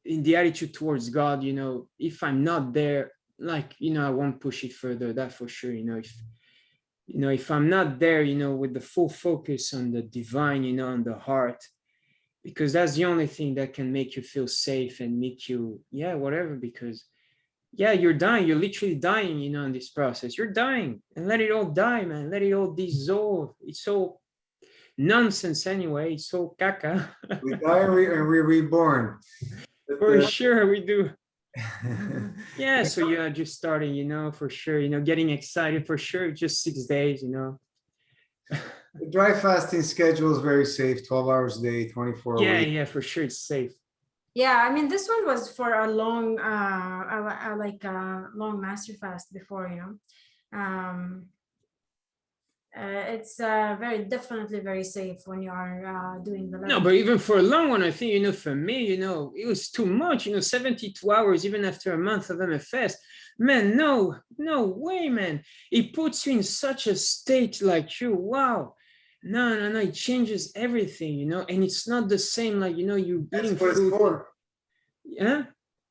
in the attitude towards God, you know, if I'm not there, like, you know, I won't push it further, that for sure. You know, if I'm not there, you know, with the full focus on the divine, you know, on the heart, because that's the only thing that can make you feel safe and make you, yeah, whatever, because yeah, you're dying, you're literally dying, you know, in this process, you're dying, and let it all die, man, let it all dissolve. It's so nonsense anyway, it's so caca.
We die and we're reborn. But,
For sure we do. Yeah, so yeah, just starting, you know, for sure, you know, getting excited for sure, just 6 days, you know.
the dry fasting schedule is very safe, 12 hours a day, 24
Yeah,
a week.
yeah, for sure, it's safe.
Yeah, I mean, this one was for a long, like a long master fast before, you know. It's very definitely very safe when you are doing the
No,
level.
but even for a long one, I think, you know, for me, you know, it was too much, you know, 72 hours, even after a month of MFS, man, no way, man. It puts you in such a state like you, wow. No, it changes everything, you know, and it's not the same, like, you know, you eating
That's what it's
food.
for.
Yeah.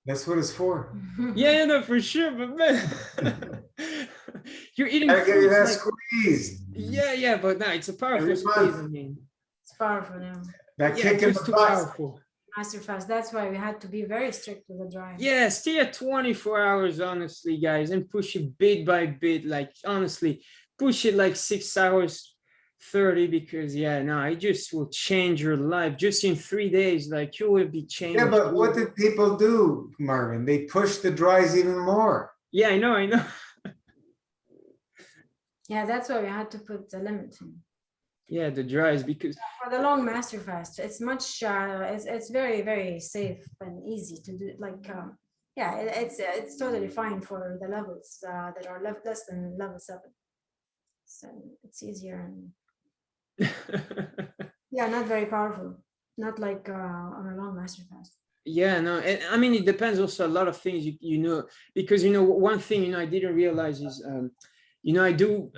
That's what it's for.
Yeah, no, for sure, but man, you're eating
Gotta give you
foods
that
like,
squeeze.
yeah, but no, it's a powerful
Every
squeeze.
month.
I mean,
It's powerful, yeah.
That
yeah,
kick in
just
the
too
butt.
powerful.
Master fast. That's why we had to be very strict with the dry.
Yeah, stay at 24 hours, honestly, guys, and push it bit by bit. Like, honestly, push it like 6 hours 30, because yeah, no, it just will change your life just in 3 days. Like, you will be changed.
Yeah, but what did people do, Marvin? They pushed the dries even more.
Yeah, I know.
Yeah, that's why we had to put the limit in.
Yeah, the dries, because
For the long master fast, it's much it's very, very safe and easy to do. Like yeah, it's totally fine for the levels that are less than level 7. So it's easier and yeah, not very powerful. Not like on a long master fast.
Yeah, no, and I mean, it depends also a lot of things, you know, because, you know, one thing, you know, I didn't realize is, you know,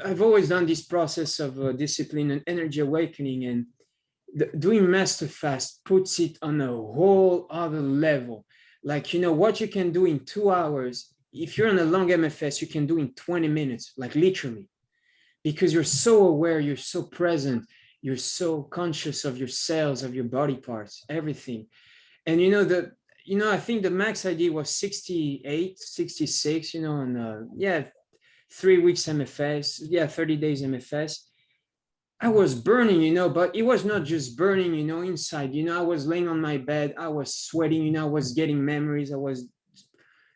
I've always done this process of discipline and energy awakening, and doing master fast puts it on a whole other level. Like, you know, what you can do in 2 hours, if you're on a long MFS, you can do in 20 minutes, like literally, because you're so aware, you're so present, you're so conscious of your cells, of your body parts, everything. And you know, I think the max I did was 68, 66, you know, and yeah, 3 weeks MFS, yeah, 30 days MFS. I was burning, you know, but it was not just burning, you know, inside, you know, I was laying on my bed, I was sweating, you know, I was getting memories, I was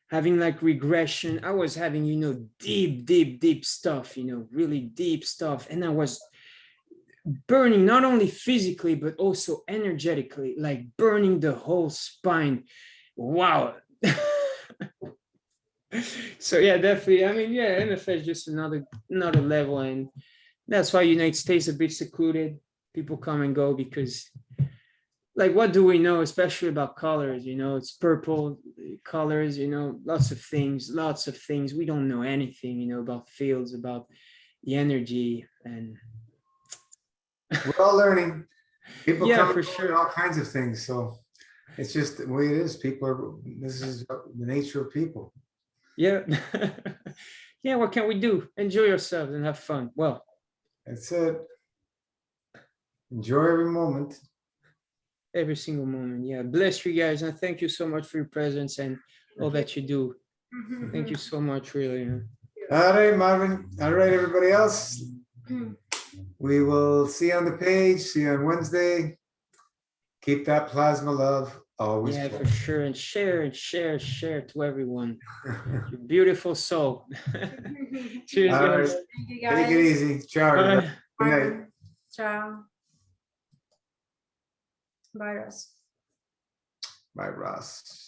having like regression, I was having, you know, deep stuff, you know, really deep stuff. And I was burning not only physically, but also energetically, like burning the whole spine. Wow. So yeah, definitely. I mean, yeah, MFA is just another level, and that's why, you know, it stays a bit secluded. People come and go because, like, what do we know, especially about colors? You know, it's purple colors. You know, lots of things. We don't know anything, you know, about fields, about the energy, and
We're all learning. People
yeah,
come
for
and go with
sure.
all kinds of things, so it's just the way it is. People are, this is the nature of people.
Yeah. Yeah, what can we do? Enjoy yourselves and have fun. Well,
That's it. Enjoy every moment.
every single moment. Yeah. Bless you guys. And thank you so much for your presence and all that you do. Thank you so much, really.
All right, Marvin. All right, everybody else. We will see you on the page. See you on Wednesday. Keep that plasma love always.
Yeah, for sure. And share to everyone. Your beautiful soul. Cheers,
All right.
guys.
Thank you,
Take it
guys.
easy. Ciao. everybody.
Bye.
Good night.
Ciao. Bye, Ross.
Bye, Ross.